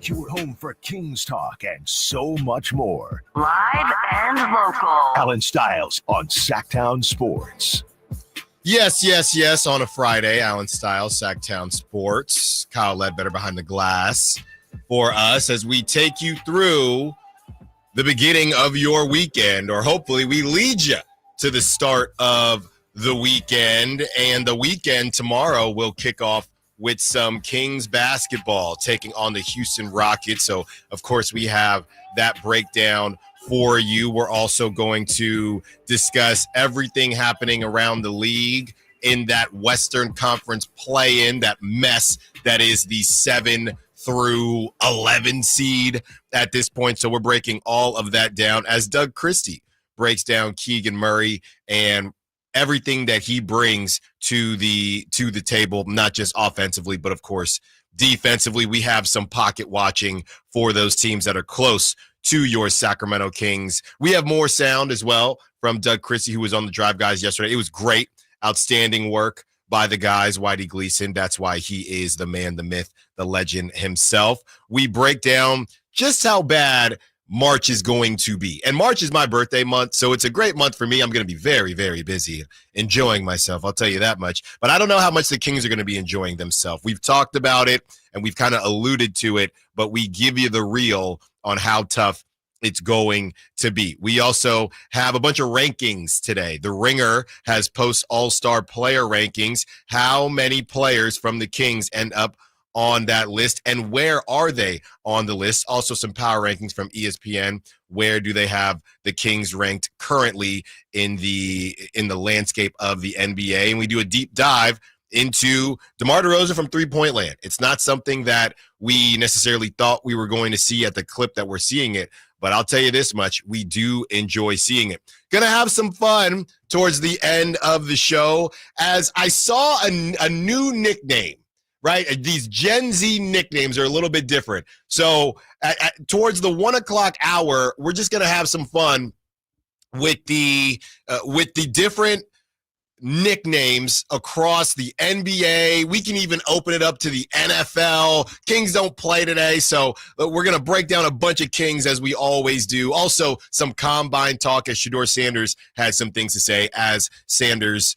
your home for Kings talk and so much more. Live and local. Allen Stiles on Sacktown Sports. Yes. On a Friday, Allen Stiles, Sacktown Sports. Kyle Ledbetter behind the glass for us as we take you through the beginning of your weekend, or hopefully we lead you to the start of the weekend. And the weekend tomorrow will kick off with some Kings basketball taking on the Houston Rockets. So, of course, we have that breakdown for you. We're also going to discuss everything happening around the league in that Western Conference play-in, that mess that is the 7 through 11 seed at this point. So we're breaking all of that down as Doug Christie breaks down Keegan Murray and everything that he brings to the table, not just offensively, but of course defensively. We have some pocket watching for those teams that are close to your Sacramento Kings. We have more sound as well from Doug Christie, who was on the Drive Guys yesterday. It was great, outstanding work by the guys, Whitey Gleason. That's why he is the man, the myth, the legend himself. We break down just how bad March is going to be. And March is my birthday month, so it's a great month for me. I'm going to be very, very busy enjoying myself. I'll tell you that much. But I don't know how much the Kings are going to be enjoying themselves. We've talked about it, and we've kind of alluded to it, but we give you the real on how tough it's going to be. We also have a bunch of rankings today. The Ringer has post all-star player rankings. How many players from the Kings end up on that list, and where are they on the list? Also some power rankings from ESPN. Where do they have the Kings ranked currently in the landscape of the NBA? And we do a deep dive into DeMar DeRozan from three-point land. It's not something that we necessarily thought we were going to see at the clip that we're seeing it, but I'll tell you this much, we do enjoy seeing it. Gonna have some fun towards the end of the show as I saw a new nickname, right? These Gen Z nicknames are a little bit different. So towards the 1 o'clock hour, we're just gonna have some fun with the different nicknames across the NBA. We can even open it up to the NFL. Kings don't play today, so we're going to break down a bunch of Kings as we always do. Also, some combine talk as Shedeur Sanders had some things to say, as Sanders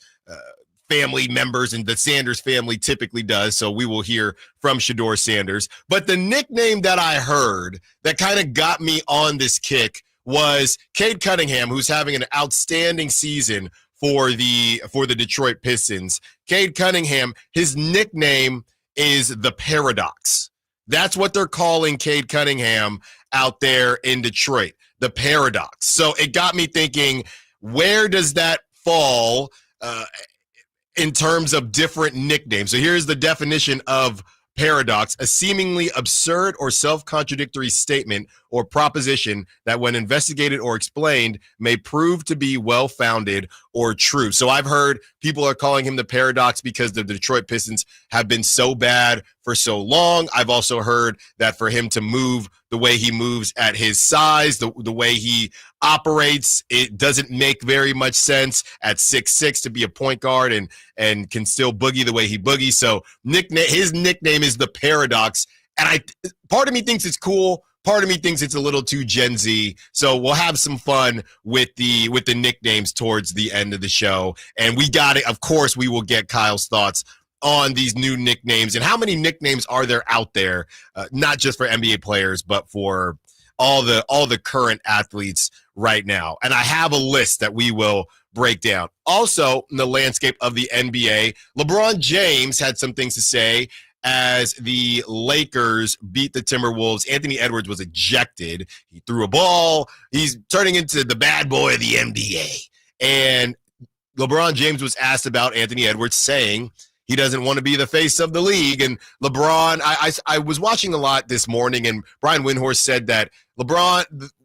family members and the Sanders family typically does, so we will hear from Shedeur Sanders. But the nickname that I heard that kind of got me on this kick was Cade Cunningham, who's having an outstanding season for the Detroit Pistons. Cade Cunningham, his nickname is the Paradox. That's what they're calling Cade Cunningham out there in Detroit, the Paradox. So it got me thinking, where does that fall in terms of different nicknames? So here's the definition of paradox: a seemingly absurd or self-contradictory statement or proposition that, when investigated or explained, may prove to be well-founded or true. So I've heard people are calling him the Paradox because the Detroit Pistons have been so bad for so long. I've also heard that for him to move the way he moves at his size, the way he operates, it doesn't make very much sense at 6'6" to be a point guard and can still boogie the way he boogies. So his nickname is the Paradox. And part of me thinks it's cool. Part of me thinks it's a little too Gen Z. So we'll have some fun with the nicknames towards the end of the show. And we got it. Of course, we will get Kyle's thoughts on these new nicknames and how many nicknames are there out there, not just for NBA players, but for all the current athletes right now. And I have a list that we will break down. Also, in the landscape of the NBA, LeBron James had some things to say as the Lakers beat the Timberwolves. Anthony Edwards was ejected. He threw a ball. He's turning into the bad boy of the NBA. And LeBron James was asked about Anthony Edwards, saying he doesn't want to be the face of the league. And LeBron, I was watching a lot this morning, and Brian Windhorst said that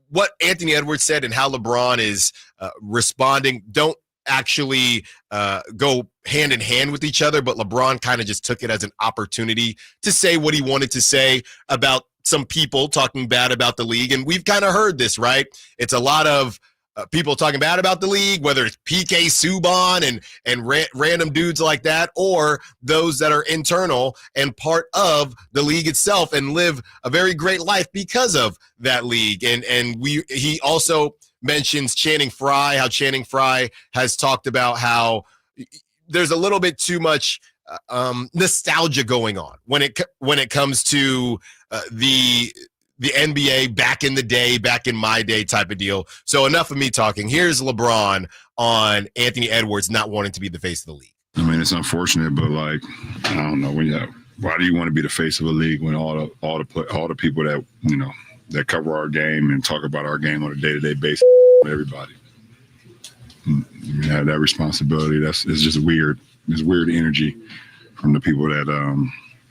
what Anthony Edwards said and how LeBron is responding don't actually go hand in hand with each other, but LeBron kind of just took it as an opportunity to say what he wanted to say about some people talking bad about the league. And we've kind of heard this, right? It's a lot of people talking bad about the league, whether it's PK Subban and random dudes like that, or those that are internal and part of the league itself and live a very great life because of that league. And he also mentions Channing Frye, how Channing Frye has talked about how there's a little bit too much nostalgia going on when it comes to the NBA back in the day, back in my day type of deal. So enough of me talking. Here's LeBron on Anthony Edwards not wanting to be the face of the league. I mean, it's unfortunate, but like, I don't know, why do you want to be the face of a league when all the people that, you know, that cover our game and talk about our game on a day-to-day basis, everybody. You have that responsibility. It's just weird. It's weird energy from the people that,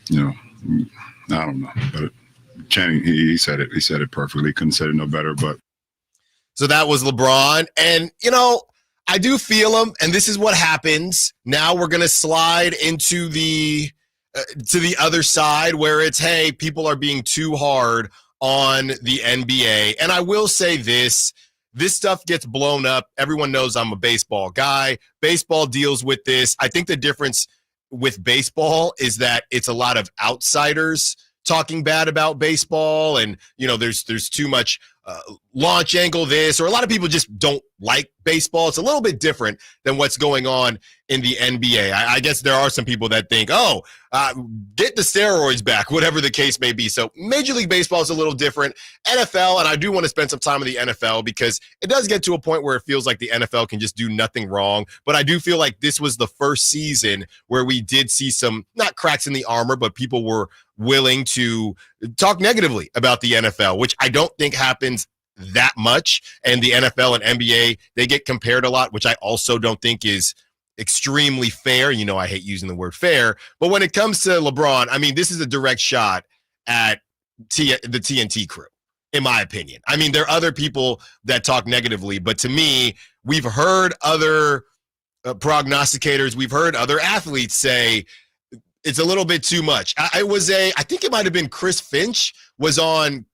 you know, I don't know, but Channing, he said it. He said it perfectly. Couldn't say it no better. But so that was LeBron, and you know, I do feel him. And this is what happens. Now we're gonna slide into the to the other side where it's, hey, people are being too hard on the NBA. And I will say this stuff gets blown up. Everyone knows I'm a baseball guy. Baseball deals with this. I think the difference with baseball is that it's a lot of outsiders talking bad about baseball, and you know, there's too much launch angle this, or a lot of people just don't like baseball. It's a little bit different than what's going on in the NBA. I guess there are some people that think, get the steroids back, whatever the case may be. So Major League Baseball is a little different. NFL, and I do want to spend some time in the NFL because it does get to a point where it feels like the NFL can just do nothing wrong. But I do feel like this was the first season where we did see some, not cracks in the armor, but people were willing to talk negatively about the NFL, which I don't think happens that much. And the NFL and NBA, they get compared a lot, which I also don't think is extremely fair. You know, I hate using the word fair, but when it comes to LeBron, I mean, this is a direct shot at the TNT crew, in my opinion. I mean, there are other people that talk negatively, but to me, we've heard other prognosticators, we've heard other athletes say it's a little bit too much. I think it might have been Chris Finch was on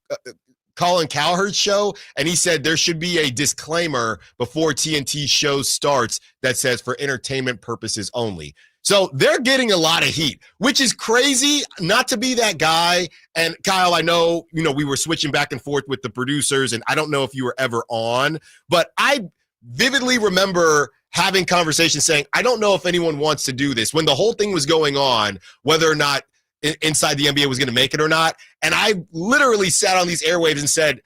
Colin Cowherd's show, and he said there should be a disclaimer before TNT show starts that says for entertainment purposes only. So they're getting a lot of heat, which is crazy not to be that guy. And Kyle, I know, you know, we were switching back and forth with the producers, and I don't know if you were ever on, but I vividly remember having conversations saying, I don't know if anyone wants to do this when the whole thing was going on, whether or not Inside the NBA was going to make it or not. And I literally sat on these airwaves and said,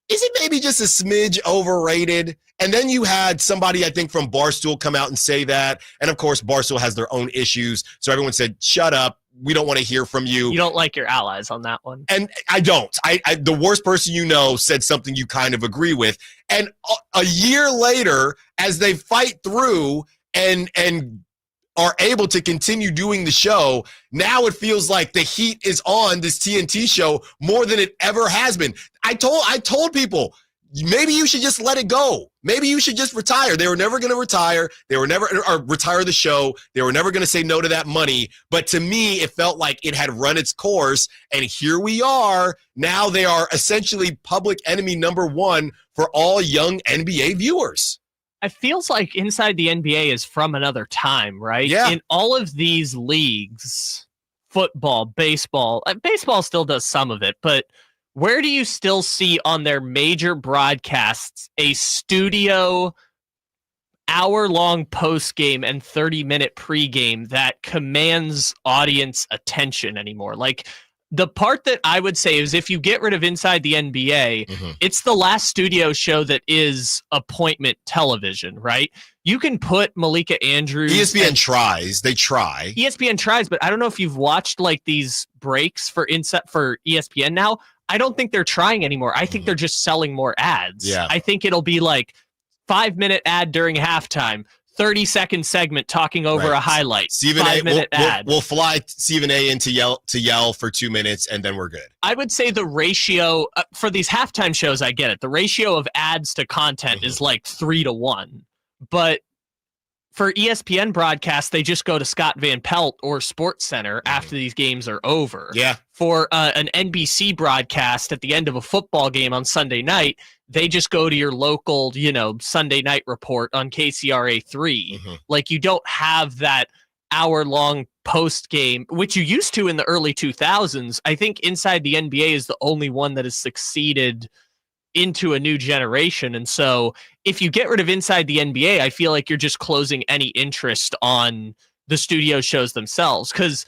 is it maybe just a smidge overrated? And then you had somebody, I think, from Barstool come out and say that. And of course, Barstool has their own issues. So everyone said, shut up. We don't want to hear from you. You don't like your allies on that one. And I don't. The worst person you know said something you kind of agree with. And a year later, as they fight through and are able to continue doing the show, now it feels like the heat is on this TNT show more than it ever has been. I told people, maybe you should just let it go. Maybe you should just retire. They were never going to retire. They were never or retire the show. They were never going to say no to that money. But to me, it felt like it had run its course. And here we are. Now they are essentially public enemy number one for all young NBA viewers. It feels like Inside the NBA is from another time, right? Yeah. In all of these leagues, football, baseball still does some of it, but where do you still see on their major broadcasts a studio hour-long post-game and 30-minute pre-game that commands audience attention anymore? Like, the part that I would say is if you get rid of Inside the NBA, it's the last studio show that is appointment television, right? You can put Malika Andrews. ESPN tries. They try. ESPN tries, but I don't know if you've watched like these breaks for ESPN now. I don't think they're trying anymore. I think they're just selling more ads. Yeah. I think it'll be like 5-minute ad during halftime, 30-second segment talking over a highlight. Stephen 5-minute ad. We'll fly Stephen A in to yell for 2 minutes, and then we're good. I would say the ratio for these halftime shows, I get it. The ratio of ads to content is like 3-1. But for ESPN broadcasts, they just go to Scott Van Pelt or Sports Center after these games are over. Yeah. For an NBC broadcast at the end of a football game on Sunday night, they just go to your local, Sunday night report on KCRA3. Mm-hmm. Like, you don't have that hour-long post game, which you used to in the early 2000s. I think Inside the NBA is the only one that has succeeded into a new generation. And so if you get rid of Inside the NBA, I feel like you're just closing any interest on the studio shows themselves. Because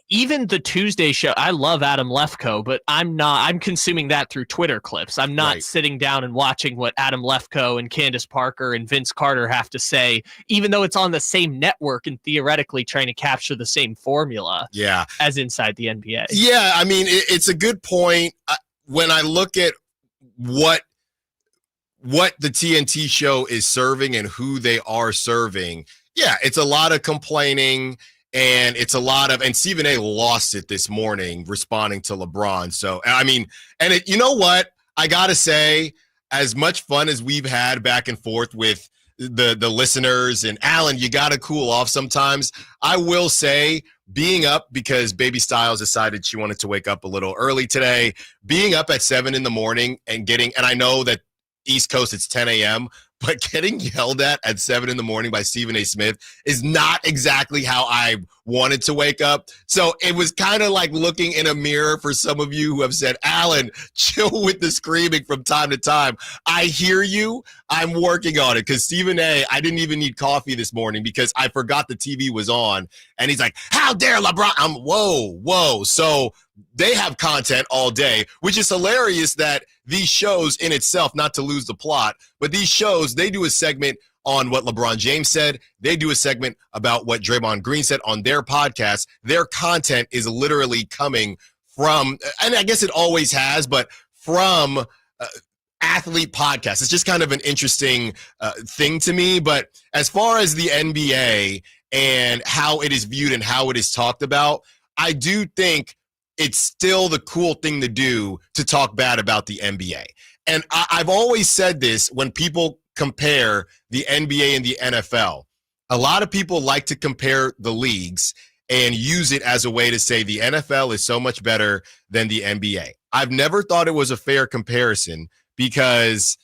even the Tuesday show, I love Adam Lefkoe, but I'm consuming that through Twitter clips. I'm not sitting down and watching what Adam Lefkoe and Candace Parker and Vince Carter have to say, even though it's on the same network and theoretically trying to capture the same formula as Inside the NBA. Yeah, I mean, it's a good point. When I look at what the TNT show is serving and who they are serving, it's a lot of complaining. And it's a lot of, and Stephen A. lost it this morning responding to LeBron. So, I mean, and you know what? I got to say, as much fun as we've had back and forth with the listeners, and Allen, you got to cool off sometimes. I will say, being up because Baby Styles decided she wanted to wake up a little early today, being up at 7 a.m. and I know that East Coast, it's 10 a.m., but getting yelled at 7 a.m. by Stephen A. Smith is not exactly how I wanted to wake up. So it was kind of like looking in a mirror for some of you who have said, Allen, chill with the screaming from time to time. I hear you. I'm working on it because Stephen A., I didn't even need coffee this morning because I forgot the TV was on. And he's like, how dare LeBron? I'm whoa. So they have content all day, which is hilarious that these shows in itself, not to lose the plot, but these shows, they do a segment on what LeBron James said. They do a segment about what Draymond Green said on their podcast. Their content is literally coming from, and I guess it always has, but from athlete podcasts. It's just kind of an interesting thing to me. But as far as the NBA and how it is viewed and how it is talked about, I do think it's still the cool thing to do to talk bad about the NBA. And I've always said this when people compare the NBA and the NFL. A lot of people like to compare the leagues and use it as a way to say the NFL is so much better than the NBA. I've never thought it was a fair comparison because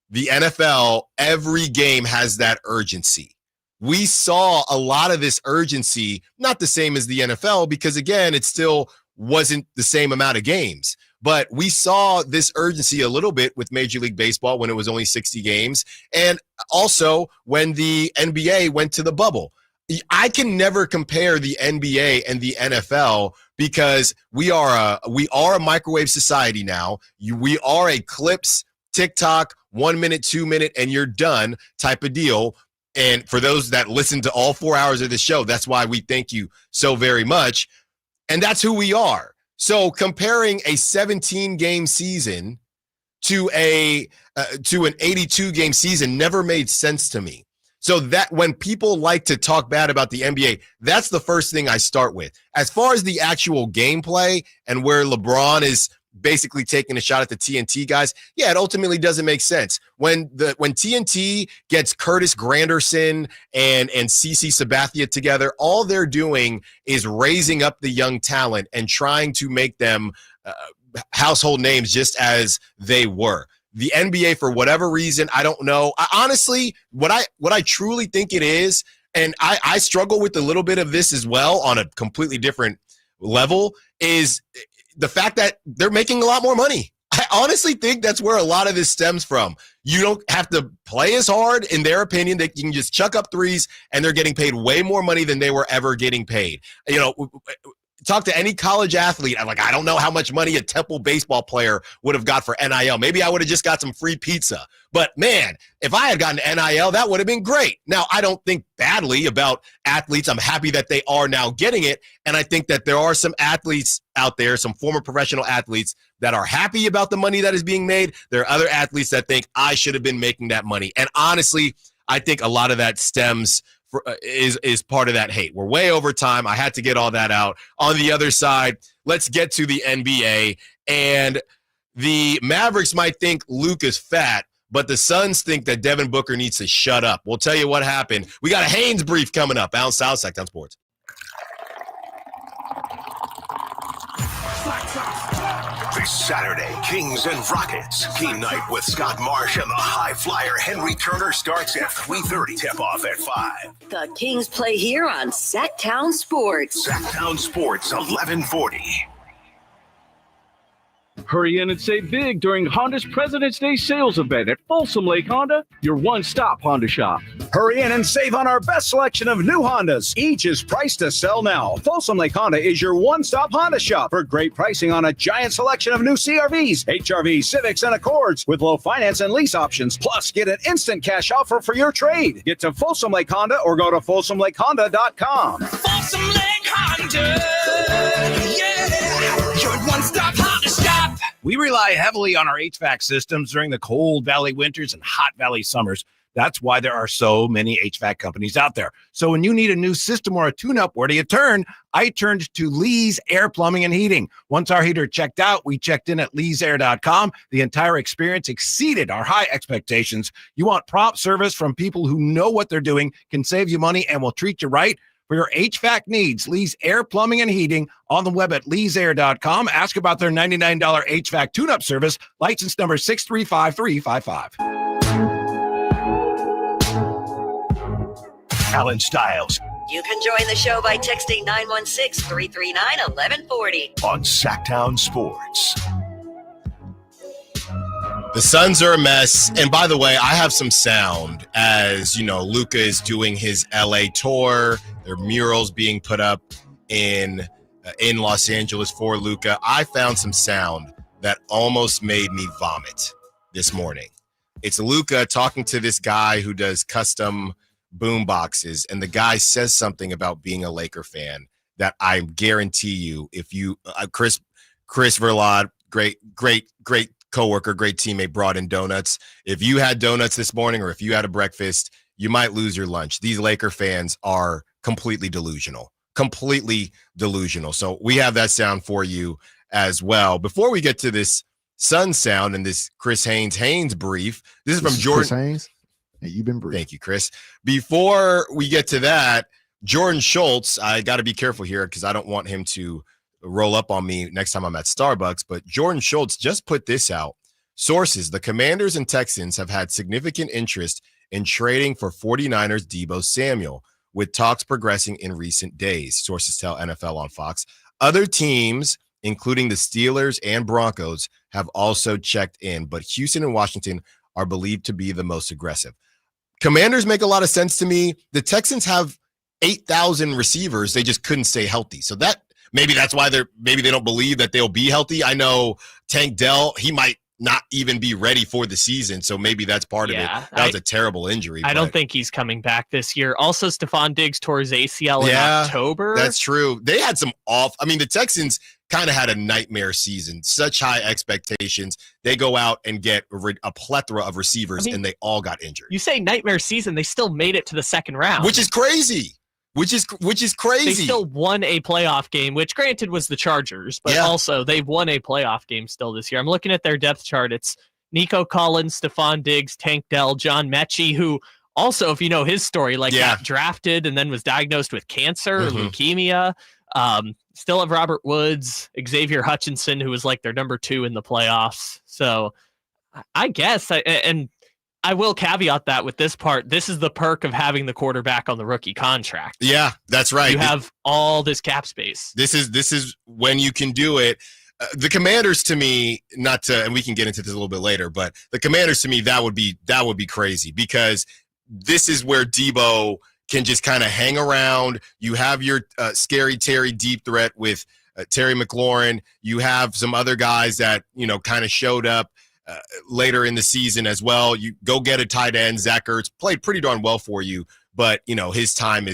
the NFL, every game has that urgency. We saw a lot of this urgency, not the same as the NFL, because again, it still wasn't the same amount of games. But we saw this urgency a little bit with Major League Baseball when it was only 60 games. And also when the NBA went to the bubble. I can never compare the NBA and the NFL because we are a microwave society now. We are a clips, TikTok, 1 minute, 2 minute, and you're done type of deal. And for those that listen to all 4 hours of the show, that's why we thank you so very much. And that's who we are. So comparing a 17-game season to an 82-game season never made sense to me. So that when people like to talk bad about the NBA, that's the first thing I start with. As far as the actual gameplay and where LeBron is basically taking a shot at the TNT guys, it ultimately doesn't make sense. When TNT gets Curtis Granderson and CeCe Sabathia together, all they're doing is raising up the young talent and trying to make them household names just as they were. The NBA, for whatever reason, I don't know. Honestly, what I truly think it is, and I struggle with a little bit of this as well on a completely different level, is the fact that they're making a lot more money. I honestly think that's where a lot of this stems from. You don't have to play as hard, in their opinion. That you can just chuck up threes, and they're getting paid way more money than they were ever getting paid. Talk to any college athlete. I'm like, I don't know how much money a Temple baseball player would have got for NIL. Maybe I would have just got some free pizza. But man, if I had gotten NIL, that would have been great. Now, I don't think badly about athletes. I'm happy that they are now getting it. And I think that there are some athletes out there, some former professional athletes that are happy about the money that is being made. There are other athletes that think I should have been making that money. And honestly, I think a lot of that stems is part of that hate. We're way over time. I had to get all that out. On the other side, let's get to the NBA. And the Mavericks might think Luke is fat, but the Suns think that Devin Booker needs to shut up. We'll tell you what happened. We got a Haynes brief coming up. Allen Stiles, Sacktown Sports. This Saturday, Kings and Rockets. Game night with Scott Marsh and the high flyer Henry Turner starts at 3:30. Tip-off at 5. The Kings play here on Sacktown Sports. Sacktown Sports, 1140. Hurry in and save big during Honda's President's Day sales event at Folsom Lake Honda, your one-stop Honda shop. Hurry in and save on our best selection of new Hondas. Each is priced to sell now. Folsom Lake Honda is your one-stop Honda shop for great pricing on a giant selection of new CRVs, HRVs, Civics, and Accords with low finance and lease options. Plus, get an instant cash offer for your trade. Get to Folsom Lake Honda or go to FolsomLakeHonda.com. Folsom Lake Honda, yeah, your one-stop Honda shop. We rely heavily on our HVAC systems during the cold valley winters and hot valley summers. That's why there are so many HVAC companies out there. So when you need a new system or a tune-up, where do you turn? I turned to Lee's Air Plumbing and Heating. Once our heater checked out, we checked in at leesair.com. The entire experience exceeded our high expectations. You want prompt service from people who know what they're doing, can save you money, and will treat you right. For your HVAC needs, Lee's Air Plumbing and Heating, on the web at leesair.com. Ask about their $99 HVAC tune-up service, license number 635355. Allen Stiles You can join the show by texting 916-339-1140. on Sacktown Sports. The Suns are a mess. And by the way, I have some sound as, Luka is doing his LA tour. There are murals being put up in Los Angeles for Luka. I found some sound that almost made me vomit this morning. It's Luka talking to this guy who does custom boom boxes, and the guy says something about being a Laker fan that I guarantee you, if you Chris Verlad, great coworker, great teammate, brought in donuts. If you had donuts this morning or if you had a breakfast, you might lose your lunch. These Laker fans are completely delusional. So we have that sound for you as well. Before we get to this Sun sound and this Chris Haynes brief, this is from Jordan. Chris Haynes. Hey, you've been briefed. Thank you, Chris. Before we get to that, Jordan Schultz, I got to be careful here because I don't want him to roll up on me next time I'm at Starbucks, but Jordan Schultz just put this out. Sources, the Commanders and Texans have had significant interest in trading for 49ers Deebo Samuel, with talks progressing in recent days, sources tell NFL on Fox. Other teams, including the Steelers and Broncos, have also checked in, but Houston and Washington are believed to be the most aggressive. Commanders make a lot of sense to me. The Texans have 8,000 receivers. They just couldn't stay healthy. So maybe that's why they don't believe that they'll be healthy. I know Tank Dell, he might not even be ready for the season. So maybe that's part of it. That was a terrible injury. I don't think he's coming back this year. Also, Stephon Diggs tore his ACL in October. That's true. They had the Texans kind of had a nightmare season, such high expectations. They go out and get a plethora of receivers and they all got injured. You say nightmare season, they still made it to the second round. Which is crazy. Which is crazy. They still won a playoff game, which granted was the Chargers, but also they've won a playoff game still this year. I'm looking at their depth chart. It's Nico Collins, Stephon Diggs, Tank Dell, John Mechie, who also, if you know his story, got drafted and then was diagnosed with cancer, leukemia. Still have Robert Woods, Xavier Hutchinson, who was their number 2 in the playoffs. So I guess, and I will caveat that with this part. This is the perk of having the quarterback on the rookie contract. Yeah, that's right. You have all this cap space. This is when you can do it. The Commanders, to me, and we can get into this a little bit later, but the Commanders, to me, that would be crazy because this is where Deebo can just kind of hang around. You have your scary Terry deep threat with Terry McLaurin. You have some other guys that, kind of showed up later in the season as well. You go get a tight end. Zach Ertz played pretty darn well for you, but his sun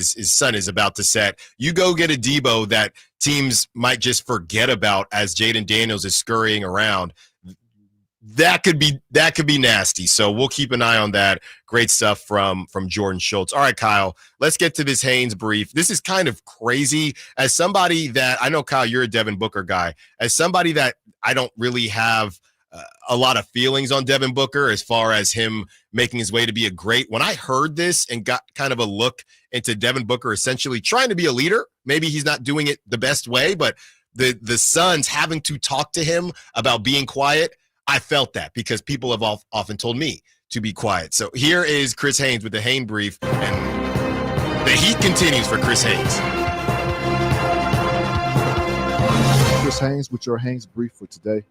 is about to set. You go get a Deebo that teams might just forget about as Jaden Daniels is scurrying around. That could be nasty. So we'll keep an eye on that. Great stuff from Jordan Schultz. All right, Kyle, let's get to this Haynes brief. This is kind of crazy. As somebody that I know, Kyle, you're a Devin Booker guy. As somebody that I don't really have a lot of feelings on Devin Booker as far as him making his way to be a great. When I heard this and got kind of a look into Devin Booker essentially trying to be a leader, maybe he's not doing it the best way, but the Suns having to talk to him about being quiet, I felt that because people have often told me to be quiet. So here is Chris Haynes with the Haynes brief, and the heat continues for Chris Haynes. Chris Haynes with your Haynes brief for today.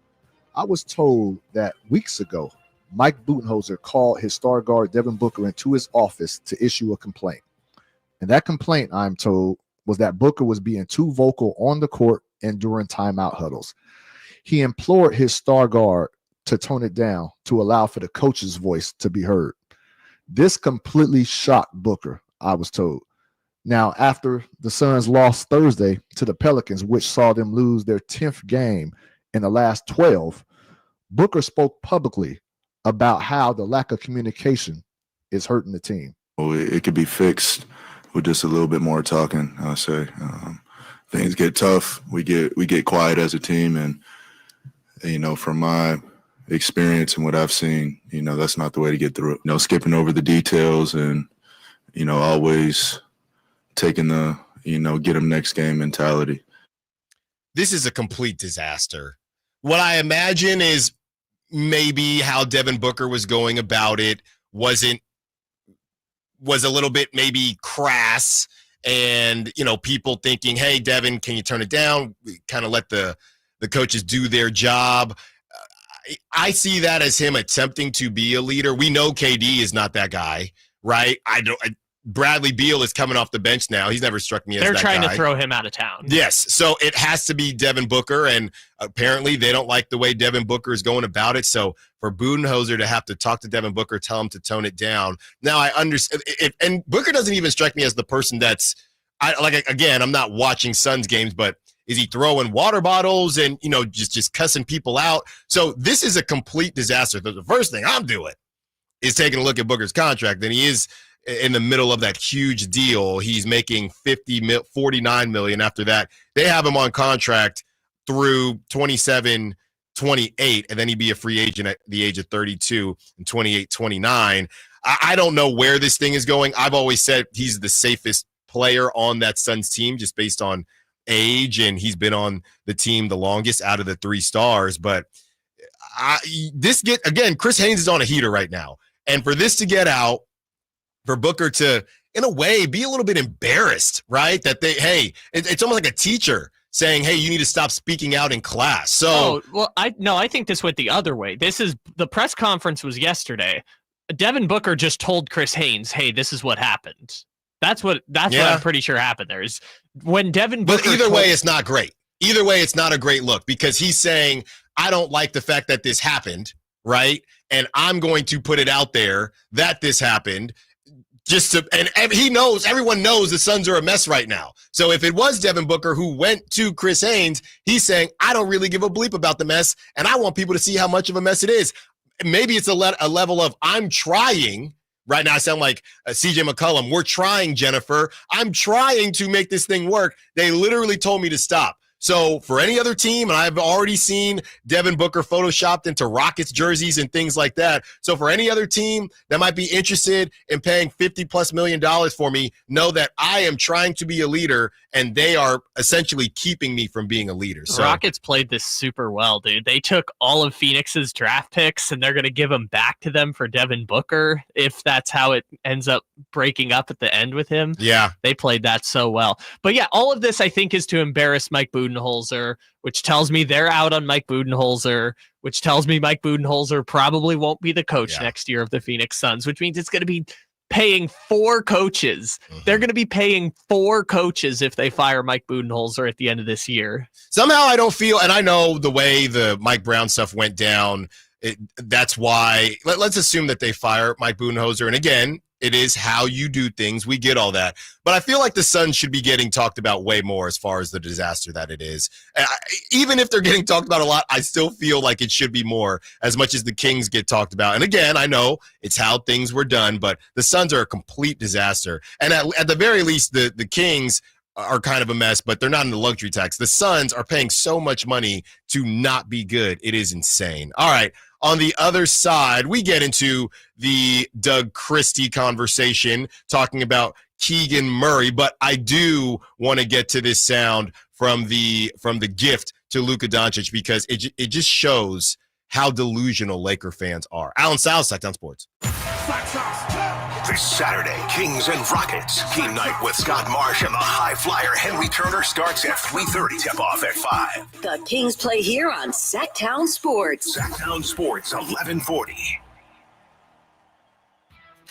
I was told that weeks ago, Mike Budenholzer called his star guard Devin Booker into his office to issue a complaint. And that complaint, I'm told, was that Booker was being too vocal on the court and during timeout huddles. He implored his star guard to tone it down to allow for the coach's voice to be heard. This completely shocked Booker, I was told. Now, after the Suns lost Thursday to the Pelicans, which saw them lose their 10th game in the last 12, Booker spoke publicly about how the lack of communication is hurting the team. Well, it could be fixed with just a little bit more talking, I'll say. Things get tough. We get quiet as a team, and from my experience and what I've seen, that's not the way to get through it. Skipping over the details and always taking the get them next game mentality. This is a complete disaster. What I imagine is maybe how Devin Booker was going about it was a little bit maybe crass, and people thinking, hey, Devin, can you turn it down? Kind of let the coaches do their job. I see that as him attempting to be a leader. We know KD is not that guy, right? Bradley Beal is coming off the bench now. He's never struck me as that guy. They're trying to throw him out of town. Yes, so it has to be Devin Booker, and apparently they don't like the way Devin Booker is going about it. So for Budenholzer to have to talk to Devin Booker, tell him to tone it down. Now I understand, and Booker doesn't even strike me as the person that's, again, I'm not watching Suns games, but is he throwing water bottles and just cussing people out? So this is a complete disaster. The first thing I'm doing is taking a look at Booker's contract, and he is in the middle of that huge deal. He's making $49 million. After that, they have him on contract through 27, 28, and then he'd be a free agent at the age of 32 and 28, 29. I don't know where this thing is going. I've always said he's the safest player on that Suns team just based on age, and he's been on the team the longest out of the three stars. But Chris Haynes is on a heater right now. And for this to get out, for Booker to, in a way, be a little bit embarrassed, right? That it's almost like a teacher saying, hey, you need to stop speaking out in class. So, I think this went the other way. The press conference was yesterday. Devin Booker just told Chris Haynes, hey, this is what happened. That's what I'm pretty sure happened there is when Devin Booker. But either way, it's not great. Either way, it's not a great look because he's saying, I don't like the fact that this happened, right? And I'm going to put it out there that this happened. And he knows, everyone knows the Suns are a mess right now. So if it was Devin Booker who went to Chris Haynes, he's saying, I don't really give a bleep about the mess, and I want people to see how much of a mess it is. Maybe it's a level of, I'm trying. Right now I sound like CJ McCollum. We're trying, Jennifer. I'm trying to make this thing work. They literally told me to stop. So for any other team, and I've already seen Devin Booker photoshopped into Rockets jerseys and things like that. So for any other team that might be interested in paying $50+ million for me, know that I am trying to be a leader, and they are essentially keeping me from being a leader. So Rockets played this super well, dude. They took all of Phoenix's draft picks, and they're going to give them back to them for Devin Booker if that's how it ends up breaking up at the end with him. Yeah. They played that so well. But yeah, all of this I think is to embarrass Mike Budenholzer, which tells me they're out on Mike Budenholzer, which tells me Mike Budenholzer probably won't be the coach next year of the Phoenix Suns, which means it's going to be paying 4 coaches. Mm-hmm. They're going to be paying 4 coaches if they fire Mike Budenholzer at the end of this year. Somehow I don't feel, and I know the way the Mike Brown stuff went down, that's why, let's assume that they fire Mike Budenholzer. And again, it is how you do things. We get all that. But I feel like the Suns should be getting talked about way more as far as the disaster that it is. Even if they're getting talked about a lot, I still feel like it should be more as much as the Kings get talked about. And again, I know it's how things were done, but the Suns are a complete disaster. And at the very least, the Kings are kind of a mess, but they're not in the luxury tax. The Suns are paying so much money to not be good. It is insane. All right. On the other side, we get into the Doug Christie conversation talking about Keegan Murray, but I do want to get to this sound from the gift to Luka Doncic because it just shows how delusional Laker fans are. Allen Stiles, Sacktown Sports. This Saturday, Kings and Rockets. Game night with Scott Marsh and the high flyer Henry Turner starts at 3:30. Tip-off at 5. The Kings play here on Sacktown Sports. Sacktown Sports, 1140.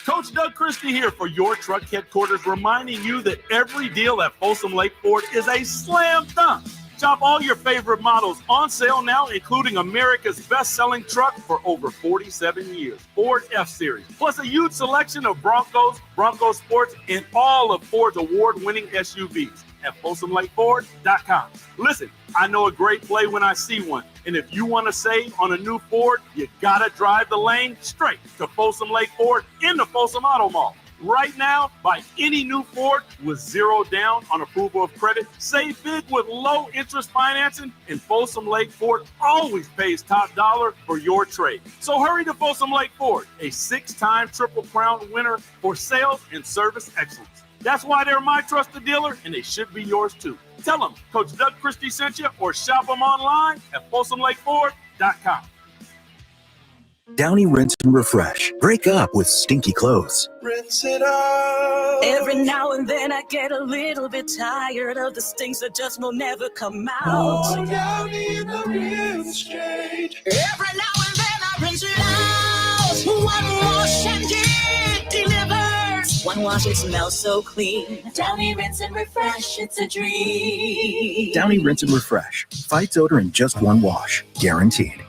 Coach Doug Christie here for your truck headquarters, reminding you that every deal at Folsom Lake Ford is a slam dunk. Shop all your favorite models on sale now, including America's best-selling truck for over 47 years, Ford F-Series, plus a huge selection of Broncos, Bronco Sports, and all of Ford's award-winning SUVs at FolsomLakeFord.com. Listen, I know a great play when I see one, and if you want to save on a new Ford, you got to drive the lane straight to Folsom Lake Ford in the Folsom Auto Mall. Right now, buy any new Ford with zero down on approval of credit. Save big with low interest financing, and Folsom Lake Ford always pays top dollar for your trade. So hurry to Folsom Lake Ford, a 6-time Triple Crown winner for sales and service excellence. That's why they're my trusted dealer, and they should be yours too. Tell them Coach Doug Christie sent you, or shop them online at FolsomLakeFord.com. Downy Rinse and Refresh. Break up with stinky clothes. Rinse it out. Every now and then I get a little bit tired of the stinks that just will never come out. Oh, Downy in the rinse change. Every now and then I rinse it out. One wash and it delivers. One wash, it smells so clean. Downy Rinse and Refresh, it's a dream. Downy Rinse and Refresh. Fights odor in just one wash. Guaranteed.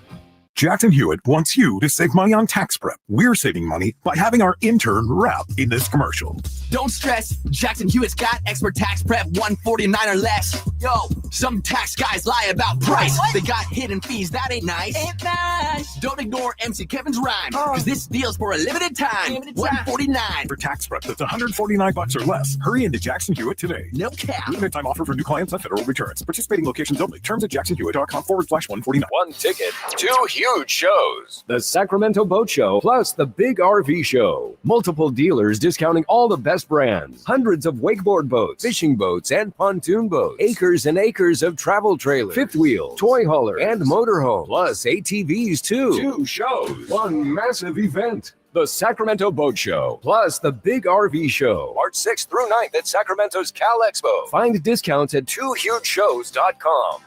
Jackson Hewitt wants you to save money on tax prep. We're saving money by having our intern rap in this commercial. Don't stress, Jackson Hewitt's got expert tax prep, $149 or less. Yo, some tax guys lie about price. They got hidden fees, that ain't nice. Ain't nice. Don't ignore MC Kevin's rhyme, because this deal's for a limited time. $149 for tax prep that's $149 or less. Hurry into Jackson Hewitt today. No cap. Limited time offer for new clients on federal returns. Participating locations only. Terms at jacksonhewitt.com/149. One ticket, 2 huge shows. The Sacramento Boat Show plus the Big RV Show. Multiple dealers discounting all the best brands. Hundreds of wakeboard boats, fishing boats, and pontoon boats. Acres and acres of travel trailers, fifth wheel, toy hauler, and motorhome. Plus ATVs too. 2 shows. One massive event. The Sacramento Boat Show, plus the Big RV Show. March 6th through 9th at Sacramento's Cal Expo. Find discounts at 2hugeshows.com.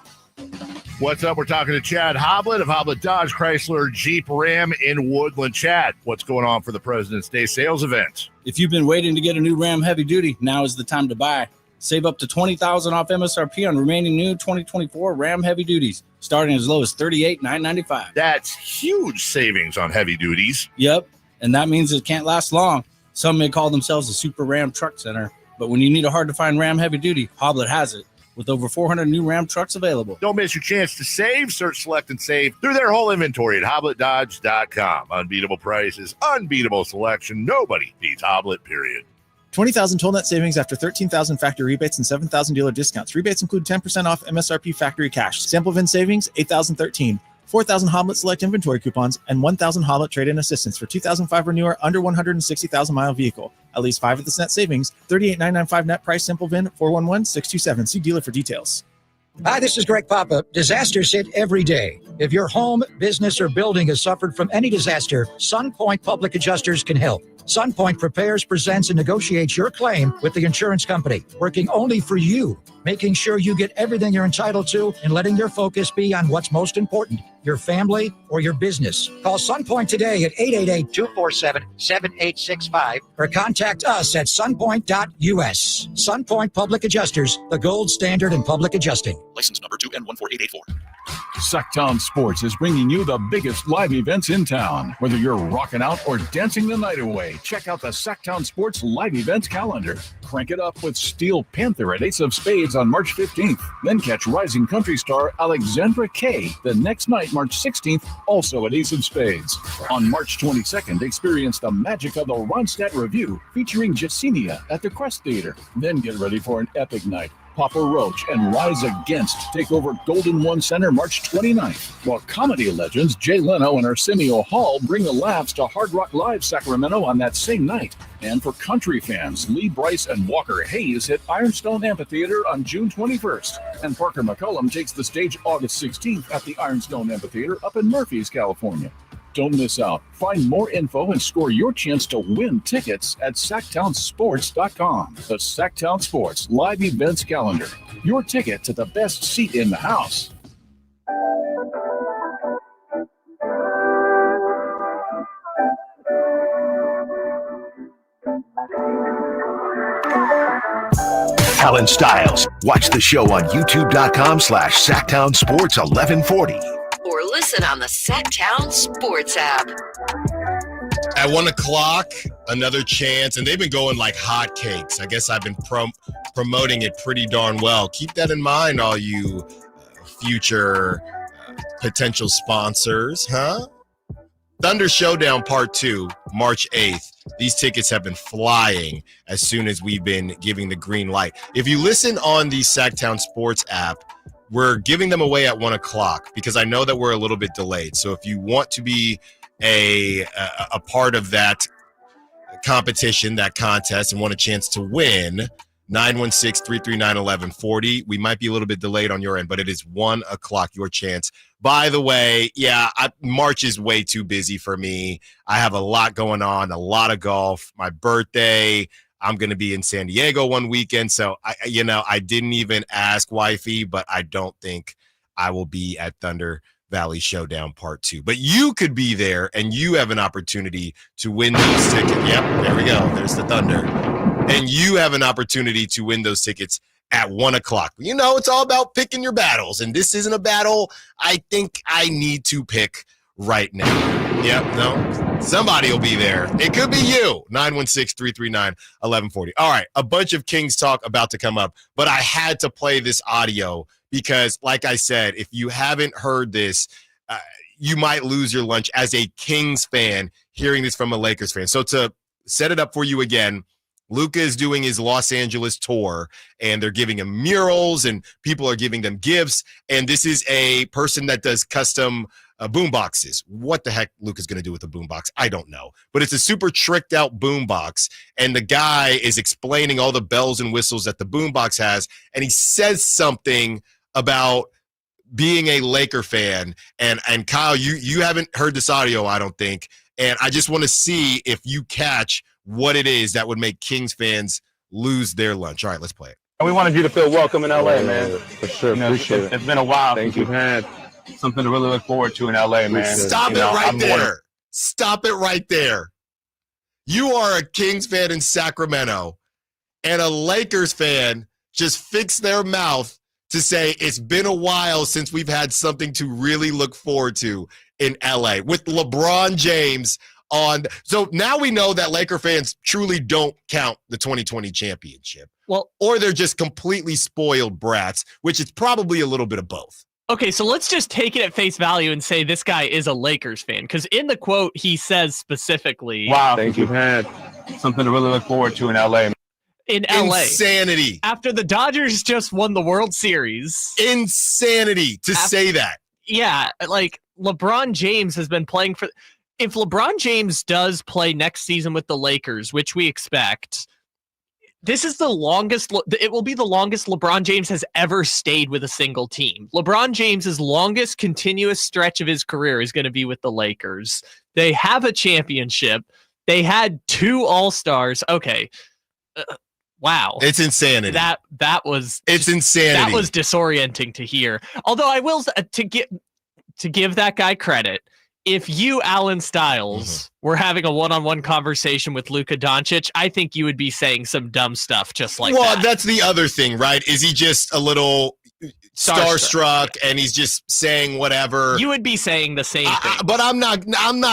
What's up? We're talking to Chad Hoblet of Hoblet Dodge Chrysler Jeep Ram in Woodland. Chad, what's going on for the President's Day sales event? If you've been waiting to get a new Ram Heavy Duty, now is the time to buy. Save up to $20,000 off MSRP on remaining new 2024 Ram Heavy Duties, starting as low as $38,995. That's huge savings on heavy duties. Yep, and that means it can't last long. Some may call themselves a Super Ram Truck Center, but when you need a hard-to-find Ram Heavy Duty, Hoblet has it. With over 400 new Ram trucks available. Don't miss your chance to save. Search, select, and save through their whole inventory at HobletDodge.com. Unbeatable prices, unbeatable selection. Nobody beats Hoblet, period. 20,000 total net savings after 13,000 factory rebates and 7,000 dealer discounts. Rebates include 10% off MSRP factory cash. Sample VIN savings, 8,013. 4,000 Hoblet Select inventory coupons, and 1,000 Hoblet trade-in assistance for 2005 or newer under 160,000-mile vehicle. At least 5 of this net savings. $38,995 net price. Simple VIN 411627. See dealer for details. Hi, this is Greg Papa. Disasters hit every day. If your home, business, or building has suffered from any disaster, SunPoint Public Adjusters can help. SunPoint prepares, presents, and negotiates your claim with the insurance company, working only for you, making sure you get everything you're entitled to and letting your focus be on what's most important, your family or your business. Call SunPoint today at 888-247-7865 or contact us at sunpoint.us. SunPoint Public Adjusters, the gold standard in public adjusting. License number 2N14884. Sacktown Sports is bringing you the biggest live events in town. Whether you're rocking out or dancing the night away, check out the Sacktown Sports live events calendar. Crank it up with Steel Panther at Ace of Spades on March 15th. Then catch rising country star Alexandra Kay the next night, March 16th, also at Ace of Spades. On March 22nd, experience the magic of the Ronstadt Review featuring Jacinia at the Crest Theater. Then get ready for an epic night Papa Roach and Rise Against take over Golden One Center March 29th, while comedy legends Jay Leno and Arsenio Hall bring the laughs to Hard Rock Live Sacramento on that same night. And for country fans, Lee Brice and Walker Hayes hit Ironstone Amphitheater on June 21st, and Parker McCollum takes the stage August 16th at the Ironstone Amphitheater up in Murphys, California. Don't miss out. Find more info and score your chance to win tickets at SacktownSports.com. The Sacktown Sports Live Events Calendar. Your ticket to the best seat in the house. Allen Stiles. Watch the show on youtube.com/SacktownSports1140. Or listen on the Sacktown Sports app. At 1 o'clock, another chance, and they've been going like hotcakes. I guess I've been promoting it pretty darn well. Keep that in mind, all you future potential sponsors, huh? Thunder Showdown Part 2, March 8th. These tickets have been flying as soon as we've been giving the green light. If you listen on the Sacktown Sports app, we're giving them away at 1 o'clock because I know that we're a little bit delayed. So if you want to be a part of that competition, that contest, and want a chance to win, 916-339-1140. We might be a little bit delayed on your end, but it is 1 o'clock, your chance. By the way, March is way too busy for me. I have a lot going on, a lot of golf, my birthday. I'm going to be in San Diego one weekend. So, I didn't even ask wifey, but I don't think I will be at Thunder Valley Showdown Part 2. But you could be there, and you have an opportunity to win those tickets. Yep, there we go. There's the Thunder. And you have an opportunity to win those tickets at 1 o'clock. It's all about picking your battles, and this isn't a battle I think I need to pick right now. Yep, no, somebody will be there. It could be you. 916-339-1140. All right, a bunch of Kings talk about to come up, but I had to play this audio because, like I said, if you haven't heard this, you might lose your lunch as a Kings fan hearing this from a Lakers fan. So to set it up for you again, Luka is doing his Los Angeles tour, and they're giving him murals, and people are giving them gifts. And this is a person that does custom boom boxes. What the heck Luka's going to do with a boom box? I don't know. But it's a super tricked out boom box, and the guy is explaining all the bells and whistles that the boom box has, and he says something about being a Laker fan. And Kyle, you haven't heard this audio, I don't think. And I just want to see if you catch what it is that would make Kings fans lose their lunch. All right, let's play it. We wanted you to feel welcome in LA, man. For sure, appreciate it. It's been a while Thank since you. we've had something to really look forward to in LA, man. Stop it right there. Stop it right there. You are a Kings fan in Sacramento, and a Lakers fan just fixed their mouth to say it's been a while since we've had something to really look forward to in LA with LeBron James on. So now we know that Laker fans truly don't count the 2020 championship. Well, or they're just completely spoiled brats, which is probably a little bit of both. Okay, so let's just take it at face value and say this guy is a Lakers fan, because in the quote he says specifically, wow, thank you. We've had something to really look forward to in LA. In LA. Insanity. After the Dodgers just won the World Series. Insanity to say that. Yeah, like LeBron James has been playing for. If LeBron James does play next season with the Lakers, which we expect, this is the longest. It will be the longest LeBron James has ever stayed with a single team. LeBron James's longest continuous stretch of his career is going to be with the Lakers. They have a championship. They had 2 All-Stars. Okay. Wow. It's insanity. It's insanity. That was disorienting to hear. Although I will to give that guy credit, if you, Allen Stiles, were having a one-on-one conversation with Luka Doncic, I think you would be saying some dumb stuff just like that. Well, that's the other thing, right? Is he just a little starstruck and he's just saying whatever? You would be saying the same thing. But I'm not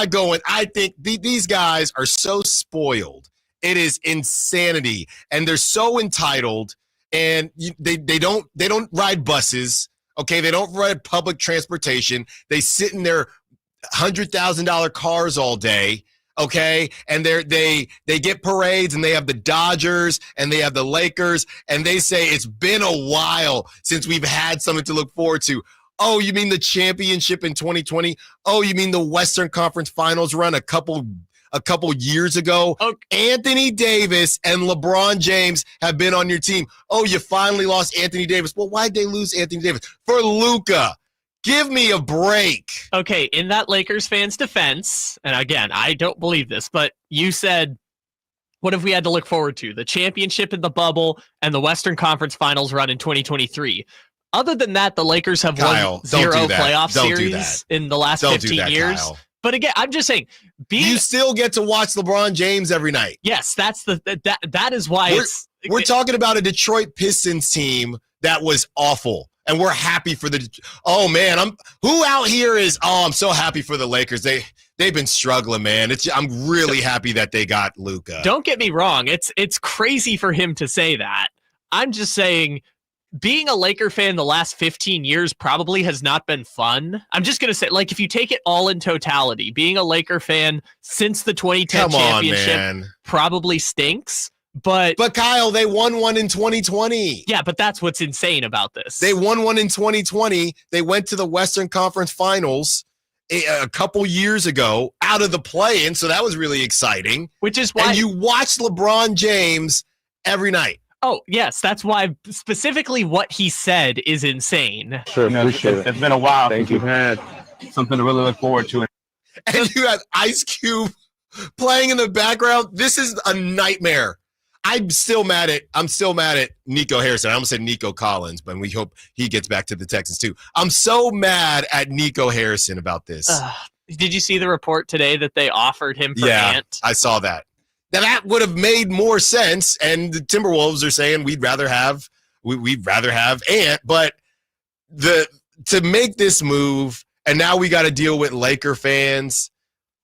going. I think these guys are so spoiled. It is insanity. And they're so entitled, and they don't ride buses. Okay, they don't ride public transportation. They sit in their $100,000 cars all day. okay? And they get parades, and they have the Dodgers and they have the Lakers, and they say it's been a while since we've had something to look forward to. Oh, you mean the championship in 2020? Oh, you mean the Western Conference Finals run a couple years ago? Okay. Anthony Davis and LeBron James have been on your team. Oh, you finally lost Anthony Davis. Well, why'd they lose Anthony Davis? For Luka. Give me a break. Okay, in that Lakers fans' defense, and again, I don't believe this, but you said, what have we had to look forward to? The championship in the bubble and the Western Conference Finals run in 2023. Other than that, the Lakers have won 0 playoff series in the last 15 years. Kyle. But again, I'm just saying, you still get to watch LeBron James every night. Yes, that is why we're talking about a Detroit Pistons team that was awful, and we're happy for the. Oh man, I'm so happy for the Lakers. They've been struggling, man. I'm really happy that they got Luka. Don't get me wrong. It's crazy for him to say that. I'm just saying, being a Laker fan the last 15 years probably has not been fun. I'm just going to say, like, if you take it all in totality, being a Laker fan since the 2010 championship probably stinks. But Kyle, they won one in 2020. Yeah, but that's what's insane about this. They won one in 2020. They went to the Western Conference Finals a couple years ago out of the play-in, so that was really exciting. Which is why... And you watched LeBron James every night. Oh, yes, that's why specifically what he said is insane. Sure, appreciate it. It's been a while since you've had something to really look forward to. And you had Ice Cube playing in the background. This is a nightmare. I'm still mad at Nico Harrison. I almost said Nico Collins, but we hope he gets back to the Texans too. I'm so mad at Nico Harrison about this. Did you see the report today that they offered him for Ant? I saw that. Now that would have made more sense, and the Timberwolves are saying we'd rather have Ant, but to make this move, and now we got to deal with Laker fans.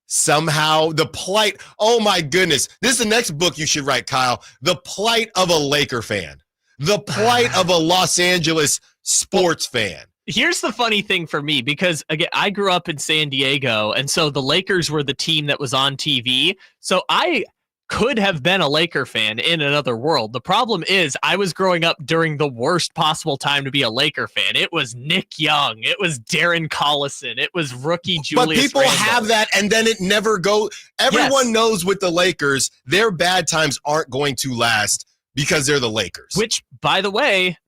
Somehow the plight. Oh my goodness. This is the next book you should write, Kyle. The plight of a Laker fan. The plight of a Los Angeles sports fan. Here's the funny thing for me, because again, I grew up in San Diego, and so the Lakers were the team that was on TV. So I could have been a Laker fan in another world. The problem is I was growing up during the worst possible time to be a Laker fan. It was Nick Young. It was Darren Collison. It was rookie Julius But people Randle. have that, and then it never goes. Everyone knows with the Lakers, their bad times aren't going to last because they're the Lakers. Which, by the way,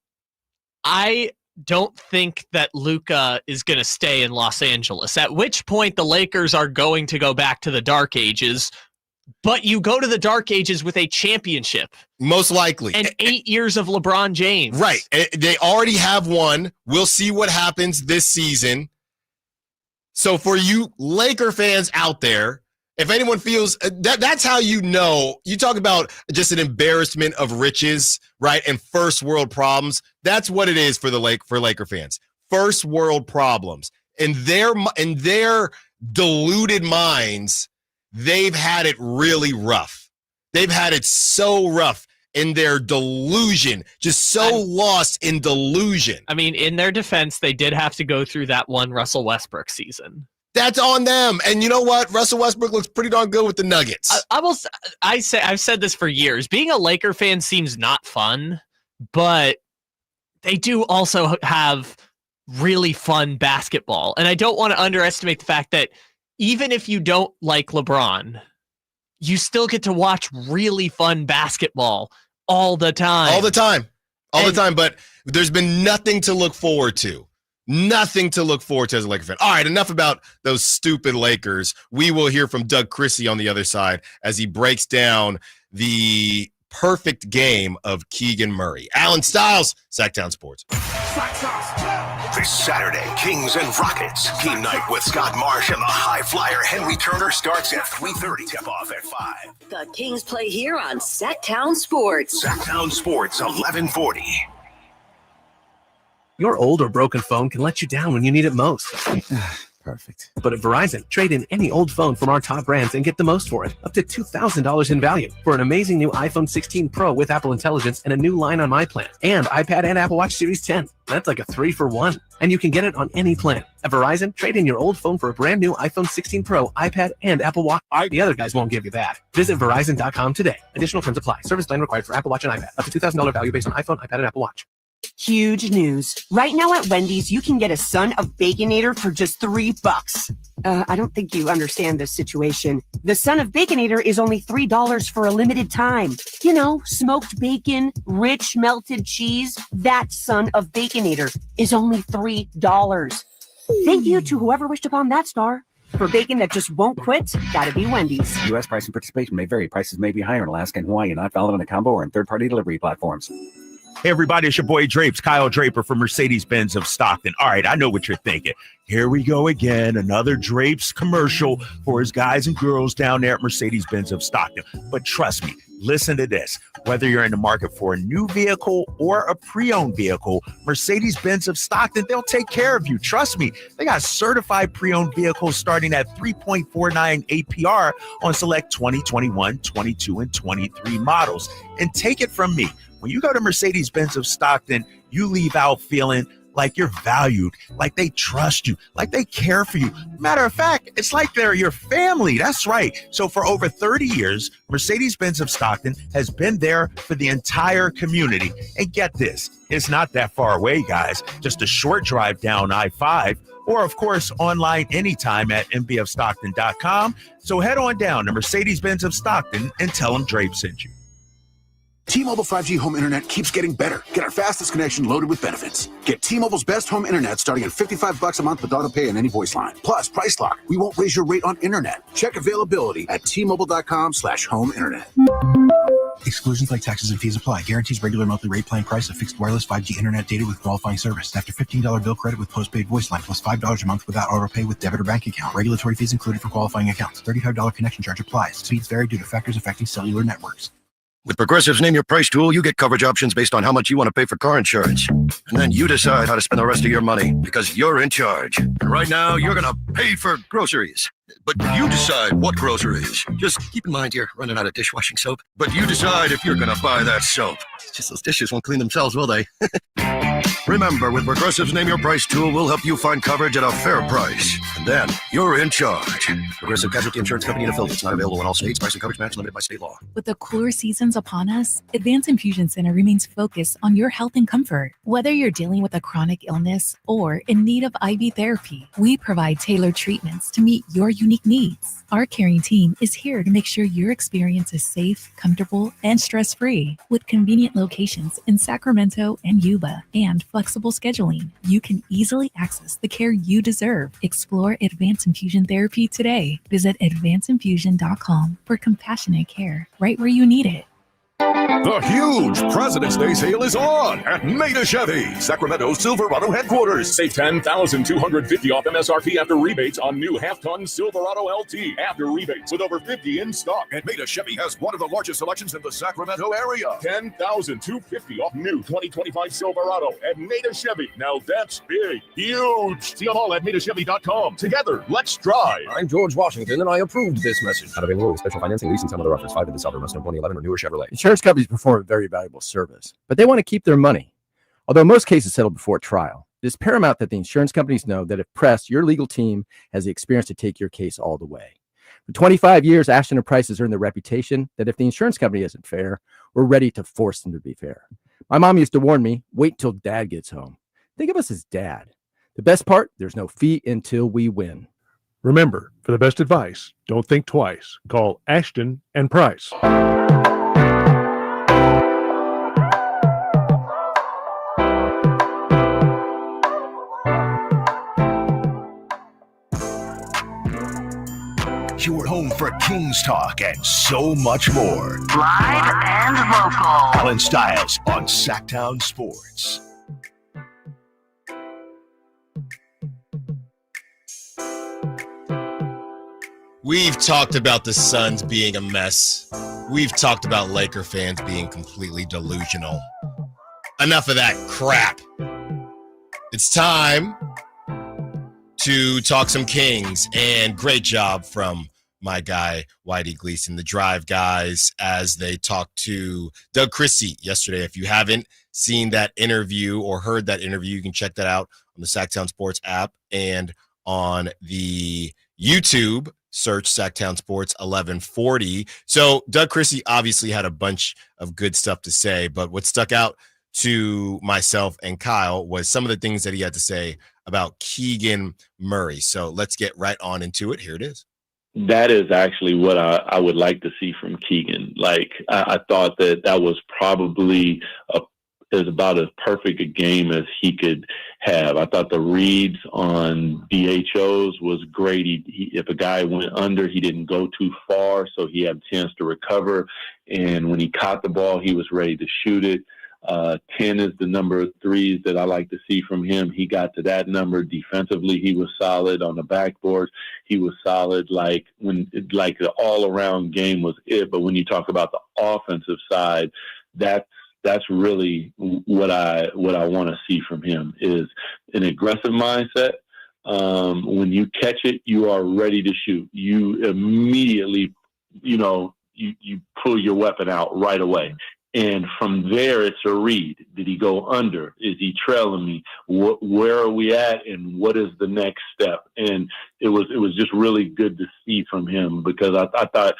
I don't think that Luka is going to stay in Los Angeles, at which point the Lakers are going to go back to the dark ages. But you go to the dark ages with a championship. Most likely. And 8 years of LeBron James. Right. They already have one. We'll see what happens this season. So for you Laker fans out there, if anyone feels that's how you know, you talk about just an embarrassment of riches, right? And first world problems. That's what it is for Laker fans. First world problems. In their deluded minds, they've had it really rough. They've had it so rough in their delusion, just so lost in delusion. I mean, in their defense, they did have to go through that one Russell Westbrook season. That's on them. And you know what? Russell Westbrook looks pretty darn good with the Nuggets. I've said this for years. Being a Laker fan seems not fun, but they do also have really fun basketball. And I don't want to underestimate the fact that even if you don't like LeBron, you still get to watch really fun basketball all the time. All the time. But there's been nothing to look forward to. Nothing to look forward to as a Laker fan. All right, enough about those stupid Lakers. We will hear from Doug Chrissy on the other side as he breaks down the perfect game of Keegan Murray. Allen Stiles, Sacktown Sports. This Saturday, Kings and Rockets. Game night with Scott Marsh and the high flyer Henry Turner starts at 3:30. Tip-off at 5. The Kings play here on Sacktown Sports. Sacktown Sports, 1140. Your old or broken phone can let you down when you need it most. Perfect. But at Verizon, trade in any old phone from our top brands and get the most for it, up to $2,000 in value for an amazing new iPhone 16 Pro with Apple Intelligence and a new line on my plan, and iPad and Apple Watch Series 10. That's like a 3-for-1. And you can get it on any plan. At Verizon, trade in your old phone for a brand new iPhone 16 Pro, iPad, and Apple Watch. The other guys won't give you that. Visit Verizon.com today. Additional terms apply. Service plan required for Apple Watch and iPad. Up to $2,000 value based on iPhone, iPad, and Apple Watch. Huge news. Right now at Wendy's, you can get a Son of Baconator for just $3. I don't think you understand this situation. The Son of Baconator is only $3 for a limited time. You know, smoked bacon, rich melted cheese. That Son of Baconator is only $3. Thank you to whoever wished upon that star. For bacon that just won't quit, gotta be Wendy's. U.S. price and participation may vary. Prices may be higher in Alaska and Hawaii, not valid on a combo or in third-party delivery platforms. Hey, everybody, it's your boy Drapes, Kyle Draper from Mercedes-Benz of Stockton. All right, I know what you're thinking. Here we go again, another Drapes commercial for his guys and girls down there at Mercedes-Benz of Stockton. But trust me, listen to this. Whether you're in the market for a new vehicle or a pre-owned vehicle, Mercedes-Benz of Stockton, they'll take care of you. Trust me, they got certified pre-owned vehicles starting at 3.49 APR on select 2021, 22, and 23 models. And take it from me. When you go to Mercedes-Benz of Stockton, you leave out feeling like you're valued, like they trust you, like they care for you. Matter of fact, it's like they're your family. That's right. So for over 30 years, Mercedes-Benz of Stockton has been there for the entire community. And get this, it's not that far away, guys. Just a short drive down I-5, or of course, online anytime at mbfstockton.com. So head on down to Mercedes-Benz of Stockton and tell them Drape sent you. T-Mobile 5G home internet keeps getting better. Get our fastest connection loaded with benefits. Get T-Mobile's best home internet starting at $55 a month with auto pay and any voice line. Plus, price lock. We won't raise your rate on internet. Check availability at T-Mobile.com/home internet. Exclusions like taxes and fees apply. Guarantees regular monthly rate plan price of fixed wireless 5G internet data with qualifying service. After $15 bill credit with postpaid voice line plus $5 a month without auto pay with debit or bank account. Regulatory fees included for qualifying accounts. $35 connection charge applies. Speeds vary due to factors affecting cellular networks. With Progressive's Name Your Price tool, you get coverage options based on how much you want to pay for car insurance. And then you decide how to spend the rest of your money because you're in charge. And right now, you're going to pay for groceries. But you decide what groceries. Just keep in mind you're running out of dishwashing soap. But you decide if you're going to buy that soap. It's just those dishes won't clean themselves, will they? Remember, with Progressive's Name Your Price tool, we'll help you find coverage at a fair price. And then you're in charge. Progressive Casualty Insurance Company and affiliates. Not available in all states. Price and coverage match limited by state law. With the cooler seasons upon us, Advanced Infusion Center remains focused on your health and comfort. Whether you're dealing with a chronic illness or in need of IV therapy, we provide tailored treatments to meet your unique needs. Our caring team is here to make sure your experience is safe, comfortable, and stress-free. With convenient locations in Sacramento and Yuba and flexible scheduling, you can easily access the care you deserve. Explore Advanced Infusion Therapy today. Visit advancedinfusion.com for compassionate care right where you need it. The huge President's Day sale is on at Maida Chevy, Sacramento's Silverado headquarters. Save $10,250 off MSRP after rebates on new half-ton Silverado LT. After rebates with over 50 in stock. And Maida Chevy has one of the largest selections in the Sacramento area. $10,250 off new 2025 Silverado at Maida Chevy. Now that's big, huge. See them all at MaidaChevy.com. Together, let's drive. I'm George Washington, and I approved this message. Not available with special financing, leasing, some other offers. 5 in the Southern, must know 2011 or newer Chevrolet. Insurance companies perform a very valuable service, but they want to keep their money. Although most cases settle before trial, it is paramount that the insurance companies know that if pressed, your legal team has the experience to take your case all the way. For 25 years, Ashton & Price has earned the reputation that if the insurance company isn't fair, we're ready to force them to be fair. My mom used to warn me, wait till dad gets home. Think of us as dad. The best part, there's no fee until we win. Remember, for the best advice, don't think twice. Call Ashton & Price. Your home for Kings talk and so much more. Live and local. Allen Stiles on Sacktown Sports. We've talked about the Suns being a mess. We've talked about Laker fans being completely delusional. Enough of that crap. It's time to talk some Kings, and great job from my guy, Whitey Gleason, the Drive guys, as they talked to Doug Christie yesterday. If you haven't seen that interview or heard that interview, you can check that out on the Sacktown Sports app and on the YouTube. Search Sacktown Sports 1140. So Doug Christie obviously had a bunch of good stuff to say, but what stuck out to myself and Kyle was some of the things that he had to say about Keegan Murray. So let's get right on into it. Here it is. That is actually what I would like to see from Keegan. Like, I thought that was probably is about as perfect a game as he could have. I thought the reads on DHOs was great. If a guy went under, he didn't go too far, so he had a chance to recover. And when he caught the ball, he was ready to shoot it. 10 is the number of threes that I like to see from him. He got to that number. Defensively, he was solid. On the backboard, he was solid. Like the all-around game was it. But when you talk about the offensive side, that's really what I want to see from him, is an aggressive mindset. When you catch it, you are ready to shoot. You immediately, you pull your weapon out right away. And from there, it's a read. Did he go under? Is he trailing me? Where are we at? And what is the next step? And it was just really good to see from him, because I thought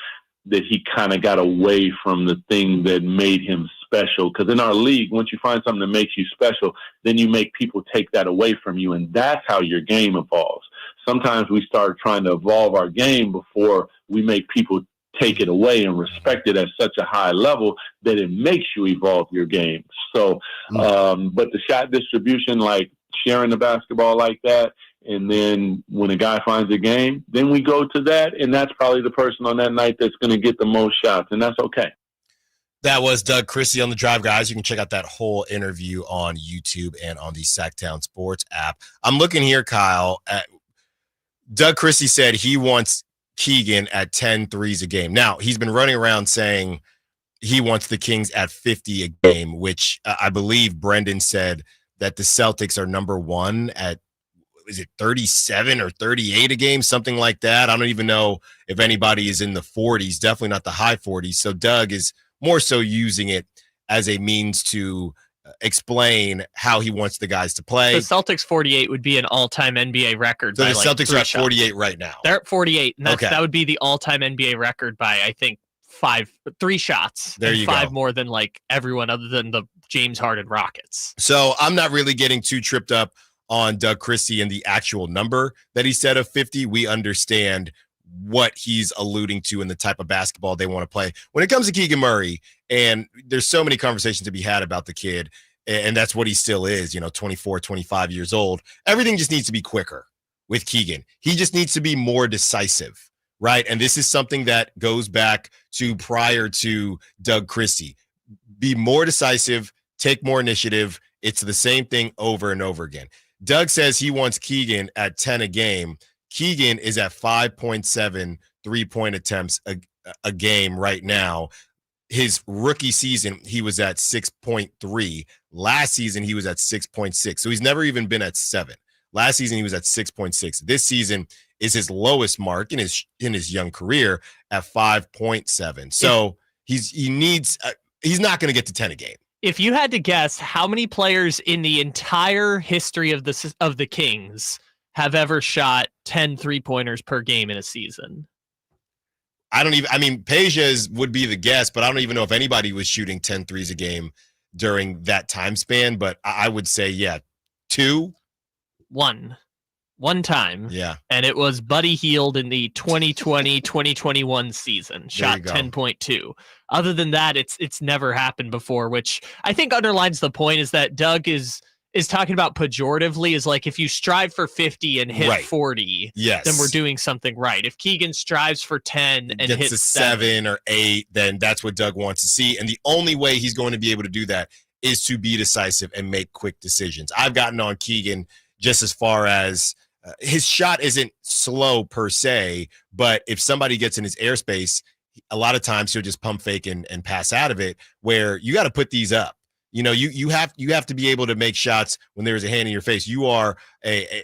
that he kind of got away from the thing that made him special. Because in our league, once you find something that makes you special, then you make people take that away from you. And that's how your game evolves. Sometimes we start trying to evolve our game before we make people take it away and respect it at such a high level that it makes you evolve your game. So, but the shot distribution, like sharing the basketball like that, and then when a guy finds a game, then we go to that, and that's probably the person on that night that's going to get the most shots, and that's okay. That was Doug Christie on the Drive, guys. You can check out that whole interview on YouTube and on the Sacktown Sports app. I'm looking here, Kyle. Doug Christie said he wants Keegan at 10 threes a game. Now, he's been running around saying he wants the Kings at 50 a game, which I believe Brendan said that the Celtics are number one at, is it 37 or 38 a game, something like that. I don't even know if anybody is in the 40s, definitely not the high 40s. So Doug is more so using it as a means to explain how he wants the guys to play. The Celtics 48 would be an all-time NBA record. So by the Celtics are at 48 shots. right now. They're at 48, and Okay. that would be the all-time NBA record by, I think, 3 shots. There and you 5 go. more than like everyone other than the James Harden Rockets. So I'm not really getting too tripped up on Doug Christie and the actual number that he said of 50. We understand what he's alluding to and the type of basketball they want to play. When it comes to Keegan Murray, and there's so many conversations to be had about the kid, and that's what he still is, 24, 25 years old. Everything just needs to be quicker with Keegan. He just needs to be more decisive, right? And this is something that goes back to prior to Doug Christie. Be more decisive, take more initiative. It's the same thing over and over again. Doug says he wants Keegan at 10 a game. Keegan is at 5.7 three-point attempts a game right now. His rookie season, he was at 6.3. Last season, he was at 6.6. So he's never even been at 7. Last season, he was at 6.6. This season is his lowest mark in his young career at 5.7. So he's not going to get to 10 a game. If you had to guess how many players in the entire history of the Kings have ever shot 10 3-pointers per game in a season? Peja's would be the guess, but I don't even know if anybody was shooting 10 threes a game during that time span. But I would say, 2. One time. Yeah. And it was Buddy Hield in the 2020-2021 season. Shot 10.2. Other than that, it's never happened before, which I think underlines the point is that Doug is talking about pejoratively, is like, if you strive for 50 and hit 40, yes, then we're doing something right. If Keegan strives for 10 and gets hits to 7 or 8, then that's what Doug wants to see. And the only way he's going to be able to do that is to be decisive and make quick decisions. I've gotten on Keegan just as far as his shot isn't slow per se, but if somebody gets in his airspace, a lot of times he'll just pump fake and pass out of it, where you got to put these up. You know, you have to be able to make shots when there's a hand in your face. You are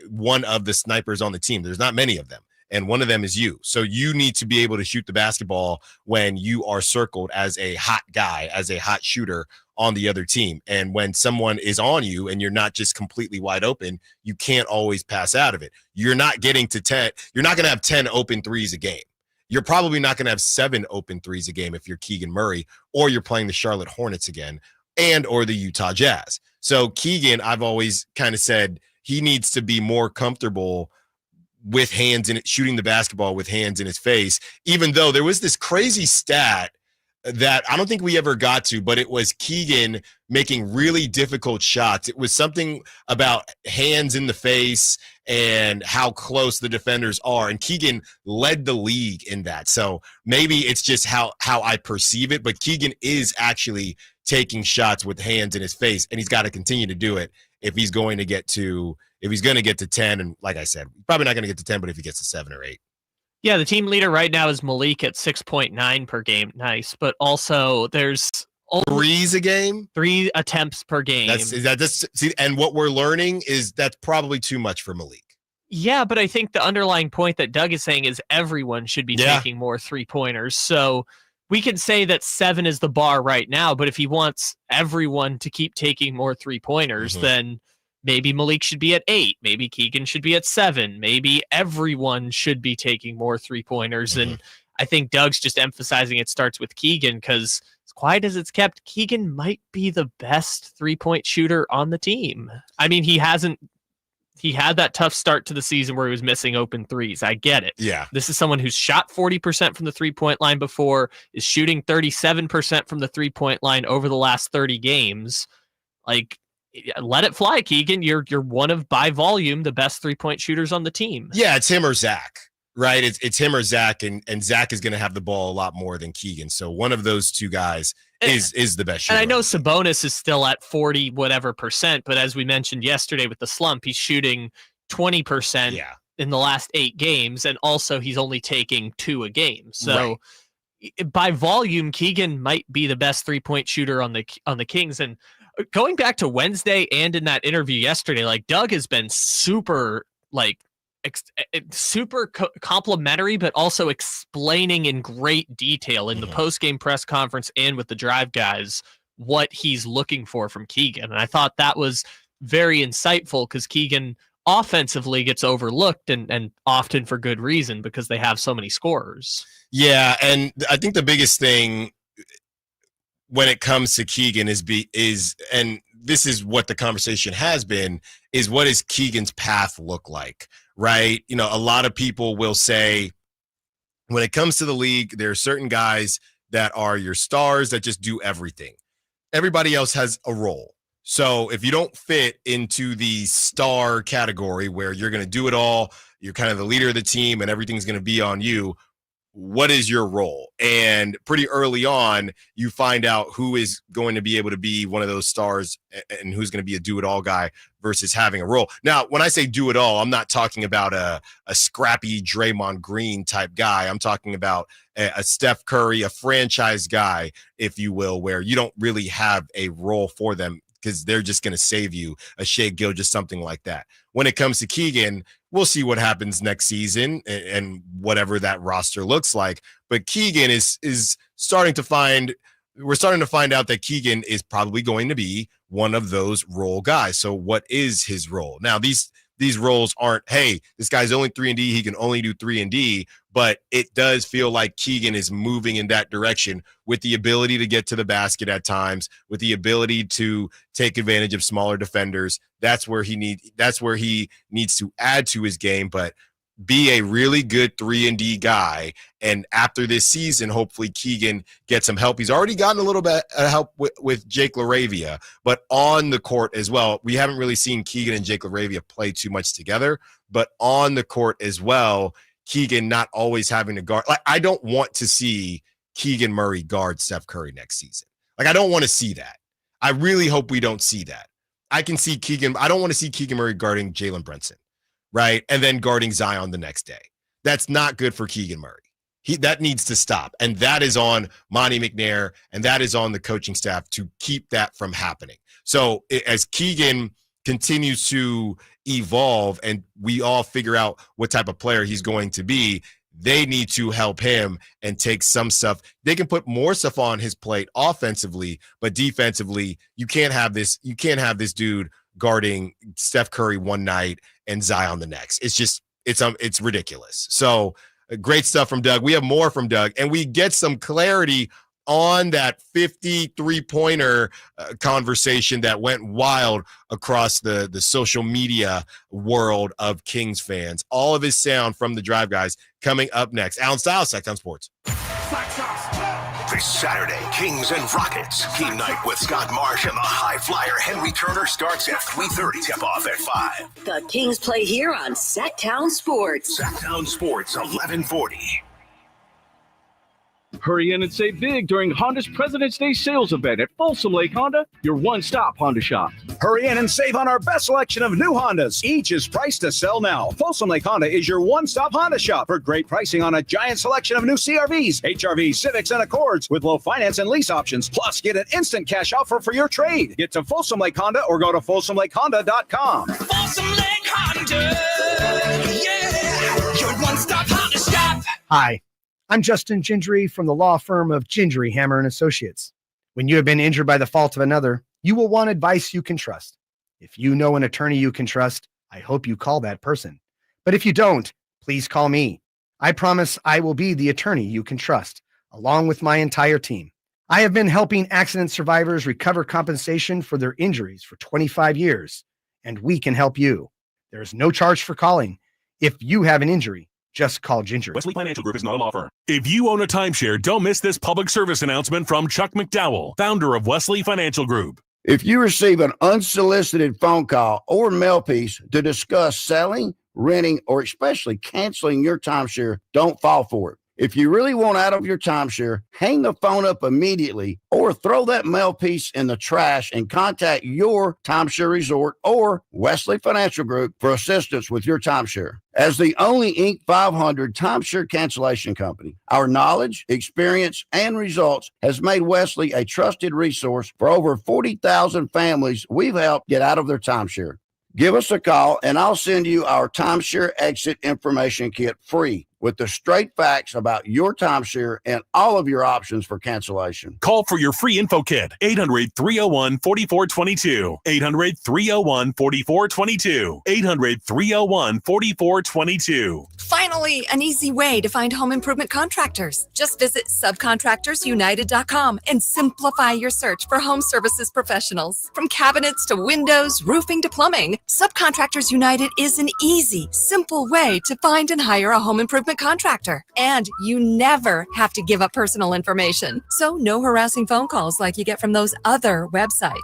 one of the snipers on the team. There's not many of them, and one of them is you. So you need to be able to shoot the basketball when you are circled as a hot guy, as a hot shooter on the other team. And when someone is on you and you're not just completely wide open, you can't always pass out of it. You're not getting to 10. You're not going to have 10 open threes a game. You're probably not going to have 7 open threes a game if you're Keegan Murray, or you're playing the Charlotte Hornets again, and or the Utah Jazz. So Keegan, I've always kind of said he needs to be more comfortable with hands in it, shooting the basketball with hands in his face, even though there was this crazy stat that I don't think we ever got to, but it was Keegan making really difficult shots. It was something about hands in the face and how close the defenders are. And Keegan led the league in that. So maybe it's just how I perceive it, but Keegan is actually taking shots with hands in his face, and he's got to continue to do it if he's going to get to 10. And like I said, probably not going to get to 10, but if he gets to 7 or 8. Yeah, the team leader right now is Malik at 6.9 per game. Nice. But also there's threes a game, 3 attempts per game. And what we're learning is that's probably too much for Malik. Yeah, but I think the underlying point that Doug is saying is everyone should be taking more 3-pointers. So we can say that 7 is the bar right now, but if he wants everyone to keep taking more 3-pointers, then maybe Malik should be at 8. Maybe Keegan should be at 7. Maybe everyone should be taking more 3-pointers. And I think Doug's just emphasizing it starts with Keegan because as quiet as it's kept, Keegan might be the best 3-point shooter on the team. I mean, he had that tough start to the season where he was missing open threes. I get it. Yeah. This is someone who's shot 40% from the 3-point line before, is shooting 37% from the 3-point line over the last 30 games. Like, let it fly, Keegan. You're one of, by volume, the best 3-point shooters on the team. Yeah, it's him or Zach, right? It's him or Zach, and Zach is going to have the ball a lot more than Keegan. So one of those two guys is the best shooter. And I know Sabonis is still at 40 whatever percent, but as we mentioned yesterday with the slump, he's shooting 20% in the last 8 games, and also he's only taking 2 a game. So by volume, Keegan might be the best 3-point shooter on the Kings. And going back to Wednesday and in that interview yesterday, like Doug has been super complimentary, but also explaining in great detail in the post-game press conference and with the drive guys what he's looking for from Keegan. And I thought that was very insightful because Keegan offensively gets overlooked and often for good reason because they have so many scorers. Yeah, and I think the biggest thing when it comes to Keegan is, and this is what the conversation has been, is what does Keegan's path look like, right? You know, a lot of people will say when it comes to the league, there are certain guys that are your stars that just do everything. Everybody else has a role. So if you don't fit into the star category where you're going to do it all, you're kind of the leader of the team and everything's going to be on you, what is your role? And pretty early on, you find out who is going to be able to be one of those stars and who's going to be a do-it-all guy versus having a role. Now, when I say do-it-all, I'm not talking about a scrappy Draymond Green type guy. I'm talking about a Steph Curry, a franchise guy, if you will, where you don't really have a role for them because they're just going to save you, a Shea Gilgeous, something like that. When it comes to Keegan, we'll see what happens next season and whatever that roster looks like. But Keegan is starting to find out that Keegan is probably going to be one of those role guys. So what is his role? Now, these roles aren't, hey, this guy's only 3-and-D, he can only do 3-and-D, but it does feel like Keegan is moving in that direction with the ability to get to the basket at times, with the ability to take advantage of smaller defenders. That's where he needs to add to his game, but be a really good 3-and-D guy. And after this season, hopefully Keegan gets some help. He's already gotten a little bit of help with Jake LaRavia, but on the court as well. We haven't really seen Keegan and Jake LaRavia play too much together, but on the court as well, Keegan not always having to guard. Like, I don't want to see Keegan Murray guard Steph Curry next season. Like, I don't want to see that. I really hope we don't see that. I can see Keegan. I don't want to see Keegan Murray guarding Jalen Brunson, right? And then guarding Zion the next day. That's not good for Keegan Murray. That needs to stop. And that is on Monty McNair and that is on the coaching staff to keep that from happening. So as Keegan continues to evolve and we all figure out what type of player he's going to be, they need to help him and take some stuff. They can put more stuff on his plate offensively, but defensively, you can't have this dude guarding Steph Curry one night and Zion the next. It's ridiculous. So great stuff from Doug. We have more from Doug, and we get some clarity on that 53-pointer conversation that went wild across the social media world of Kings fans. All of his sound from the Drive Guys coming up next. Allen Stiles, Sacktown Sports. This Saturday, Kings and Rockets. Game night with Scott Marsh and the high flyer Henry Turner starts at 3:30. Tip-off at 5. The Kings play here on Sacktown Sports. Sacktown Sports, 1140. Hurry in and save big during Honda's President's Day sales event at Folsom Lake Honda, your one-stop Honda shop. Hurry in and save on our best selection of new Hondas. Each is priced to sell now. Folsom Lake Honda is your one-stop Honda shop for great pricing on a giant selection of new CRVs, HRVs, Civics, and Accords with low finance and lease options. Plus, get an instant cash offer for your trade. Get to Folsom Lake Honda or go to FolsomLakeHonda.com. Folsom Lake Honda, yeah, your one-stop Honda shop. Hi. I'm Justin Gingery from the law firm of Gingery, Hammer & Associates. When you have been injured by the fault of another, you will want advice you can trust. If you know an attorney you can trust, I hope you call that person. But if you don't, please call me. I promise I will be the attorney you can trust, along with my entire team. I have been helping accident survivors recover compensation for their injuries for 25 years, and we can help you. There is no charge for calling. If you have an injury, just call Ginger. Wesley Financial Group is not a law firm. If you own a timeshare, don't miss this public service announcement from Chuck McDowell, founder of Wesley Financial Group. If you receive an unsolicited phone call or mail piece to discuss selling, renting, or especially canceling your timeshare, don't fall for it. If you really want out of your timeshare, hang the phone up immediately or throw that mail piece in the trash and contact your timeshare resort or Wesley Financial Group for assistance with your timeshare. As the only Inc. 500 timeshare cancellation company, our knowledge, experience, and results has made Wesley a trusted resource for over 40,000 families we've helped get out of their timeshare. Give us a call and I'll send you our timeshare exit information kit free with the straight facts about your timeshare and all of your options for cancellation. Call for your free info kit, 800-301-4422, 800-301-4422, 800-301-4422. Finally, an easy way to find home improvement contractors. Just visit subcontractorsunited.com and simplify your search for home services professionals. From cabinets to windows, roofing to plumbing, Subcontractors United is an easy, simple way to find and hire a home improvement contractor. And you never have to give up personal information. So no harassing phone calls like you get from those other websites.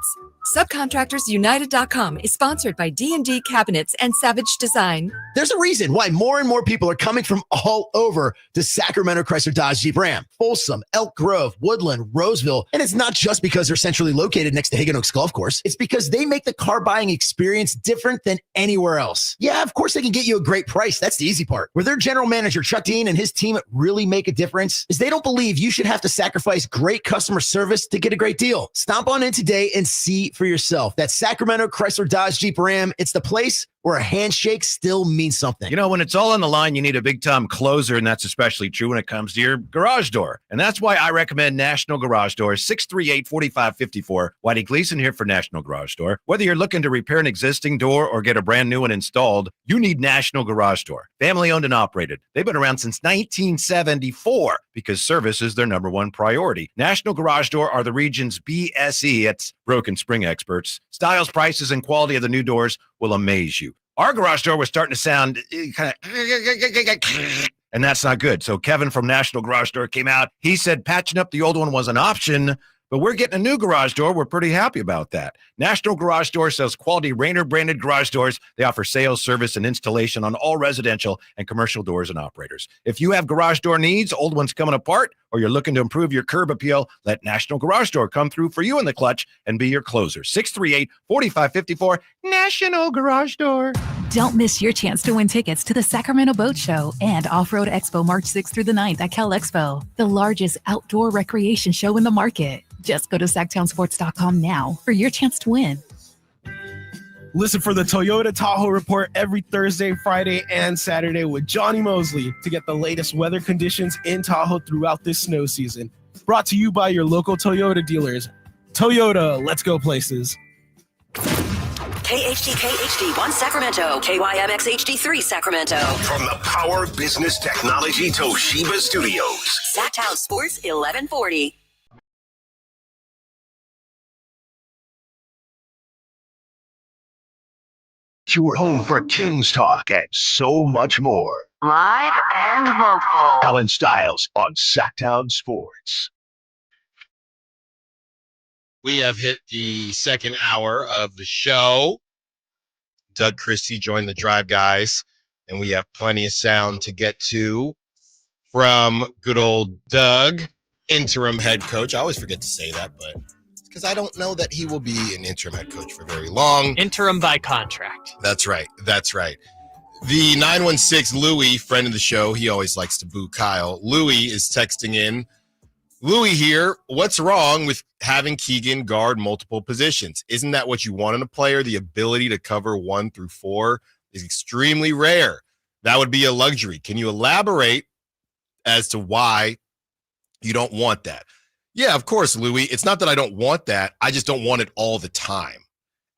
SubcontractorsUnited.com is sponsored by D&D Cabinets and Savage Design. There's a reason why more and more people are coming from all over to Sacramento Chrysler Dodge Jeep Ram, Folsom, Elk Grove, Woodland, Roseville. And it's not just because they're centrally located next to Hagan Oaks Golf Course. It's because they make the car buying experience different than anywhere else. Yeah, of course they can get you a great price. That's the easy part. Where their general manager, Chuck Dean, and his team really make a difference is they don't believe you should have to sacrifice great customer service to get a great deal. Stomp on in today and see for yourself. That's Sacramento Chrysler Dodge Jeep Ram. It's the place where a handshake still means something. You know, when it's all on the line, you need a big-time closer, and that's especially true when it comes to your garage door. And that's why I recommend National Garage Door, 638-4554. Whitey Gleason here for National Garage Door. Whether you're looking to repair an existing door or get a brand new one installed, you need National Garage Door. Family-owned and operated. They've been around since 1974 because service is their number one priority. National Garage Door are the region's BSE, it's broken spring experts. Styles, prices, and quality of the new doors will amaze you. Our garage door was starting to sound kind of, and that's not good. So Kevin from National Garage Door came out. He said patching up the old one was an option, but we're getting a new garage door. We're pretty happy about that. National Garage Door sells quality Rainer branded garage doors. They offer sales, service, and installation on all residential and commercial doors and operators. If you have garage door needs, old ones coming apart, or you're looking to improve your curb appeal, let National Garage Door come through for you in the clutch and be your closer. 638-4554, National Garage Door. Don't miss your chance to win tickets to the Sacramento Boat Show and Off-Road Expo March 6th through the 9th at Cal Expo, the largest outdoor recreation show in the market. Just go to sacktownsports.com now for your chance to win. Listen for the Toyota Tahoe Report every Thursday, Friday, and Saturday with Johnny Mosley to get the latest weather conditions in Tahoe throughout this snow season. Brought to you by your local Toyota dealers. Toyota, let's go places. KHTK HD1 Sacramento, KYMX HD3 Sacramento. From the Power Business Technology Toshiba Studios. Sacktown Sports 1140. Your home for Kings talk and so much more. Live and vocal. Allen Stiles on Sacktown Sports. We have hit the second hour of the show. Doug Christie joined the Drive Guys, and we have plenty of sound to get to from good old Doug, interim head coach. I always forget to say that, but it's because I don't know that he will be an interim head coach for very long. Interim by contract. That's right. That's right. The 916 Louie, friend of the show, he always likes to boo Kyle. Louie is texting in. Louie here, what's wrong with having Keegan guard multiple positions? Isn't that what you want in a player? The ability to cover 1 through 4 is extremely rare. That would be a luxury. Can you elaborate as to why you don't want that? Yeah, of course, Louie. It's not that I don't want that. I just don't want it all the time.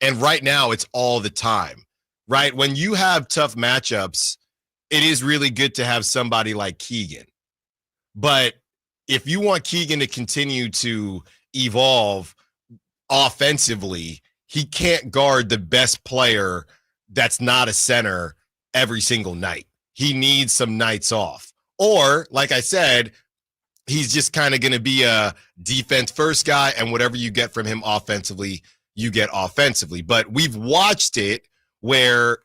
And right now, it's all the time, right? When you have tough matchups, it is really good to have somebody like Keegan. But if you want Keegan to continue to evolve offensively, he can't guard the best player that's not a center every single night. He needs some nights off. Or, like I said, he's just kind of going to be a defense first guy, and whatever you get from him offensively, you get offensively. But we've watched it where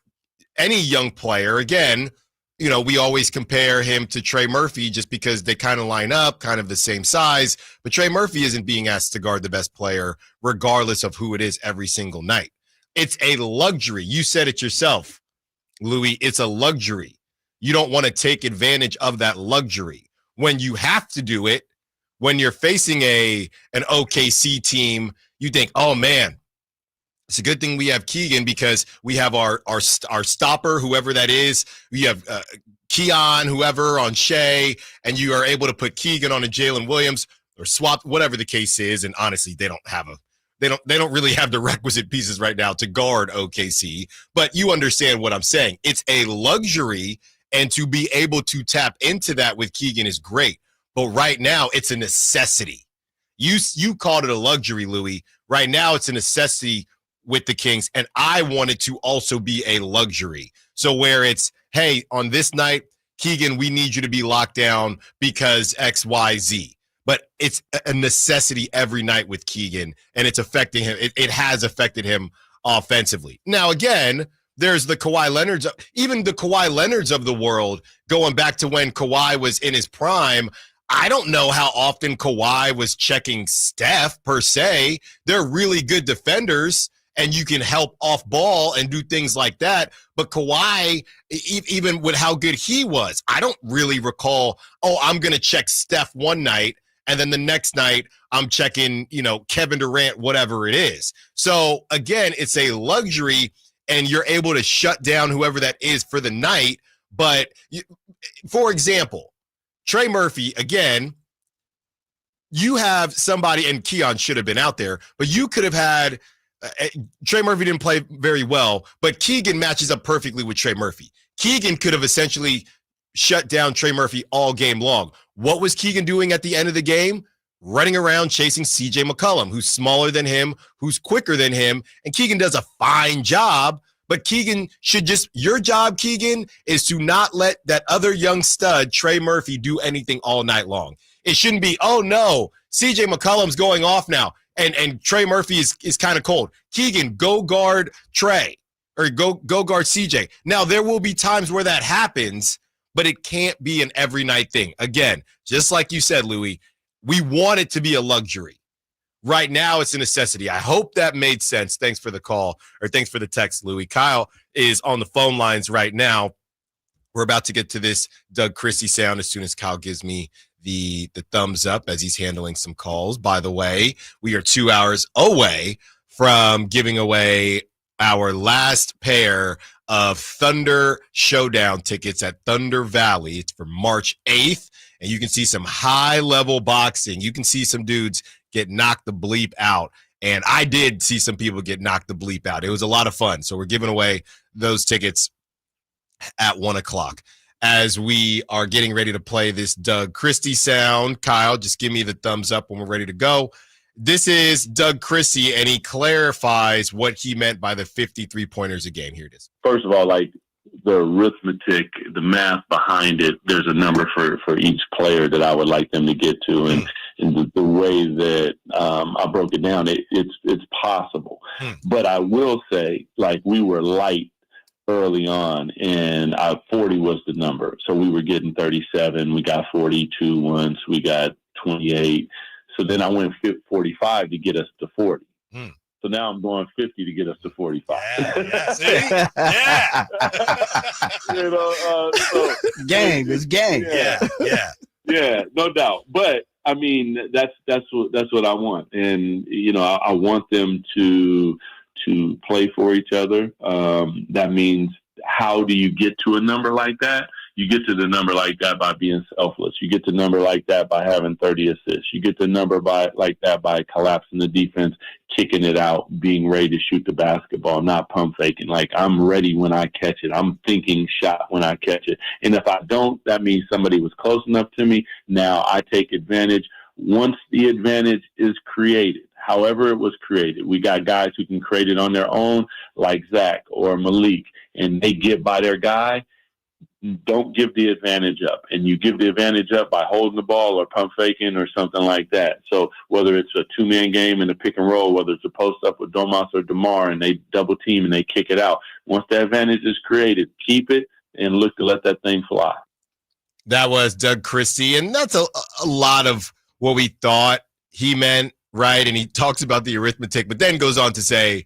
any young player, again, you know, we always compare him to Trey Murphy just because they kind of line up, kind of the same size. But Trey Murphy isn't being asked to guard the best player, regardless of who it is every single night. It's a luxury. You said it yourself, Louis. It's a luxury. You don't want to take advantage of that luxury. When you have to do it, when you're facing an OKC team, you think, oh, man, it's a good thing we have Keegan because we have our stopper, whoever that is. We have Keon, whoever on Shea, and you are able to put Keegan on a Jalen Williams or swap, whatever the case is. And honestly, they don't really have the requisite pieces right now to guard OKC. But you understand what I'm saying. It's a luxury, and to be able to tap into that with Keegan is great. But right now, it's a necessity. You called it a luxury, Louis. Right now, it's a necessity with the Kings, and I want it to also be a luxury. So where it's, hey, on this night, Keegan, we need you to be locked down because X, Y, Z. But it's a necessity every night with Keegan, and it's affecting him. It has affected him offensively. Now, again, there's the Kawhi Leonards, even the Kawhi Leonards of the world, going back to when Kawhi was in his prime. I don't know how often Kawhi was checking Steph, per se. They're really good defenders, and you can help off ball and do things like that. But Kawhi, even with how good he was, I don't really recall, oh, I'm going to check Steph one night, and then the next night I'm checking, Kevin Durant, whatever it is. So, again, it's a luxury, and you're able to shut down whoever that is for the night. But, for example, Trey Murphy, again, you have somebody, and Keon should have been out there, but you could have had Trey Murphy didn't play very well, but Keegan matches up perfectly with Trey Murphy. Keegan could have essentially shut down Trey Murphy all game long. What was Keegan doing at the end of the game? Running around chasing CJ McCollum, who's smaller than him, who's quicker than him, and Keegan does a fine job. But Keegan should your job, Keegan, is to not let that other young stud, Trey Murphy, do anything all night long. It shouldn't be, oh no, CJ McCollum's going off now, and Trey Murphy is kind of cold. Keegan, go guard Trey, or go guard CJ. Now, there will be times where that happens, but it can't be an every night thing. Again, just like you said, Louis, we want it to be a luxury. Right now, it's a necessity. I hope that made sense. Thanks for the call, or thanks for the text, Louis. Kyle is on the phone lines right now. We're about to get to this Doug Christie sound as soon as Kyle gives me the thumbs up as he's handling some calls. By the way, we are 2 hours away from giving away our last pair of Thunder Showdown tickets at Thunder Valley. It's for March 8th, and you can see some high-level boxing. You can see some dudes get knocked the bleep out, and I did see some people get knocked the bleep out. It was a lot of fun, so we're giving away those tickets at 1 o'clock. As we are getting ready to play this Doug Christie sound, Kyle, just give me the thumbs up when we're ready to go. This is Doug Christie, and he clarifies what he meant by the 53 pointers a game. Here it is. First of all, like the arithmetic, the math behind it, there's a number for each player that I would like them to get to. And the way that I broke it down, it's possible. But I will say, like, we were light early on, and 40 was the number. So we were getting 37. We got 42 once. We got 28. So then I went 45 to get us to 40. So now I'm going 50 to get us to 45. Yeah, see? Yeah. You know, gang, it's gang. Yeah, no doubt. But I mean, that's what I want, and you know, I want them to play for each other. That means, how do you get to a number like that? You get to the number like that by being selfless. You get to the number like that by having 30 assists. You get to the number like that by collapsing the defense, kicking it out, being ready to shoot the basketball, not pump faking. Like, I'm ready when I catch it. I'm thinking shot when I catch it. And if I don't, that means somebody was close enough to me. Now I take advantage. Once the advantage is created, however it was created, we got guys who can create it on their own, like Zach or Malik, and they get by their guy. Don't give the advantage up. And you give the advantage up by holding the ball or pump faking or something like that. So whether it's a two-man game in a pick and roll, whether it's a post-up with Domas or DeMar, and they double team and they kick it out. Once the advantage is created, keep it and look to let that thing fly. That was Doug Christie, and that's a lot of what we thought he meant, right? And he talks about the arithmetic, but then goes on to say,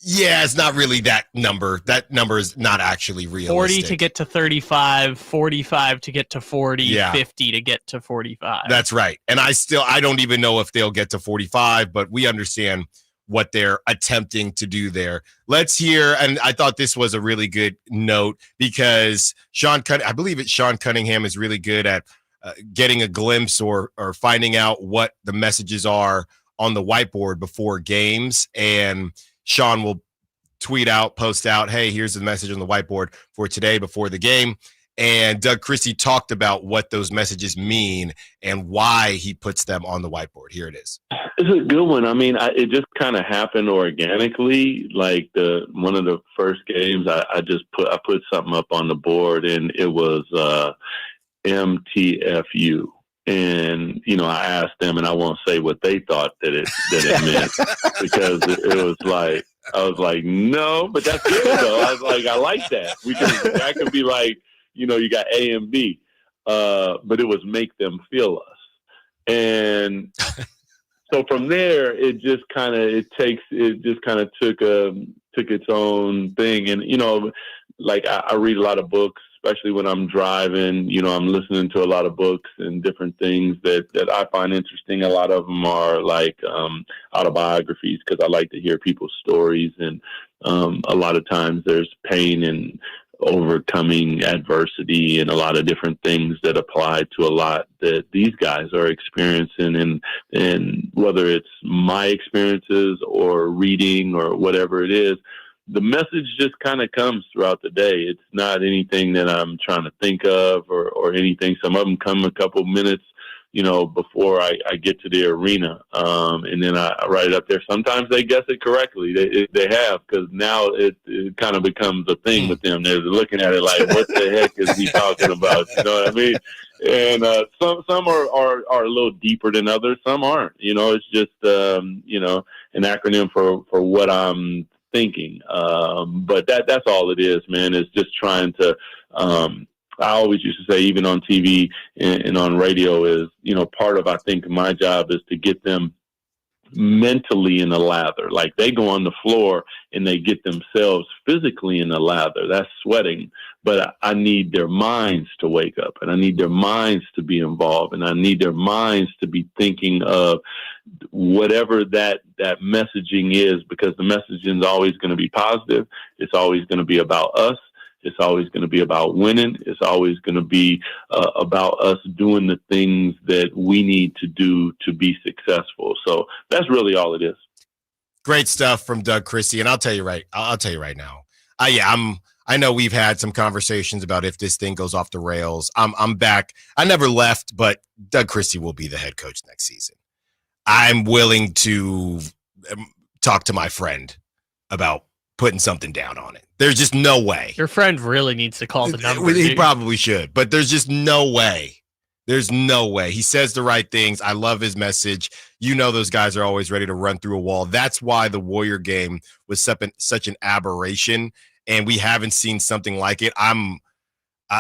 yeah, it's not really that number. That number is not actually realistic. 40 to get to 35, 45 to get to 40, Yeah. 50 to get to 45. That's right. And I don't even know if they'll get to 45, but we understand what they're attempting to do there. Let's hear, and I thought this was a really good note, because I believe Sean Cunningham is really good at getting a glimpse or finding out what the messages are on the whiteboard before games. And Sean will post out, hey, here's the message on the whiteboard for today before the game. And Doug Christie talked about what those messages mean and why he puts them on the whiteboard. Here it is. It's a good one. I mean, it just kind of happened organically. Like one of the first games, I put something up on the board, and it was MTFU. And, you know, I asked them, and I won't say what they thought that it meant, because it was like, I was like, no, but that's good though. I was like, I like that. That could be like, you know, you got A and B, but it was make them feel us. And so from there, it just kind of took its own thing. And, you know, like I read a lot of books, especially when I'm driving. You know, I'm listening to a lot of books and different things that I find interesting. A lot of them are like autobiographies, because I like to hear people's stories. And a lot of times there's pain and overcoming adversity and a lot of different things that apply to a lot that these guys are experiencing. And whether it's my experiences or reading or whatever it is, the message just kind of comes throughout the day. It's not anything that I'm trying to think of or anything. Some of them come a couple minutes, you know, before I get to the arena. And then I write it up there. Sometimes they guess it correctly. They have, because now it kind of becomes a thing with them. They're looking at it like, what the heck is he talking about? You know what I mean? And some are a little deeper than others. Some aren't. You know, it's just, you know, an acronym for what I'm thinking. But that's all it is, man. It's just trying to, I always used to say, even on TV and on radio, is, you know, part of, I think, my job is to get them mentally in the lather. Like they go on the floor and they get themselves physically in the lather. That's sweating. But I need their minds to wake up, and I need their minds to be involved, and I need their minds to be thinking of whatever that messaging is, because the messaging is always going to be positive. It's always going to be about us. It's always going to be about winning. It's always going to be about us doing the things that we need to do to be successful. So that's really all it is. Great stuff from Doug Christie, and I'll tell you right now. I know we've had some conversations about if this thing goes off the rails. I'm back. I never left, but Doug Christie will be the head coach next season. I'm willing to talk to my friend about putting something down on it. There's just no way. Your friend really needs to call the number. He probably should, but there's just no way. There's no way. He says the right things. I love his message. You know, those guys are always ready to run through a wall. That's why the Warrior game was such an aberration, and we haven't seen something like it.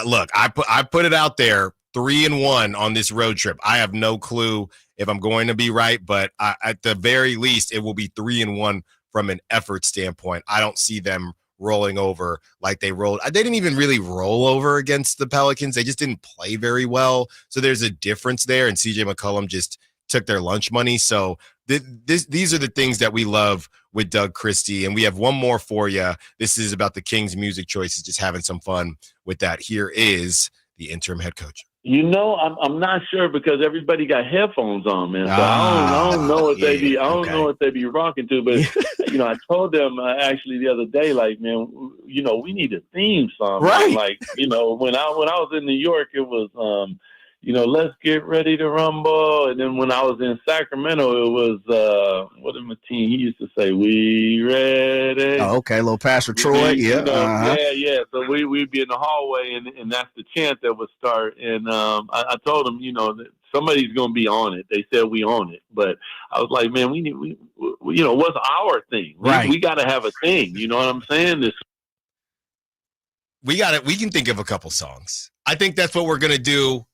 Look, I put it out there, 3-1 on this road trip. I have no clue if I'm going to be right, but at the very least, it will be 3-1 from an effort standpoint. I don't see them rolling over like they rolled. They didn't even really roll over against the Pelicans. They just didn't play very well. So there's a difference there. And CJ McCollum just took their lunch money. So these are the things that we love with Doug Christie. And we have one more for you. This is about the Kings music choices, just having some fun with that. Here is the interim head coach. You know, I'm not sure because everybody got headphones on, man. So I don't know what they be. I don't know what they be rocking to. But you know, I told them actually the other day, like, man, you know, we need a theme song. Right. Man. Like, you know, when I was in New York, it was you know, let's get ready to rumble. And then when I was in Sacramento, it was what did my team? He used to say, "We ready." Oh, okay, little Pastor Troy. Yeah, you know, yeah. So we'd be in the hallway, and that's the chant that would start. And I told him, you know, that somebody's going to be on it. They said we on it, but I was like, man, we you know, what's our thing? Right. We got to have a thing. You know what I'm saying? We can think of a couple songs. I think that's what we're going to do.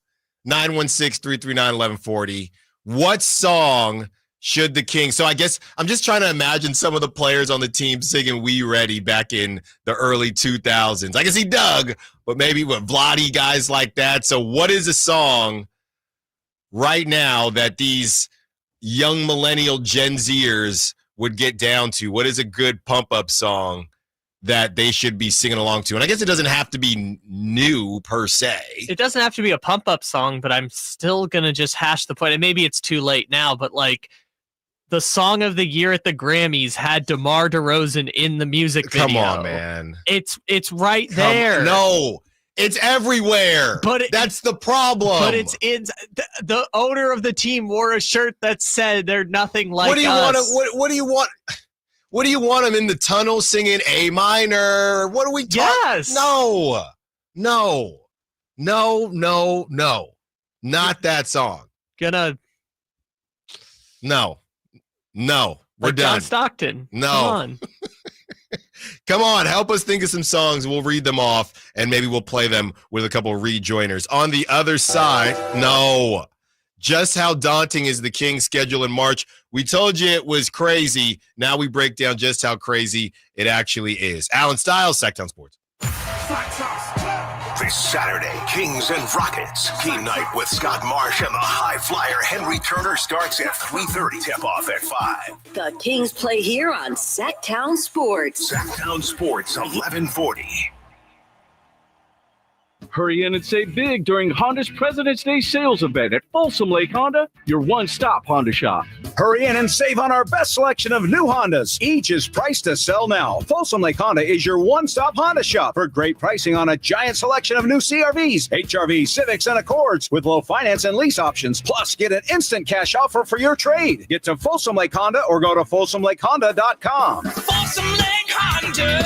916-339-1140. What song should the Kings? So I guess I'm just trying to imagine some of the players on the team singing "We Ready" back in the early 2000s. I can see Doug, but maybe with Vlade, guys like that. So what is a song right now that these young millennial Gen Zers would get down to? What is a good pump-up song that they should be singing along to? And I guess it doesn't have to be new per se. It doesn't have to be a pump-up song, but I'm still going to just hash the point. And maybe it's too late now, but like the song of the year at the Grammys had DeMar DeRozan in the music video. Come on, man. It's right there. No, it's everywhere. But that's the problem. But it's the owner of the team wore a shirt that said they're nothing like us. What do you want? What do you want him in the tunnel singing A minor? What are we talking? Yes. No. Not that song. No. We're done. John Stockton. No. Come on. Come on. Help us think of some songs. We'll read them off and maybe we'll play them with a couple of rejoiners. On the other side, no. Just how daunting is the Kings' schedule in March? We told you it was crazy. Now we break down just how crazy it actually is. Allen Stiles, Sactown Sports. This Saturday, Kings and Rockets. Game night with Scott Marsh and the high flyer Henry Turner starts at 3:30. Tip-off at 5. The Kings play here on Sactown Sports. Sactown Sports, 1140. Hurry in and save big during Honda's President's Day sales event at Folsom Lake Honda, your one-stop Honda shop. Hurry in and save on our best selection of new Hondas. Each is priced to sell now. Folsom Lake Honda is your one-stop Honda shop for great pricing on a giant selection of new CRVs, HRVs, Civics, and Accords with low finance and lease options. Plus, get an instant cash offer for your trade. Get to Folsom Lake Honda or go to FolsomLakeHonda.com. Folsom Lake Honda,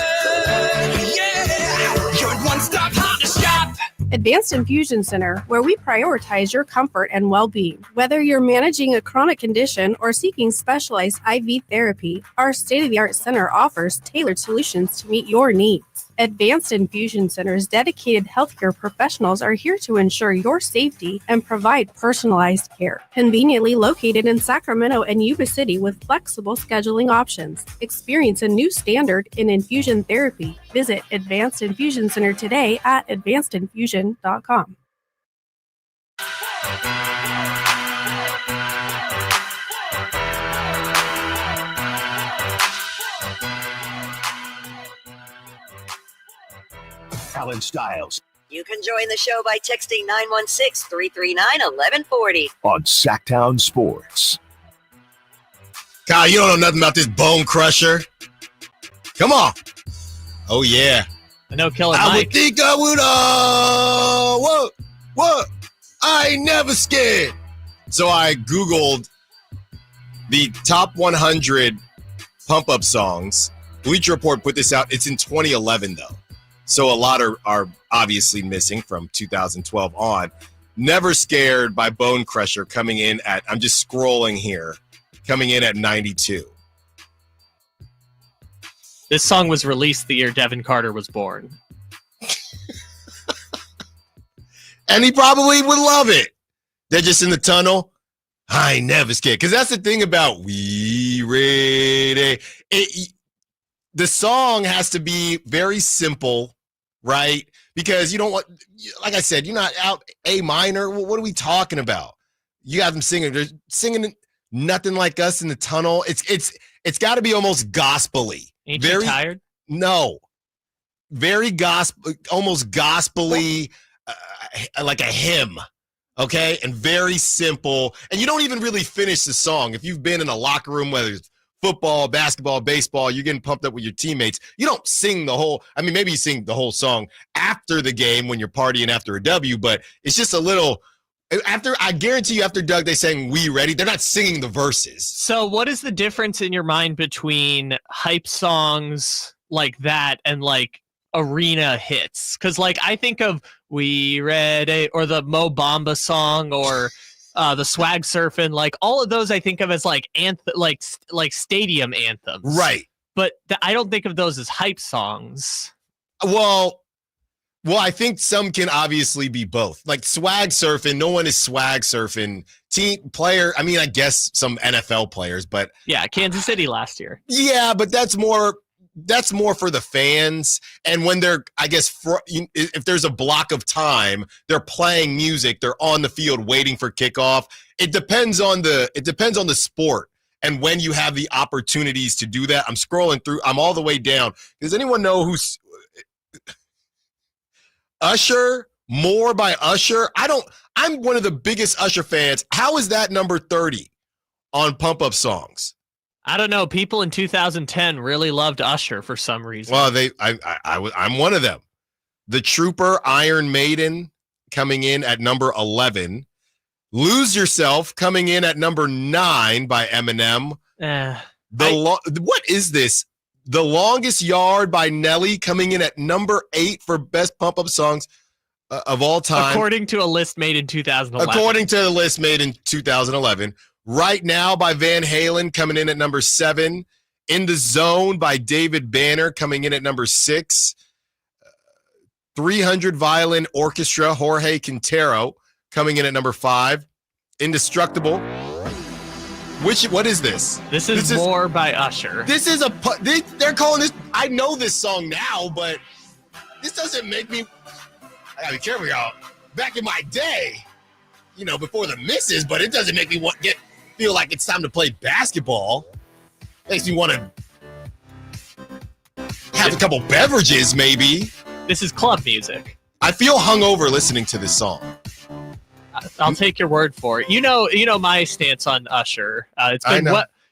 yeah, your one-stop Honda shop. Advanced Infusion Center, where we prioritize your comfort and well-being. Whether you're managing a chronic condition or seeking specialized IV therapy, our state-of-the-art center offers tailored solutions to meet your needs. Advanced Infusion Center's dedicated healthcare professionals are here to ensure your safety and provide personalized care. Conveniently located in Sacramento and Yuba City with flexible scheduling options. Experience a new standard in infusion therapy. Visit Advanced Infusion Center today at advancedinfusion.com. Allen Stiles You can join the show by texting 916-339-1140. on Sacktown Sports. Kyle, you don't know nothing about this bone crusher. Come on. Oh, yeah. I know Killer I Mike. would think I would, what? I ain't never scared. So I Googled the top 100 pump-up songs. Bleacher Report put this out. It's in 2011, though. So a lot are obviously missing from 2012 on. Never Scared by Bone Crusher coming in at, I'm just scrolling here, coming in at 92. This song was released the year Devin Carter was born. And he probably would love it. They're just in the tunnel. I ain't never scared. Because that's the thing about We Ready. The song has to be very simple, right? Because you don't want, like I said, you're not out A minor. What are we talking about? You got them singing. They're singing Nothing Like Us in the Tunnel. It's got to be almost gospel-y. Ain't you tired? No. Very gospel, almost gospel-y, like a hymn. Okay? And very simple. And you don't even really finish the song. If you've been in a locker room, whether it's football, basketball, baseball, you're getting pumped up with your teammates. You don't sing the whole, I mean, maybe you sing the whole song after the game when you're partying after a W, but it's just a little, after, I guarantee you after Doug, they sang We Ready. They're not singing the verses. So what is the difference in your mind between hype songs like that and like arena hits? Because like I think of We Ready or the Mo Bamba song or the Swag Surfing, like all of those I think of as like like stadium anthems. Right. But I don't think of those as hype songs. Well, I think some can obviously be both. Like Swag Surfing, no one is Swag Surfing. Team player, I mean, I guess some NFL players, but yeah, Kansas City last year. Yeah, but that's more for the fans. And when they're, I guess, if there's a block of time, they're playing music, they're on the field waiting for kickoff. It depends on the sport and when you have the opportunities to do that. I'm scrolling through. I'm all the way down. Does anyone know who's Usher? More by Usher? I'm one of the biggest Usher fans. How is that number 30 on pump up songs? I don't know. People in 2010 really loved Usher for some reason. Well, I'm one of them. The Trooper, Iron Maiden, coming in at number 11. Lose Yourself coming in at number 9 by Eminem. What is this? The Longest Yard by Nelly coming in at number 8 for best pump up songs of all time. According to a list made in 2011. Right Now by Van Halen coming in at number 7. In the Zone by David Banner coming in at number 6. 300 Violin Orchestra, Jorge Quintero coming in at number 5. Indestructible. What is this? This is More by Usher. This is they're calling this, I know this song now, but this doesn't make me, I gotta be careful, y'all. Back in my day, before the misses, but it doesn't make me feel like it's time to play basketball. Makes me want to have a couple beverages, maybe. This is club music. I feel hungover listening to this song. I'll take your word for it. You know my stance on Usher. It's been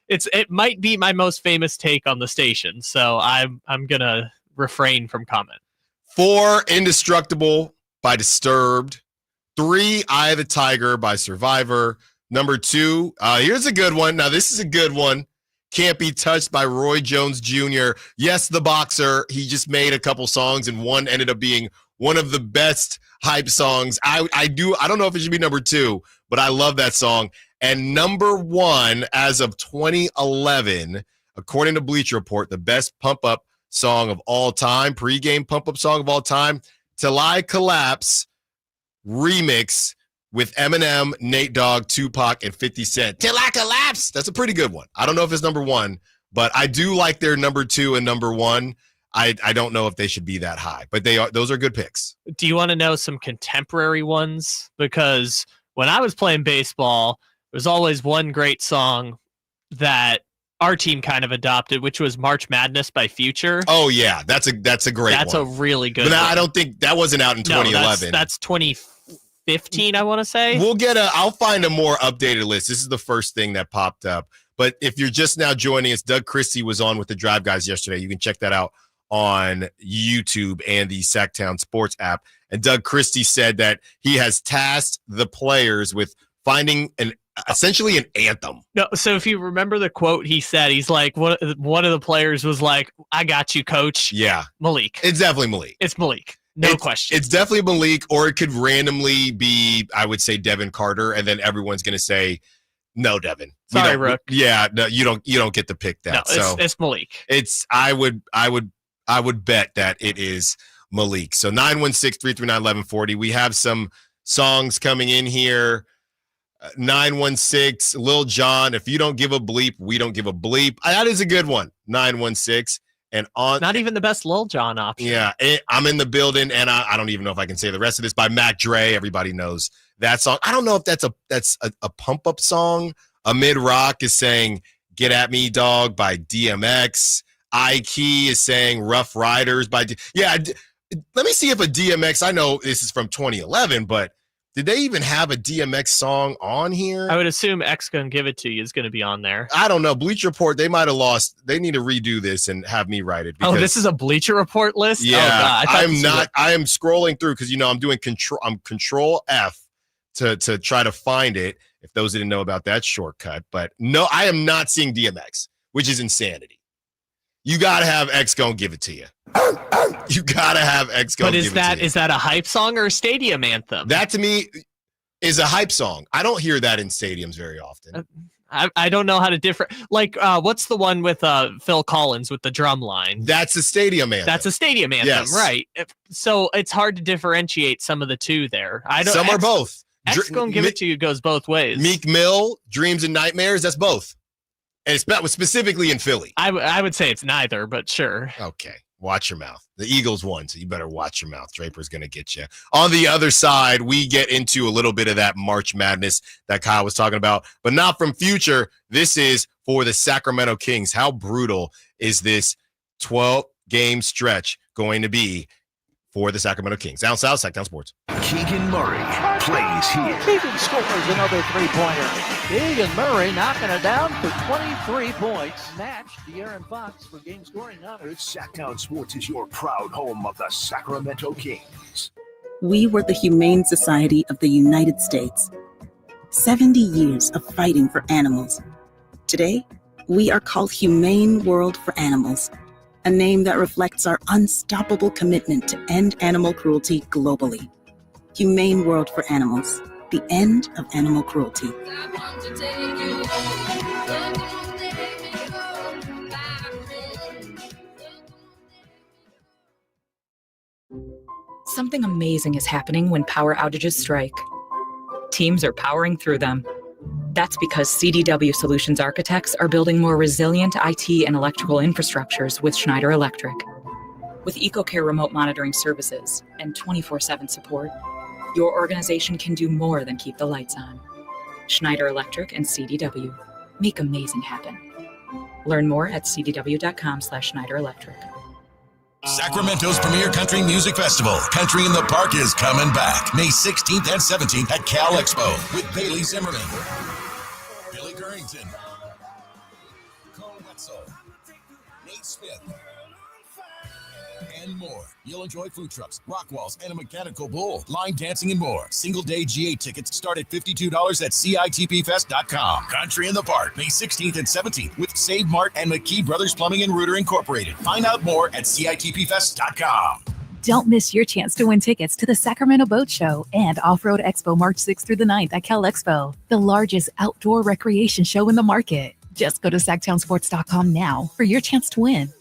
it might be my most famous take on the station, so I'm gonna refrain from comment. 4, Indestructible by Disturbed. 3, Eye of the Tiger by Survivor. Number 2, here's a good one. Now, this is a good one. Can't Be Touched by Roy Jones Jr. Yes, the boxer. He just made a couple songs, and one ended up being one of the best hype songs. I don't know if it should be number 2, but I love that song. And number 1, as of 2011, according to Bleacher Report, the best pump-up song of all time, pregame pump-up song of all time, Till I Collapse remix with Eminem, Nate Dogg, Tupac, and 50 Cent. Till I Collapse. That's a pretty good one. I don't know if it's number one, but I do like their number two and number one. I don't know if they should be that high, but those are good picks. Do you want to know some contemporary ones? Because when I was playing baseball, there was always one great song that our team kind of adopted, which was March Madness by Future. Oh yeah, that's a great one. That's a really good one. But one. I don't think that wasn't out in 2011. That's 2015, I want to say. I'll find a more updated list. This is the first thing that popped up. But if you're just now joining us, Doug Christie was on with the Drive Guys yesterday. You can check that out on YouTube and the Sacktown Sports app. And Doug Christie said that he has tasked the players with finding essentially an anthem. No, so if you remember the quote he said, he's like, one of the players was like, I got you, coach. Yeah. Malik. It's definitely Malik. It's Malik. No question. It's definitely Malik, or it could randomly be, I would say, Devin Carter, and then everyone's going to say, no, Devin. Sorry, Rook. Yeah, no, you don't get to pick that. No, it's Malik. I would bet that it is Malik. So 916-339-1140. We have some songs coming in here. 916, Lil Jon, if you don't give a bleep, we don't give a bleep. That is a good one. 916. And on not even the best Lil Jon option. Yeah, I'm in the building, and I don't even know if I can say the rest of this by Mac Dre. Everybody knows that song. I don't know if that's a pump up song. Amid Rock is saying "Get at Me, Dog" by DMX. Ikey is saying "Rough Riders" by let me see if a DMX. I know this is from 2011, but did they even have a DMX song on here? I would assume X Gonna Give It To You is going to be on there. I don't know. Bleacher Report, they might have lost. They need to redo this and have me write it. Because, this is a Bleacher Report list? Yeah, oh, God, I am scrolling through because, I'm doing control F to try to find it. If those didn't know about that shortcut. But no, I am not seeing DMX, which is insanity. You got to have X Gonna Give It To You. You got to have X Gonna Give It To You. But is that a hype song or a stadium anthem? That to me is a hype song. I don't hear that in stadiums very often. I don't know how to differ. Like, what's the one with Phil Collins with the drum line? That's a stadium anthem. That's a stadium anthem, yes. Right? So it's hard to differentiate some of the two there. Some are both. X Gonna Give It To You goes both ways. Meek Mill, Dreams and Nightmares, that's both. And it's specifically in Philly. I would say it's neither, but sure. Okay. Watch your mouth. The Eagles won, so you better watch your mouth. Draper's going to get you. On the other side, we get into a little bit of that March Madness that Kyle was talking about, but not from Future. This is for the Sacramento Kings. How brutal is this 12-game stretch going to be for the Sacramento Kings? Down south, Sacktown Sports. Keegan Murray plays here. Keegan scores another three-pointer. Keegan Murray knocking it down for 23 points. Matched De'Aaron Fox for game-scoring honors. Sacktown Sports is your proud home of the Sacramento Kings. We were the Humane Society of the United States. 70 years of fighting for animals. Today, we are called Humane World for Animals, a name that reflects our unstoppable commitment to end animal cruelty globally. Humane World for Animals, the end of animal cruelty. Something amazing is happening when power outages strike. Teams are powering through them. That's because CDW Solutions architects are building more resilient IT and electrical infrastructures with Schneider Electric. With EcoCare remote monitoring services and 24/7 support, your organization can do more than keep the lights on. Schneider Electric and CDW make amazing happen. Learn more at cdw.com/Schneider Electric. Sacramento's premier country music festival, Country in the Park, is coming back May 16th and 17th at Cal Expo with Bailey Zimmerman, Billy Currington, Cole Wetzel, Nate Smith, and more. You'll enjoy food trucks, rock walls, and a mechanical bull, line dancing, and more. Single-day GA tickets start at $52 at CITPFest.com. Country in the Park, May 16th and 17th with Save Mart and McKee Brothers Plumbing and Rooter Incorporated. Find out more at CITPFest.com. Don't miss your chance to win tickets to the Sacramento Boat Show and Off-Road Expo March 6th through the 9th at Cal Expo, the largest outdoor recreation show in the market. Just go to SacktownSports.com now for your chance to win.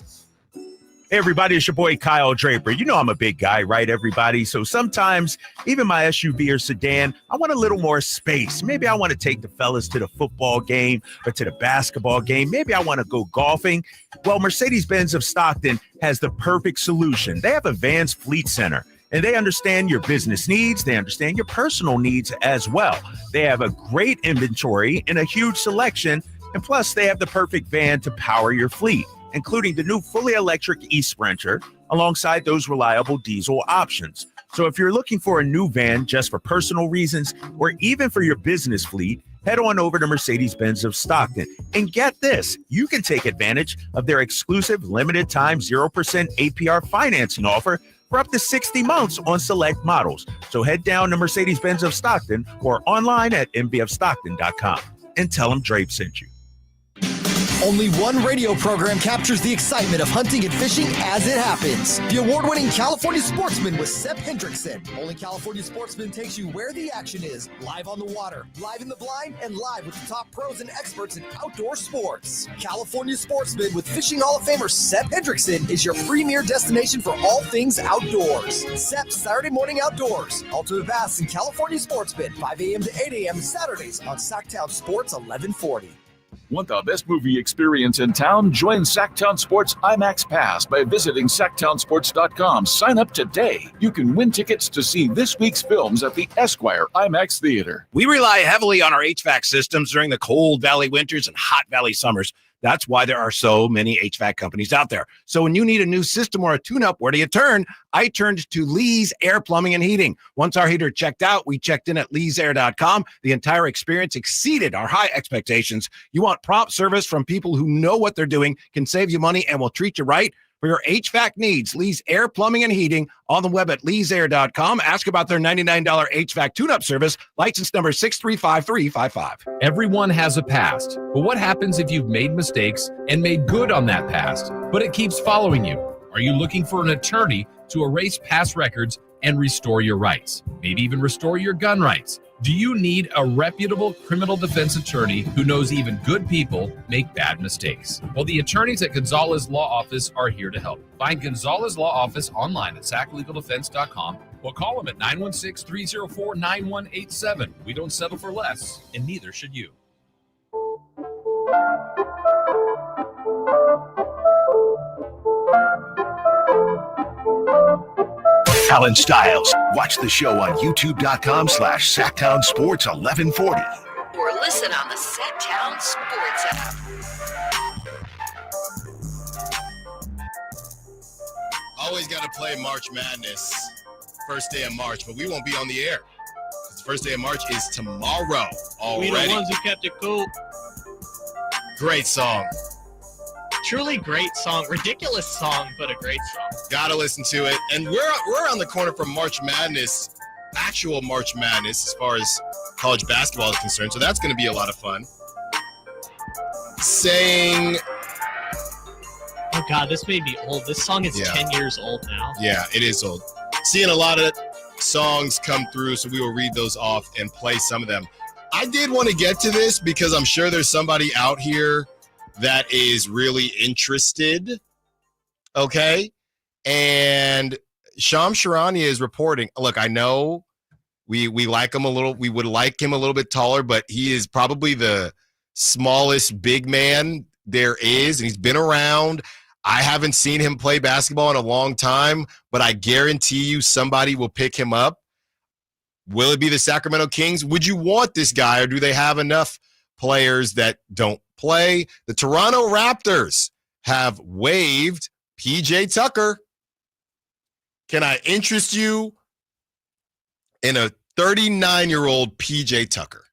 Hey, everybody, it's your boy Kyle Draper. You know I'm a big guy, right, everybody? So sometimes, even my SUV or sedan, I want a little more space. Maybe I want to take the fellas to the football game or to the basketball game. Maybe I want to go golfing. Well, Mercedes-Benz of Stockton has the perfect solution. They have a Vans Fleet Center, and they understand your business needs. They understand your personal needs as well. They have a great inventory and a huge selection, and plus they have the perfect van to power your fleet, including the new fully electric e-Sprinter alongside those reliable diesel options. So if you're looking for a new van just for personal reasons or even for your business fleet, head on over to Mercedes-Benz of Stockton. And get this, you can take advantage of their exclusive limited time 0% APR financing offer for up to 60 months on select models. So head down to Mercedes-Benz of Stockton or online at mbfstockton.com and tell them Drape sent you. Only one radio program captures the excitement of hunting and fishing as it happens. The award-winning California Sportsman with Sep Hendrickson. Only California Sportsman takes you where the action is, live on the water, live in the blind, and live with the top pros and experts in outdoor sports. California Sportsman with Fishing Hall of Famer Sep Hendrickson is your premier destination for all things outdoors. Sep's Saturday Morning Outdoors. Ultimate Bass and California Sportsman, 5 a.m. to 8 a.m. Saturdays on Sacktown Sports 1140. Want the best movie experience in town? Join Sacktown Sports IMAX Pass by visiting sacktownsports.com. Sign up today. You can win tickets to see this week's films at the Esquire IMAX Theater. We rely heavily on our HVAC systems during the cold valley winters and hot valley summers. That's why there are so many HVAC companies out there. So when you need a new system or a tune-up, where do you turn? I turned to Lee's Air Plumbing and Heating. Once our heater checked out, we checked in at leesair.com. The entire experience exceeded our high expectations. You want prompt service from people who know what they're doing, can save you money, and will treat you right? For your HVAC needs, Lee's Air Plumbing and Heating, on the web at leesair.com. Ask about their $99 HVAC tune-up service, license number 635355. Everyone has a past, but what happens if you've made mistakes and made good on that past, but it keeps following you? Are you looking for an attorney to erase past records and restore your rights? Maybe even restore your gun rights? Do you need a reputable criminal defense attorney who knows even good people make bad mistakes? Well, the attorneys at Gonzalez Law Office are here to help. Find Gonzalez Law Office online at saclegaldefense.com or call them at 916-304-9187. We don't settle for less, and neither should you. Allen Stiles. Watch the show on youtube.com/Sacktown Sports 1140. Or listen on the Sacktown Sports app. Always got to play March Madness, first day of March, but we won't be on the air. The first day of March is tomorrow already. We the ones who kept it cool. Great song. Truly great song. Ridiculous song, but a great song. Gotta listen to it. And we're on the corner from March Madness, actual March Madness, as far as college basketball is concerned. So that's going to be a lot of fun. Saying... Oh, God, this may be old. This song is 10 years old now. Yeah, it is old. Seeing a lot of songs come through, so we will read those off and play some of them. I did want to get to this because I'm sure there's somebody out here that is really interested, okay? And Shams Charania is reporting. Look, I know we like him a little. We would like him a little bit taller, but he is probably the smallest big man there is, and he's been around. I haven't seen him play basketball in a long time, but I guarantee you somebody will pick him up. Will it be the Sacramento Kings? Would you want this guy, or do they have enough players that don't play? The Toronto Raptors have waived PJ Tucker. Can I interest you in a 39-year-old PJ Tucker?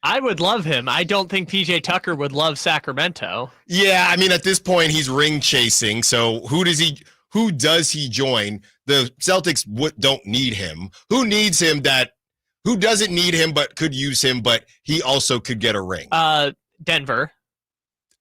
I would love him. I don't think PJ Tucker would love Sacramento. Yeah, I mean, at this point, he's ring chasing. So who does he join? The Celtics don't need him. Who needs him? Who doesn't need him but could use him, but he also could get a ring? Denver.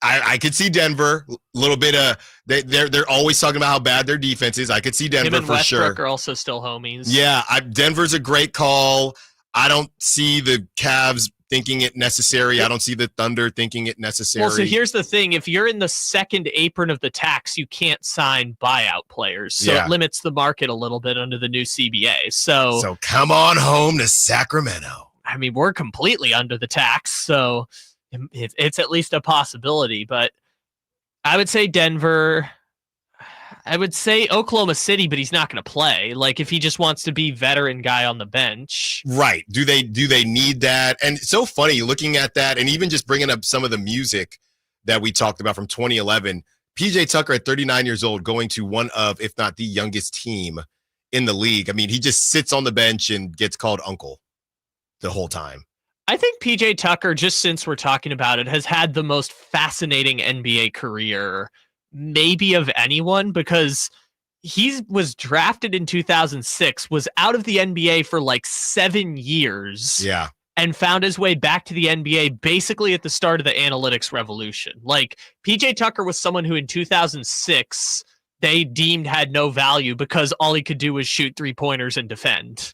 I could see Denver. A little bit of they're always talking about how bad their defense is. I could see Denver him and for sure. Westbrook are also still homies. Yeah, Denver's a great call. I don't see the Cavs thinking it necessary. I don't see the Thunder thinking it necessary. Well, so here's the thing. If you're in the second apron of the tax, you can't sign buyout players. So it limits the market a little bit under the new CBA. So come on home to Sacramento. I mean, we're completely under the tax, so it's at least a possibility. But I would say Denver. I would say Oklahoma City, but he's not going to play. Like, if he just wants to be veteran guy on the bench. Right. Do they need that? And it's so funny looking at that and even just bringing up some of the music that we talked about from 2011. PJ Tucker at 39 years old going to one of, if not the youngest team in the league. I mean, he just sits on the bench and gets called uncle the whole time. I think PJ Tucker, just since we're talking about it, has had the most fascinating NBA career maybe of anyone, because he was drafted in 2006, was out of the NBA for like 7 years. Yeah. And found his way back to the NBA basically at the start of the analytics revolution. Like, PJ Tucker was someone who in 2006 they deemed had no value because all he could do was shoot 3-pointers and defend.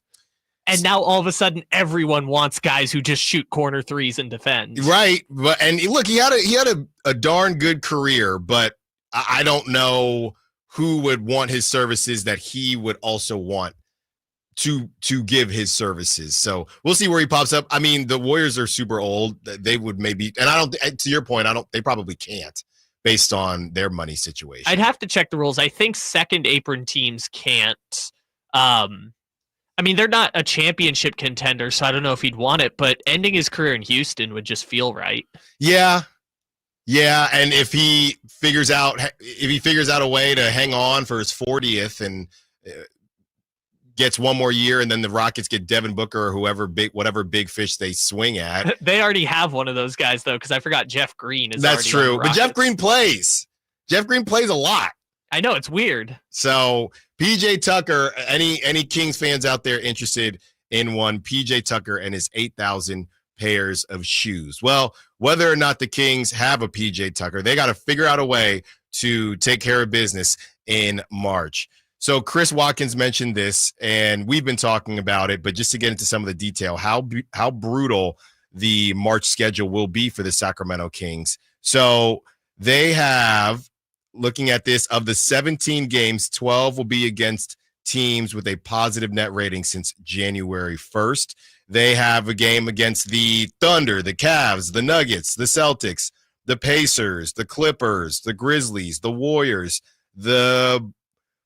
And now all of a sudden everyone wants guys who just shoot corner threes and defend. Right. And look, he had a darn good career, but I don't know who would want his services that he would also want to give his services. So we'll see where he pops up. I mean, the Warriors are super old. They would maybe, and to your point, they probably can't based on their money situation. I'd have to check the rules. I think second apron teams can't. I mean, they're not a championship contender, so I don't know if he'd want it, but ending his career in Houston would just feel right. Yeah. Yeah, and if he figures out a way to hang on for his 40th and gets one more year, and then the Rockets get Devin Booker or whatever big fish they swing at. They already have one of those guys though, because I forgot Jeff Green is. That's true, but Jeff Green plays. Jeff Green plays a lot. I know, it's weird. So PJ Tucker, any Kings fans out there interested in one, PJ Tucker and his 8,000 pairs of shoes. Well, whether or not the Kings have a PJ Tucker, they got to figure out a way to take care of business in March. So Chris Watkins mentioned this, and we've been talking about it, but just to get into some of the detail, how brutal the March schedule will be for the Sacramento Kings. So they have, looking at this, of the 17 games, 12 will be against teams with a positive net rating since January 1st. They have a game against the Thunder, the Cavs, the Nuggets, the Celtics, the Pacers, the Clippers, the Grizzlies, the Warriors, the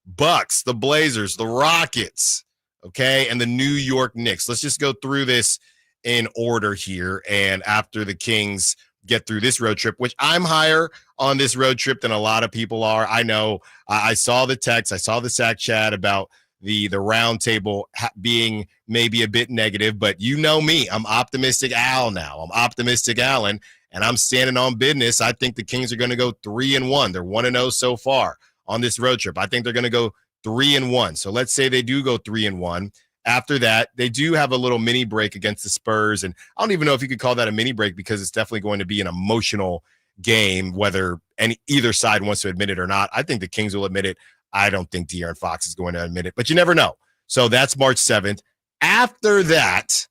Bucks, the Blazers, the Rockets, okay, and the New York Knicks. Let's just go through this in order here. And after the Kings get through this road trip, which I'm higher on this road trip than a lot of people are. I know. I saw the text. I saw the Sac chat about the round table being maybe a bit negative, but you know me. I'm optimistic Al now. I'm optimistic Allen, and I'm standing on business. I think the Kings are going to go 3-1. They're 1-0 so far on this road trip. I think they're going to go 3-1. So let's say they do go 3-1. After that, they do have a little mini break against the Spurs, and I don't even know if you could call that a mini break because it's definitely going to be an emotional game, whether either side wants to admit it or not. I think the Kings will admit it. I don't think De'Aaron Fox is going to admit it, but you never know. So that's March 7th. After that,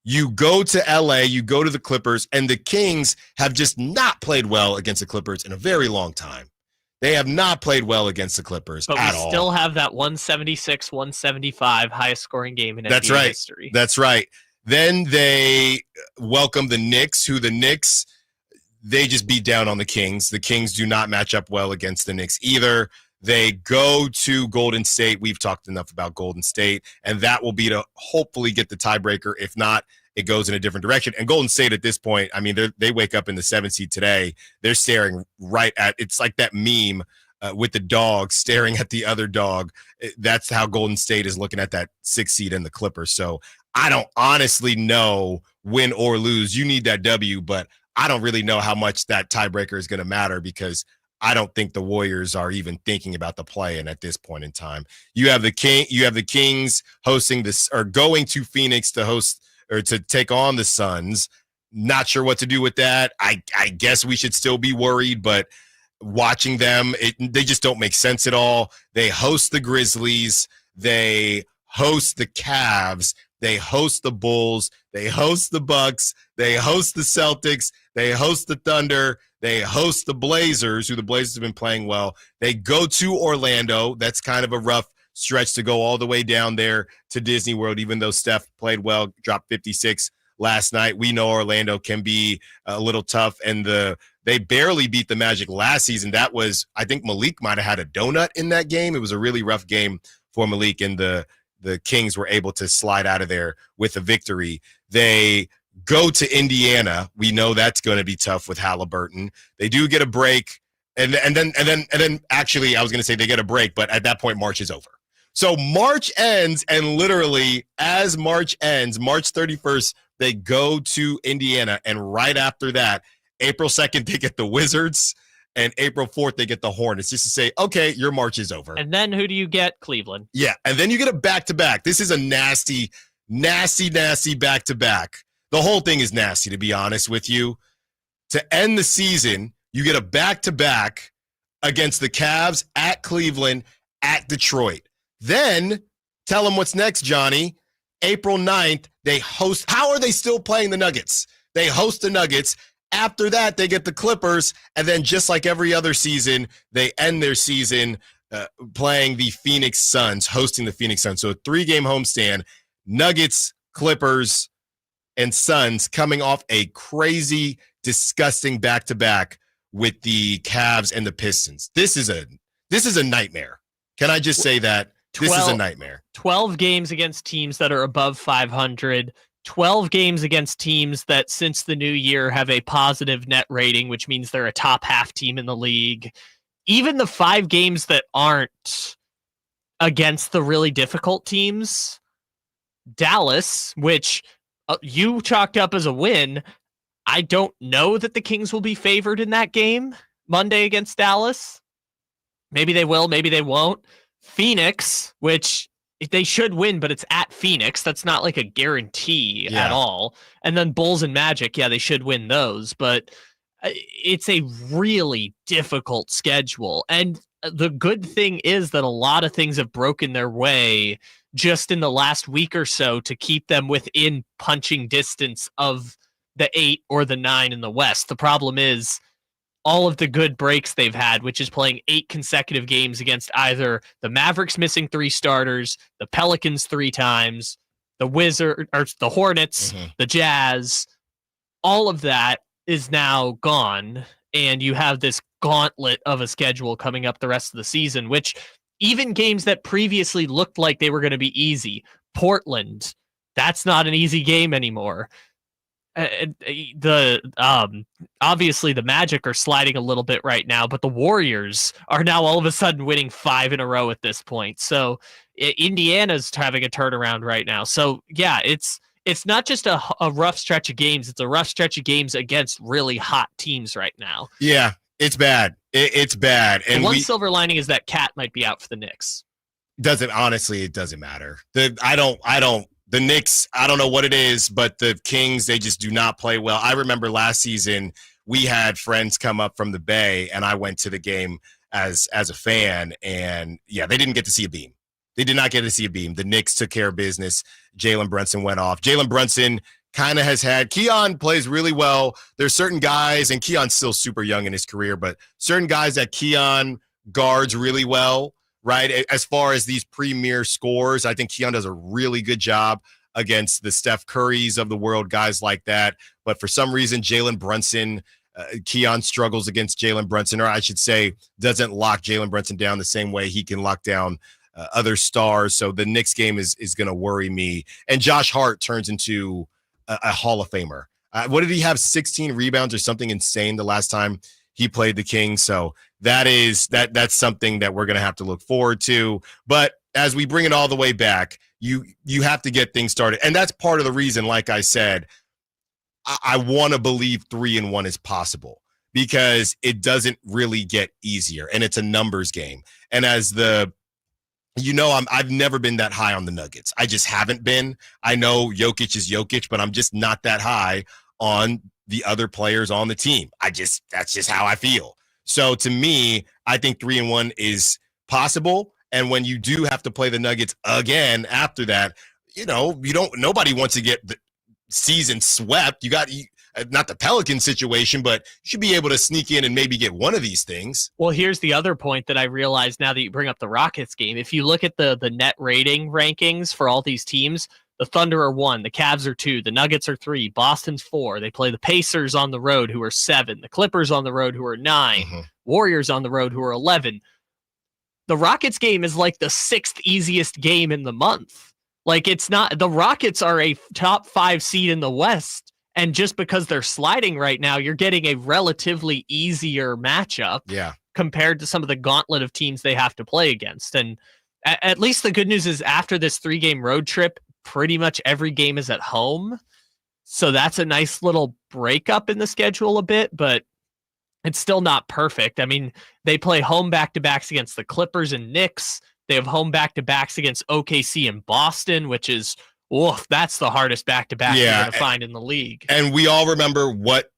you go to LA, you go to the Clippers, and the Kings have just not played well against the Clippers in a very long time. They have not played well against the Clippers but at all. But we still have that 176-175 highest scoring game in NBA history. That's right. Then they welcome the Knicks, they just beat down on the Kings. The Kings do not match up well against the Knicks either. They go to Golden State. We've talked enough about Golden State, and that will be to hopefully get the tiebreaker. If not, it goes in a different direction. And Golden State at this point, I mean, they wake up in the 7th seed today. They're staring right at, it's like that meme with the dog staring at the other dog. That's how Golden State is looking at that 6th seed in the Clippers. So I don't honestly know, win or lose. You need that W, but I don't really know how much that tiebreaker is going to matter because I don't think the Warriors are even thinking about the play-in at this point in time. You have the Kings hosting this, or going to Phoenix to host or to take on the Suns. Not sure what to do with that. I guess we should still be worried, but watching them, they just don't make sense at all. They host the Grizzlies. They host the Cavs. They host the Bulls. They host the Bucks. They host the Celtics. They host the Thunder. They host the Blazers, who the Blazers have been playing well. They go to Orlando. That's kind of a rough stretch to go all the way down there to Disney World, even though Steph played well, dropped 56 last night. We know Orlando can be a little tough, and they barely beat the Magic last season. That was, I think Malik might have had a donut in that game. It was a really rough game for Malik, and the Kings were able to slide out of there with a victory. They go to Indiana. We know that's going to be tough with Halliburton. They do get a break, and then actually I was going to say they get a break, but at that point March is over. So March ends, and literally as March ends, March 31st, they go to Indiana, and right after that, April 2nd, they get the Wizards, and April 4th, they get the Hornets, just to say, okay, your March is over. And then who do you get? Cleveland. Yeah, and then you get a back-to-back. This is a nasty, nasty, nasty back-to-back. The whole thing is nasty, to be honest with you. To end the season, you get a back-to-back against the Cavs, at Cleveland, at Detroit. Then, tell them what's next, Johnny. April 9th, they host. How are they still playing the Nuggets? They host the Nuggets. After that, they get the Clippers. And then just like every other season, they end their season playing the Phoenix Suns, hosting the Phoenix Suns. So a 3-game homestand, Nuggets, Clippers, and Suns coming off a crazy, disgusting back-to-back with the Cavs and the Pistons. This is a nightmare. Can I just say that? This is a nightmare. 12 games against teams that are above 500, 12 games against teams that since the new year have a positive net rating, which means they're a top half team in the league. Even the 5 games that aren't against the really difficult teams, Dallas, which you chalked up as a win. I don't know that the Kings will be favored in that game Monday against Dallas. Maybe they will, maybe they won't. Phoenix, which they should win, but it's at Phoenix. That's not like a guarantee at all. And then Bulls and Magic, yeah, they should win those, but it's a really difficult schedule. And the good thing is that a lot of things have broken their way just in the last week or so to keep them within punching distance of the 8 or the 9 in the West. The problem is all of the good breaks they've had, which is playing 8 consecutive games against either the Mavericks missing 3 starters, the Pelicans 3 times, the the Hornets, the Jazz. All of that is now gone, and you have this gauntlet of a schedule coming up the rest of the season, which even games that previously looked like they were going to be easy, Portland, that's not an easy game anymore. Obviously the Magic are sliding a little bit right now, but the Warriors are now all of a sudden winning 5 in a row at this point. So Indiana's having a turnaround right now. So yeah, it's not just a rough stretch of games. It's a rough stretch of games against really hot teams right now. Yeah, it's bad. It's bad. And one silver lining is that Cat might be out for the Knicks. It doesn't matter. The Knicks, I don't know what it is, but the Kings, they just do not play well. I remember last season we had friends come up from the Bay, and I went to the game as a fan, and yeah, they didn't get to see a beam. They did not get to see a beam. The Knicks took care of business. Jalen Brunson went off. Jalen Brunson kind of has had – Keon plays really well. There's certain guys, and Keon's still super young in his career, but certain guys that Keon guards really well. Right, as far as these premier scores, I think Keon does a really good job against the Steph Currys of the world, guys like that. But for some reason, Jalen Brunson, Keon struggles against Jalen Brunson, or I should say doesn't lock Jalen Brunson down the same way he can lock down other stars. So the Knicks game is going to worry me. And Josh Hart turns into a Hall of Famer. What did he have, 16 rebounds or something insane the last time he played the Kings? So that's something that we're going to have to look forward to. But as we bring it all the way back, you have to get things started. And that's part of the reason, like I said, I want to believe 3-1 is possible, because it doesn't really get easier, and it's a numbers game. And as I've never been that high on the Nuggets. I just haven't been. I know Jokic is Jokic, but I'm just not that high on the other players on the team. That's just how I feel. So to me, I think 3-1 is possible. And when you do have to play the Nuggets again after that, nobody wants to get the season swept. Not the Pelican situation, but you should be able to sneak in and maybe get one of these things. Well, here's the other point that I realized now that you bring up the Rockets game. If you look at the net rating rankings for all these teams, the Thunder are 1, the Cavs are 2, the Nuggets are 3, Boston's 4. They play the Pacers on the road, who are 7, the Clippers on the road, who are 9, Warriors on the road, who are 11. The Rockets game is like the 6th easiest game in the month. Like, it's not, the Rockets are a top 5 seed in the West. And just because they're sliding right now, you're getting a relatively easier matchup compared to some of the gauntlet of teams they have to play against. And at least the good news is after this 3-game road trip, pretty much every game is at home. So that's a nice little breakup in the schedule a bit, but it's still not perfect. I mean, they play home back-to-backs against the Clippers and Knicks. They have home back-to-backs against OKC and Boston, which is... Oof, that's the hardest back-to-back you're going to find in the league. And we all remember what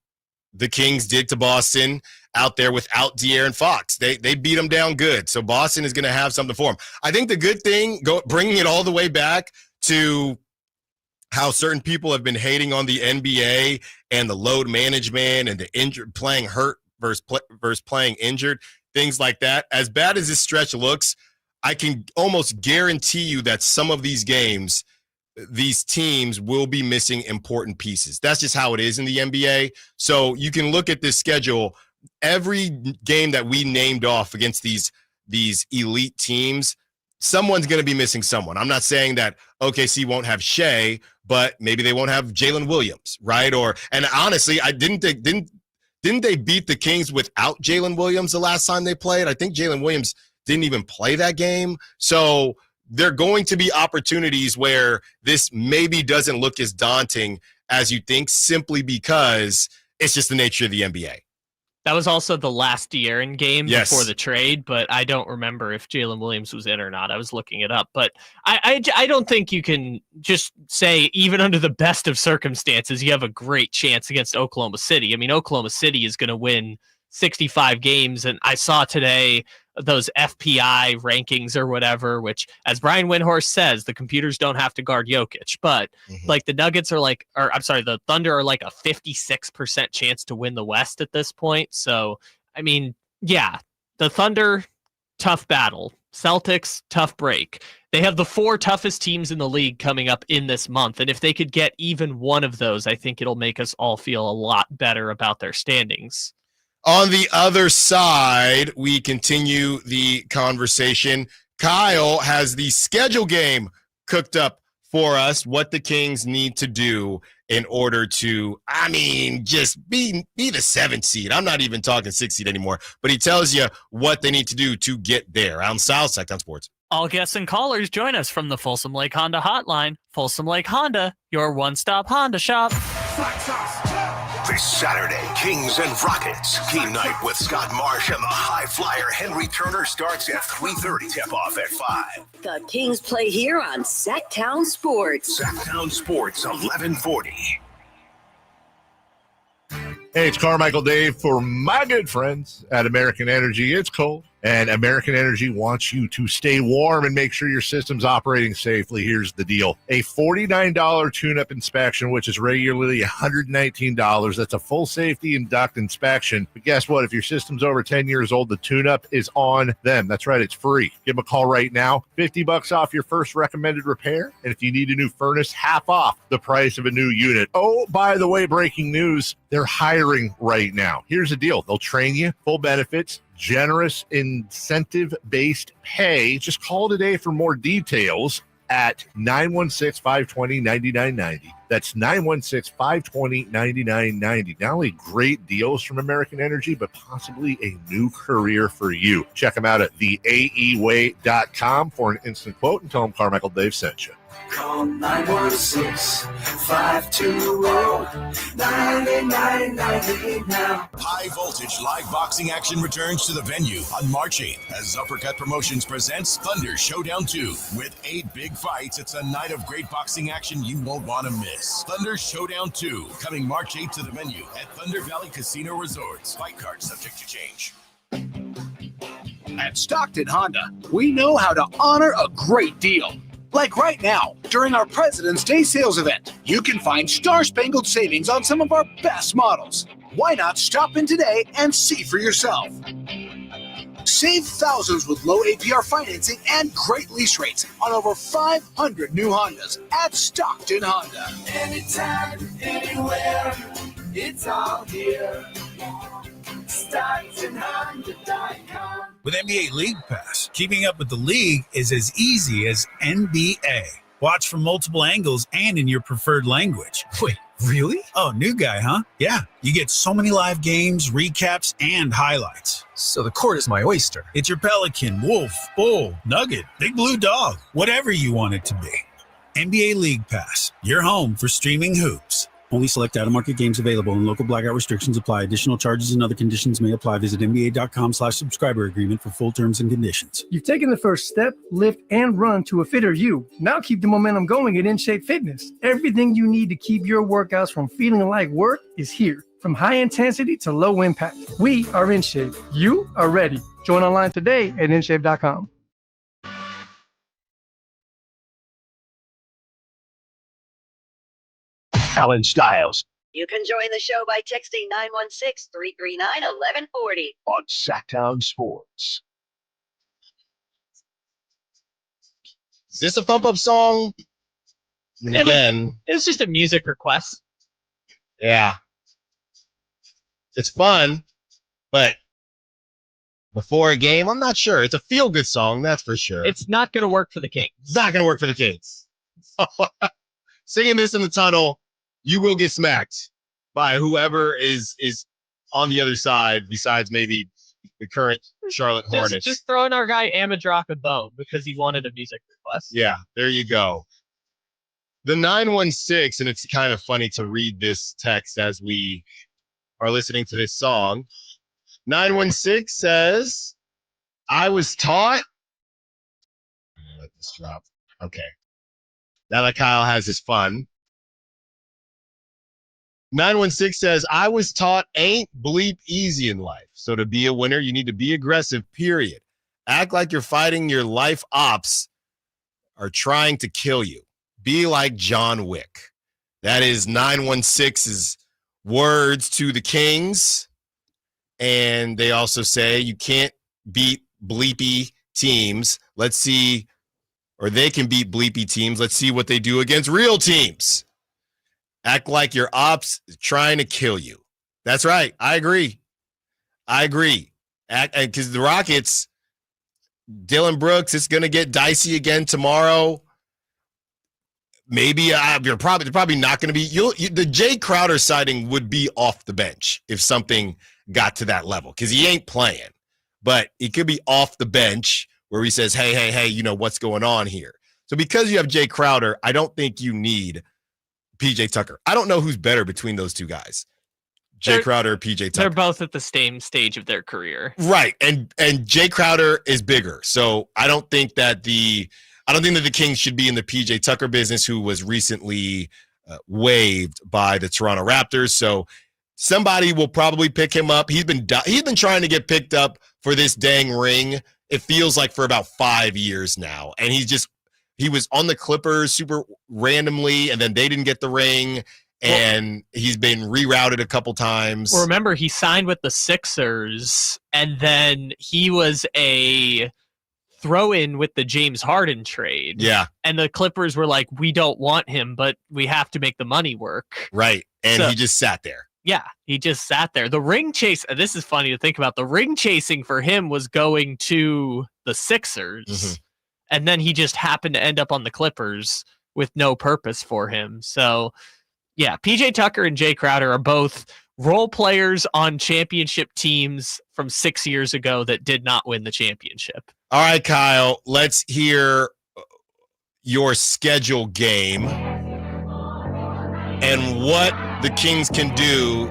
the Kings did to Boston out there without De'Aaron Fox. They beat them down good. So Boston is going to have something for them. I think the good thing, bringing it all the way back to how certain people have been hating on the NBA and the load management and the injured playing hurt versus playing injured, things like that. As bad as this stretch looks, I can almost guarantee you that some of these games – these teams will be missing important pieces. That's just how it is in the NBA. So you can look at this schedule. Every game that we named off against these elite teams, someone's going to be missing someone. I'm not saying that OKC won't have Shea, but maybe they won't have Jalen Williams, right? And honestly, didn't they beat the Kings without Jalen Williams the last time they played? I think Jalen Williams didn't even play that game. So there are going to be opportunities where this maybe doesn't look as daunting as you think, simply because it's just the nature of the NBA. That was also the last De'Aaron game before the trade, but I don't remember if Jalen Williams was in or not. I was looking it up, but I don't think you can just say, even under the best of circumstances, you have a great chance against Oklahoma City. I mean, Oklahoma City is going to win 65 games, and I saw today those FPI rankings or whatever, which, as Brian Windhorst says, the computers don't have to guard Jokic, but like the Nuggets are the Thunder are like a 56% chance to win the West at this point. So, I mean, yeah, the Thunder, tough battle. Celtics, tough break. They have the 4 toughest teams in the league coming up in this month. And if they could get even one of those, I think it'll make us all feel a lot better about their standings. On the other side, we continue the conversation. Kyle has the schedule game cooked up for us, what the Kings need to do in order to, just be the 7th seed. I'm not even talking 6th seed anymore, but he tells you what they need to do to get there. Allen Stiles, Sacktown Sports. All guests and callers join us from the Folsom Lake Honda hotline. Folsom Lake Honda, your one-stop Honda shop. This Saturday, Kings and Rockets. Game night with Scott Marsh and the high flyer Henry Turner starts at 3:30. Tip-off at 5. The Kings play here on Sacktown Sports. Sacktown Sports, 1140. Hey, it's Carmichael Dave for my good friends at American Energy. It's cold, and American Energy wants you to stay warm and make sure your system's operating safely. Here's the deal. A $49 tune-up inspection, which is regularly $119. That's a full safety and duct inspection. But guess what? If your system's over 10 years old, the tune-up is on them. That's right. It's free. Give them a call right now. $50 off your first recommended repair. And if you need a new furnace, half off the price of a new unit. Oh, by the way, breaking news. They're hiring right now. Here's the deal. They'll train you, full benefits, generous incentive-based pay. Just call today for more details at 916-520-9990. That's 916-520-9990. Not only great deals from American Energy, but possibly a new career for you. Check them out at theaeway.com for an instant quote and tell them Carmichael Dave sent you. Call 916-520-9990 now. High voltage live boxing action returns to the venue on March 8th as Uppercut Promotions presents Thunder Showdown 2. With 8 big fights, it's a night of great boxing action you won't want to miss. Thunder Showdown 2, coming March 8th to the venue at Thunder Valley Casino Resorts. Fight card subject to change. At Stockton Honda, we know how to honor a great deal. Like right now, during our President's Day sales event, you can find star-spangled savings on some of our best models. Why not stop in today and see for yourself? Save thousands with low APR financing and great lease rates on over 500 new Hondas at Stockton Honda. Anytime, anywhere, it's all here. StocktonHonda.com. With NBA League Pass, keeping up with the league is as easy as NBA. Watch from multiple angles and in your preferred language. Wait, really? Oh, new guy, huh? Yeah, you get so many live games, recaps, and highlights. So the court is my oyster. It's your Pelican, Wolf, Bull, Nugget, Big Blue Dog, whatever you want it to be. NBA League Pass, your home for streaming hoops. Only select out-of-market games available and local blackout restrictions apply. Additional charges and other conditions may apply. Visit NBA.com/subscriber agreement for full terms and conditions. You've taken the first step, lift, and run to a fitter you. Now keep the momentum going at InShape Fitness. Everything you need to keep your workouts from feeling like work is here. From high intensity to low impact, we are InShape. You are ready. Join online today at InShape.com. Allen Stiles You can join the show by texting 916-339-1140. on Sacktown Sports. Is this a pump up song? And again, It's just a music request. yeah, it's fun, but before a game, I'm not sure. It's a feel good song, that's for sure. It's not going to work for the Kings. It's not going to work for the Kings. Singing this in the tunnel, you will get smacked by whoever is on the other side, besides maybe the current Charlotte Hornets. Just throwing our guy Amadrock a bone because he wanted a music request. Yeah, there you go. The 916, and it's kind of funny to read this text as we are listening to this song. 916 says, I was taught. Let this drop. Okay. Now that Kyle has his fun. 916 says, I was taught ain't bleep easy in life. So to be a winner, you need to be aggressive, period. Act like you're fighting your life ops are trying to kill you. Be like John Wick. That is 916's words to the Kings. And they also say you can't beat bleepy teams. Let's see, or they can beat bleepy teams. Let's see what they do against real teams. Act like your ops is trying to kill you. That's right. I agree. Because the Rockets, Dylan Brooks, it's going to get dicey again tomorrow. Maybe you're probably not going to be. The Jay Crowder sighting would be off the bench if something got to that level, because he ain't playing. But he could be off the bench where he says, hey, you know what's going on here. So because you have Jay Crowder, I don't think you need PJ Tucker. I don't know who's better between those two guys, Jay Crowder or PJ Tucker. They're both at the same stage of their career. Right. And Jay Crowder is bigger. So I don't think that the Kings should be in the PJ Tucker business, who was recently waived by the Toronto Raptors. So somebody will probably pick him up. He's been trying to get picked up for this dang ring. It feels like for about 5 years now. And he was on the Clippers super randomly, and then they didn't get the ring, and he's been rerouted a couple times. Well, remember, he signed with the Sixers, and then he was a throw-in with the James Harden trade. Yeah. And the Clippers were like, we don't want him, but we have to make the money work. Right. And he just sat there. Yeah, he just sat there. The ring chase, this is funny to think about. The ring chasing for him was going to the Sixers. Mm-hmm. And then he just happened to end up on the Clippers with no purpose for him. So, yeah, PJ Tucker and Jay Crowder are both role players on championship teams from 6 years ago that did not win the championship. All right, Kyle, let's hear your schedule game and what the Kings can do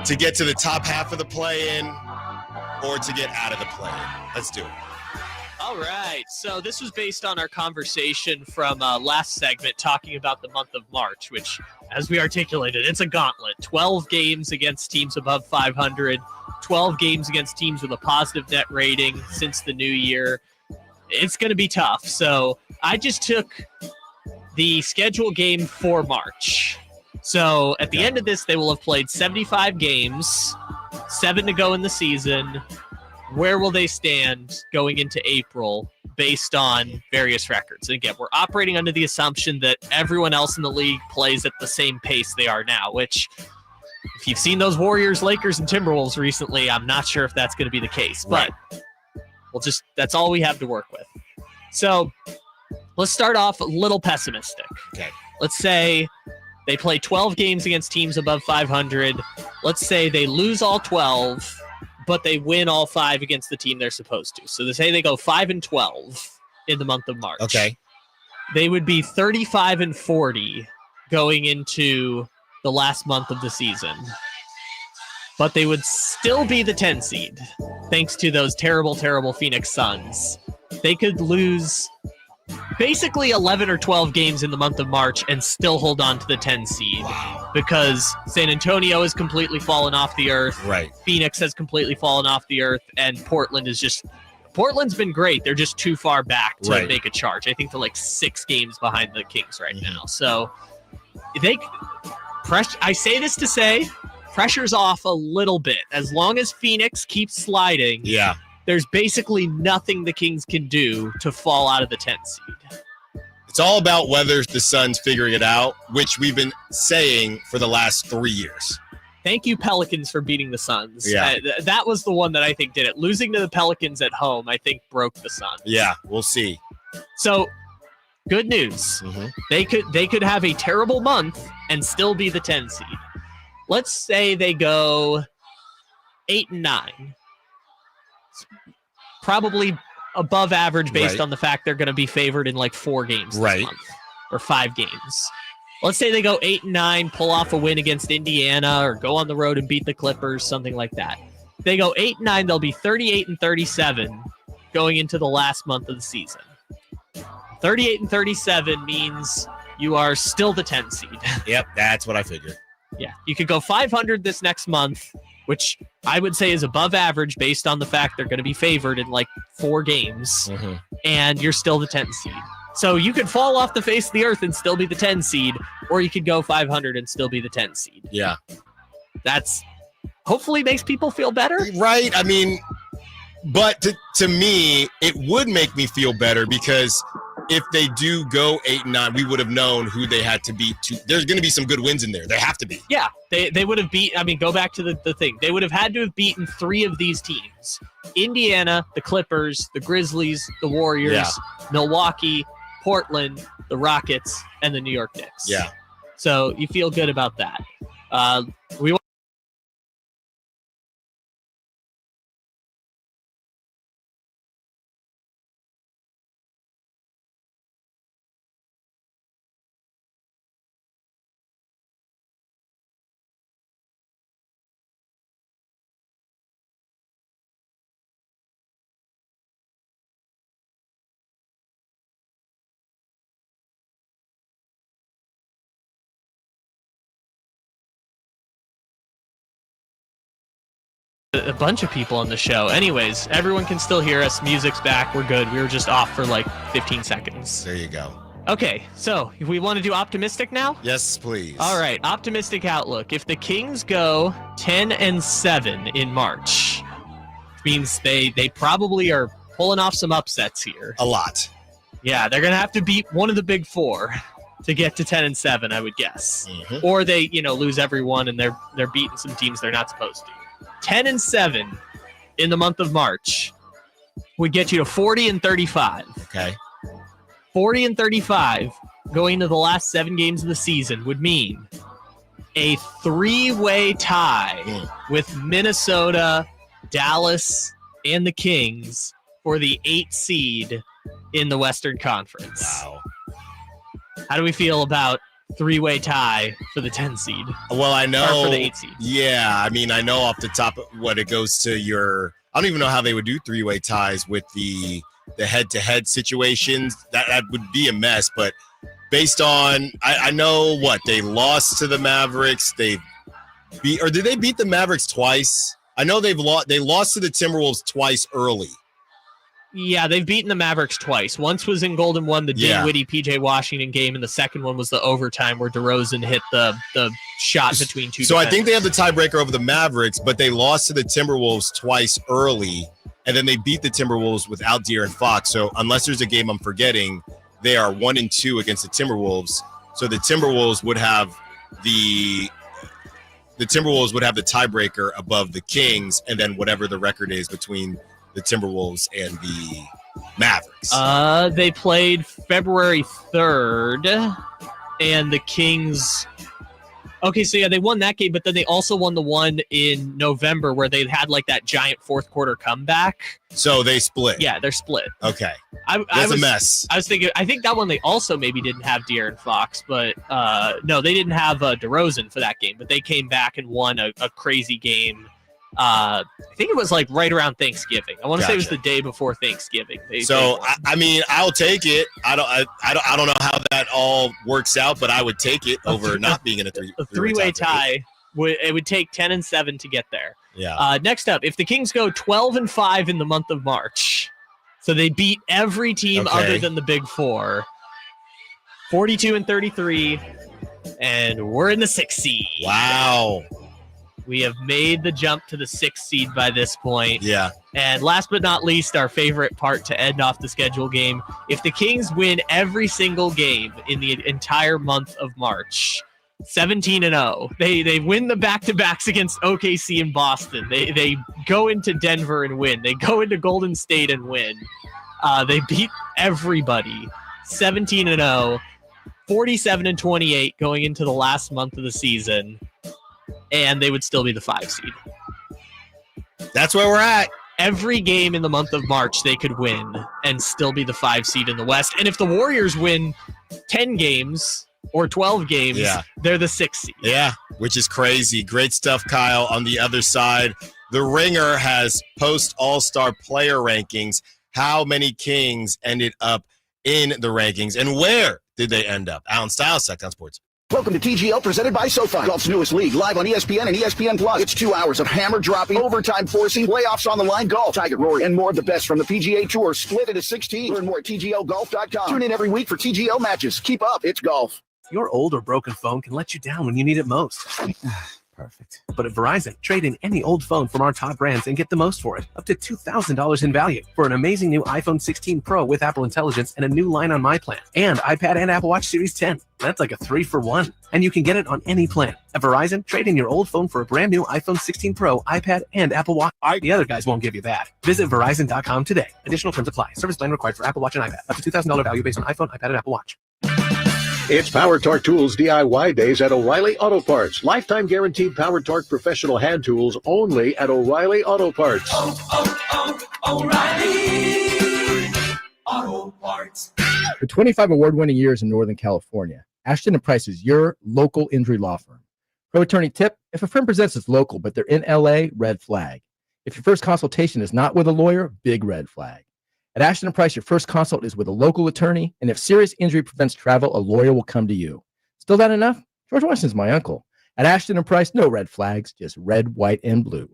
to get to the top half of the play-in or to get out of the play-in. Let's do it. All right, so this was based on our conversation from last segment talking about the month of March, which, as we articulated, it's a gauntlet. 12 games against teams above 500, 12 games against teams with a positive net rating since the new year. it's going to be tough. So I just took the schedule game for March. So at the end of this, they will have played 75 games, 7 to go in the season. Where will they stand going into April based on various records? And again, we're operating under the assumption that everyone else in the league plays at the same pace they are now, which if you've seen those Warriors, Lakers, and Timberwolves recently, I'm not sure if that's going to be the case. But that's all we have to work with. So let's start off a little pessimistic. Okay. Let's say they play 12 games against teams above 500. Let's say they lose all 12, but they win all 5 against the team they're supposed to. So they say they go 5-12 in the month of March. Okay. They would be 35-40 going into the last month of the season. But they would still be the 10 seed, thanks to those terrible, terrible Phoenix Suns. They could lose basically 11 or 12 games in the month of March and still hold on to the 10 seed because San Antonio has completely fallen off the earth. Right. Phoenix has completely fallen off the earth, and Portland's been great. They're just too far back to make a charge. I think they're like 6 games behind the Kings right now. So I say this to say pressure's off a little bit. As long as Phoenix keeps sliding, there's basically nothing the Kings can do to fall out of the 10th seed. It's all about whether the Suns figuring it out, which we've been saying for the last 3 years. Thank you, Pelicans, for beating the Suns. Yeah. That was the one that I think did it. Losing to the Pelicans at home, I think, broke the Suns. Yeah, we'll see. So, good news. They could have a terrible month and still be the 10 seed. Let's say they go 8-9. Probably above average based on the fact they're going to be favored in like 4 games this month, or 5 games. Let's say they go 8-9, pull off a win against Indiana, or go on the road and beat the Clippers, something like that. If they go 8-9, they'll be 38-37 going into the last month of the season. 38-37 means you are still the 10 seed. Yep, that's what I figured. Yeah, you could go 500 this next month, which I would say is above average based on the fact they're going to be favored in like 4 games, and you're still the 10th seed. So you could fall off the face of the earth and still be the 10 seed, or you could go 500 and still be the 10 seed. Yeah. That's hopefully makes people feel better. Right. I mean, but to me, it would make me feel better because if they do go 8-9, we would have known who they had to beat. There's going to be some good wins in there. There have to be. Yeah, they would have beat. I mean, go back to the thing. They would have had to have beaten 3 of these teams: Indiana, the Clippers, the Grizzlies, the Warriors, Milwaukee, Portland, the Rockets, and the New York Knicks. Yeah. So you feel good about that. We want a bunch of people on the show. Anyways, everyone can still hear us. Music's back. We're good. We were just off for like 15 seconds. There you go. Okay, so if we want to do optimistic now? Yes, please. All right, optimistic outlook. If the Kings go 10-7 in March, means they probably are pulling off some upsets here. A lot. Yeah, they're going to have to beat one of the big 4 to get to 10-7, I would guess. Or they, lose every one and they're beating some teams they're not supposed to. 10-7 in the month of March would get you to 40-35. Okay. 40-35 going into the last 7 games of the season would mean a 3-way tie with Minnesota, Dallas, and the Kings for the 8th seed in the Western Conference. Wow. How do we feel about 3-way tie for the 10 seed? Well, I know. Or for the 8 seed. Yeah, I mean, I know off the top of what it goes to your. I don't even know how they would do 3-way ties with the head-to-head situations. That would be a mess. But based on, I know what they lost to the Mavericks. Did they beat the Mavericks twice? I know they lost to the Timberwolves twice early. Yeah, they've beaten the Mavericks twice. Once was in Golden One, the Dinwiddie PJ Washington game, and the second one was the overtime where DeRozan hit the shot between two. So I think they have the tiebreaker over the Mavericks, but they lost to the Timberwolves twice early, and then they beat the Timberwolves without De'Aaron Fox. So unless there's a game I'm forgetting, they are 1-2 against the Timberwolves. So the Timberwolves would have the tiebreaker above the Kings, and then whatever the record is between the Timberwolves and the Mavericks. They played February 3rd, and the Kings. Okay, so yeah, they won that game, but then they also won the one in November where they had like that giant fourth quarter comeback. So they split. Yeah, they're split. Okay. That's a mess. I was thinking, I think that one they also maybe didn't have De'Aaron Fox, but no, they didn't have DeRozan for that game, but they came back and won a crazy game. I think it was like right around Thanksgiving. I want to say it was the day before Thanksgiving. I mean, I'll take it. I don't know how that all works out, but I would take it over not being in a three-way tie. It would take 10 and 7 to get there. Yeah. Next up, if the Kings go 12-5 in the month of March, so they beat every team other than the Big Four, 42-33, and we're in the 6th seed. Wow. We have made the jump to the 6th seed by this point. Yeah. And last but not least, our favorite part to end off the schedule game, if the Kings win every single game in the entire month of March, 17-0, they win the back-to-backs against OKC and Boston. They go into Denver and win. They go into Golden State and win. They beat everybody, 17-0, 47-28 going into the last month of the season. And they would still be the 5 seed. That's where we're at. Every game in the month of March they could win and still be the 5 seed in the West. And if the Warriors win 10 games or 12 games, they're the 6 seed. Yeah, which is crazy. Great stuff, Kyle. On the other side, The Ringer has post All-Star player rankings. How many Kings ended up in the rankings, and where did they end up? Allen Stiles, Sacktown Sports. Welcome to TGL, presented by SoFi, golf's newest league, live on ESPN and ESPN Plus. It's 2 hours of hammer-dropping, overtime-forcing, playoffs on the line golf. Tiger, Rory, and more of the best from the PGA Tour, split into 16. Learn more at TGLGolf.com. Tune in every week for TGL matches. Keep up, it's golf. Your old or broken phone can let you down when you need it most. Perfect. But at Verizon, trade in any old phone from our top brands and get the most for it, up to $2,000 in value for an amazing new iPhone 16 Pro with Apple Intelligence and a new line on My Plan, and iPad and Apple Watch Series 10. That's like a 3-for-1. And you can get it on any plan. At Verizon, trade in your old phone for a brand new iPhone 16 Pro, iPad, and Apple Watch. The other guys won't give you that. Visit Verizon.com today. Additional terms apply. Service plan required for Apple Watch and iPad. Up to $2,000 value based on iPhone, iPad, and Apple Watch. It's Power Torque Tools DIY Days at O'Reilly Auto Parts. Lifetime guaranteed Power Torque professional hand tools only at O'Reilly Auto Parts. O'Reilly Auto Parts. For 25 award-winning years in Northern California, Ashton & Price is your local injury law firm. Pro attorney tip: if a firm presents as local but they're in LA, red flag. If your first consultation is not with a lawyer, big red flag. At Ashton & Price, your first consult is with a local attorney, and if serious injury prevents travel, a lawyer will come to you. Still not enough? George Washington's my uncle. At Ashton & Price, no red flags, just red, white, and blue.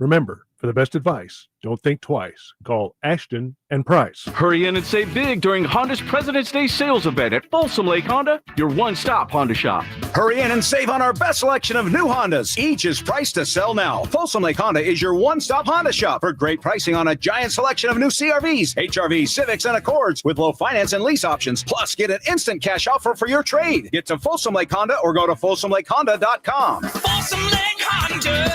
Remember, for the best advice, don't think twice. Call Ashton & Price. Hurry in and save big during Honda's President's Day sales event at Folsom Lake Honda, your one-stop Honda shop. Hurry in and save on our best selection of new Hondas. Each is priced to sell now. Folsom Lake Honda is your one-stop Honda shop for great pricing on a giant selection of new CRVs, HRVs, Civics, and Accords with low finance and lease options. Plus, get an instant cash offer for your trade. Get to Folsom Lake Honda or go to FolsomLakeHonda.com. Folsom Lake Honda,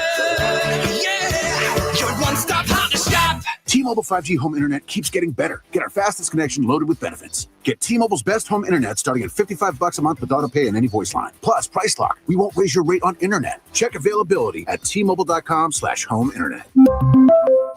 yeah, your one-stop Honda shop. T-Mobile 5G home internet keeps getting better. Get our fastest connection loaded with benefits. Get T-Mobile's best home internet starting at $55 a month with auto pay and any voice line. Plus, Price Lock. We won't raise your rate on internet. Check availability at T-Mobile.com/home internet.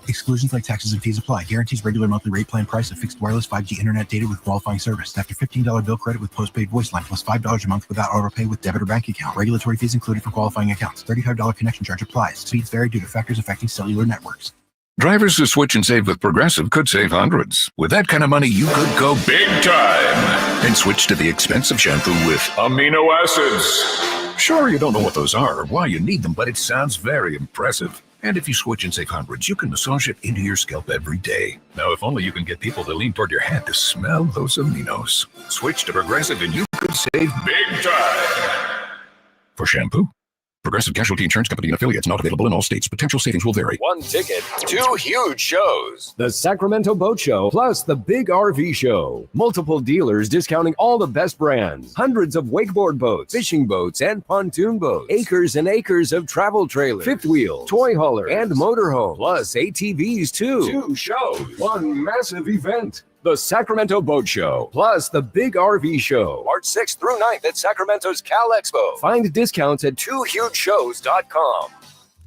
Exclusions like taxes and fees apply. Guarantees regular monthly rate plan price of fixed wireless 5G internet data with qualifying service. After $15 bill credit with postpaid voice line plus $5 a month without auto pay with debit or bank account. Regulatory fees included for qualifying accounts. $35 connection charge applies. Speeds vary due to factors affecting cellular networks. Drivers who switch and save with Progressive could save hundreds. With that kind of money, you could go big time and switch to the expensive shampoo with amino acids. Sure, you don't know what those are or why you need them, but it sounds very impressive. And if you switch and save hundreds, you can massage it into your scalp every day. Now, if only you can get people to lean toward your head to smell those aminos. Switch to Progressive and you could save big time. For shampoo, Progressive Casualty Insurance Company and affiliates, not available in all states. Potential savings will vary. One ticket, two huge shows. The Sacramento Boat Show plus the Big RV Show. Multiple dealers discounting all the best brands. Hundreds of wakeboard boats, fishing boats, and pontoon boats. Acres and acres of travel trailers, fifth wheel, toy hauler, and motorhome. Plus ATVs too. Two shows, one massive event. The Sacramento Boat Show, plus the Big RV Show, March 6th through 9th at Sacramento's Cal Expo. Find discounts at twohugeshows.com.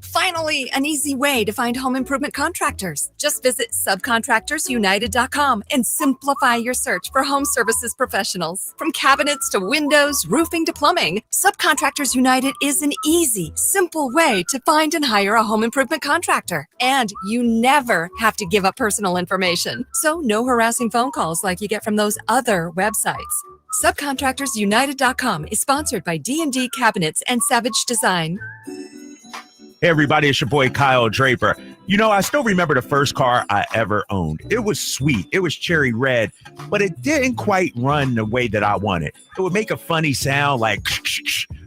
Finally, an easy way to find home improvement contractors. Just visit subcontractorsunited.com and simplify your search for home services professionals. From cabinets to windows, roofing to plumbing, Subcontractors United is an easy, simple way to find and hire a home improvement contractor. And you never have to give up personal information. So no harassing phone calls like you get from those other websites. Subcontractorsunited.com is sponsored by D&D Cabinets and Savage Design. Hey, everybody, it's your boy Kyle Draper. You know, I still remember the first car I ever owned. It was sweet. It was cherry red, but it didn't quite run the way that I wanted. It would make a funny sound like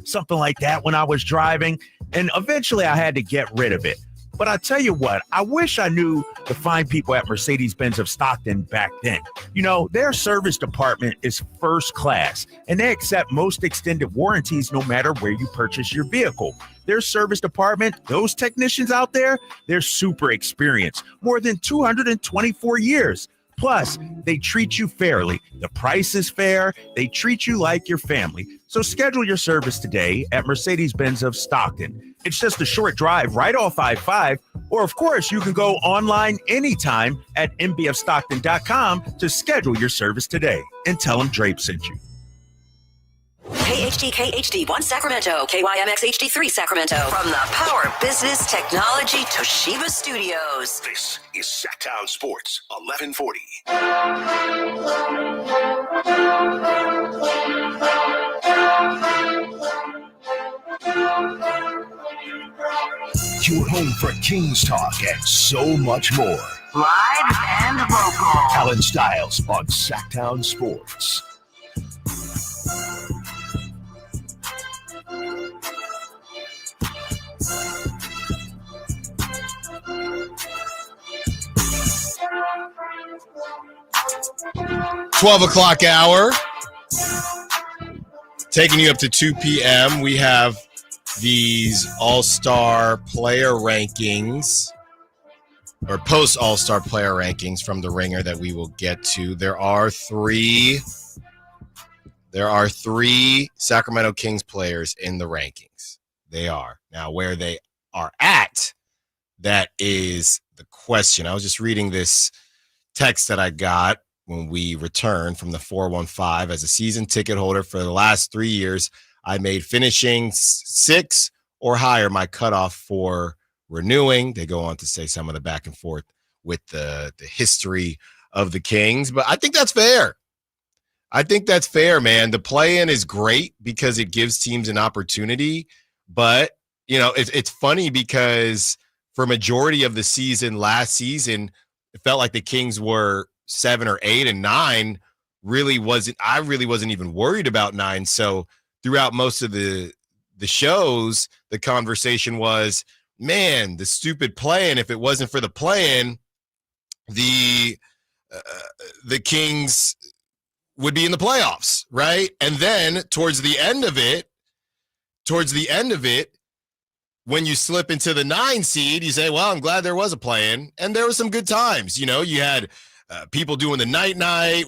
something like that when I was driving, and eventually I had to get rid of it. But I tell you what, I wish I knew the fine people at Mercedes-Benz of Stockton back then. You know, their service department is first class, and they accept most extended warranties no matter where you purchase your vehicle. Their service department, those technicians out there, they're super experienced, more than 224 years. Plus, they treat you fairly. The price is fair. They treat you like your family. So schedule your service today at Mercedes-Benz of Stockton. It's just a short drive right off I-5. Or, of course, you can go online anytime at mbfstockton.com to schedule your service today. And tell them Drape sent you. KHD1 Sacramento, KYMX HD3 Sacramento. From the Power Business Technology Toshiba Studios. This is Sacktown Sports 1140. You're home for Kings talk and so much more. Live and local. Allen Stiles on Sacktown Sports. $12 hour, taking you up to 2 p.m. We have these all-star player rankings or post all-star player rankings from the Ringer that we will get to. There are three Sacramento Kings players in the rankings. They are. Now, where they are at, that is the question. I was just reading this text that I got when we returned from the 415. As a season ticket holder for the last 3 years, I made finishing 6 or higher my cutoff for renewing. They go on to say some of the back and forth with the history of the Kings, but I think that's fair. I think that's fair, man. The play-in is great because it gives teams an opportunity, but you know, it's funny because for majority of the season last season, it felt like the Kings were 7 or 8 and 9 I really wasn't even worried about 9. So throughout most of the shows, the conversation was, man, the stupid play-in. If it wasn't for the play-in, the Kings would be in the playoffs, right? And then towards the end of it, when you slip into the 9 seed, you say, well, I'm glad there was a play-in. And there were some good times. You know, you had people doing the night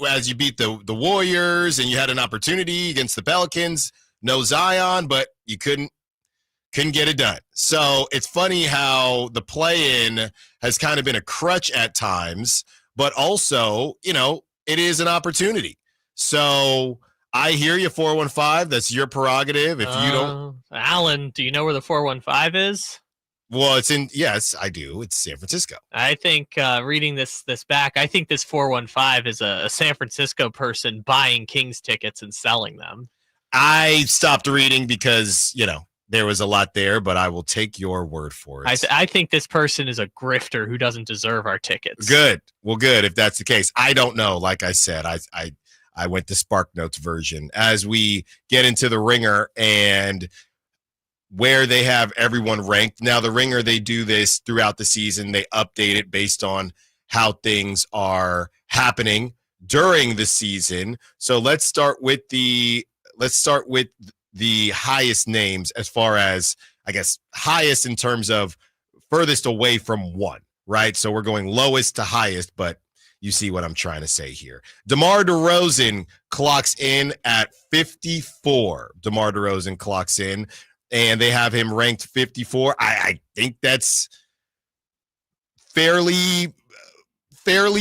as you beat the Warriors, and you had an opportunity against the Pelicans. No Zion, but you couldn't get it done. So it's funny how the play-in has kind of been a crutch at times, but also, you know, it is an opportunity. So I hear you, 415. That's your prerogative. If you don't, Allen, do you know where the 415 is? Well, yes, I do. It's San Francisco. I think reading this back, I think this 415 is a San Francisco person buying Kings tickets and selling them. I stopped reading because, you know, there was a lot there, but I will take your word for it. I think this person is a grifter who doesn't deserve our tickets. Good. Well, good if that's the case. I don't know. Like I said, I went the SparkNotes version. As we get into the Ringer and where they have everyone ranked. Now, the Ringer, they do this throughout the season. They update it based on how things are happening during the season. So let's start with the highest names as far as, I guess, highest in terms of furthest away from one, right? So we're going lowest to highest, but you see what I'm trying to say here. DeMar DeRozan clocks in at 54. DeMar DeRozan clocks in, and they have him ranked 54. I think that's fairly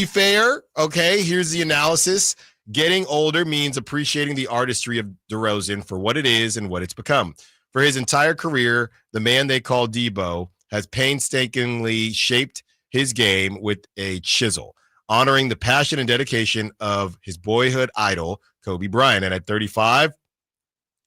fair. Okay, here's the analysis. Getting older means appreciating the artistry of DeRozan for what it is and what it's become. For his entire career, the man they call Debo has painstakingly shaped his game with a chisel, honoring the passion and dedication of his boyhood idol, Kobe Bryant. And at 35,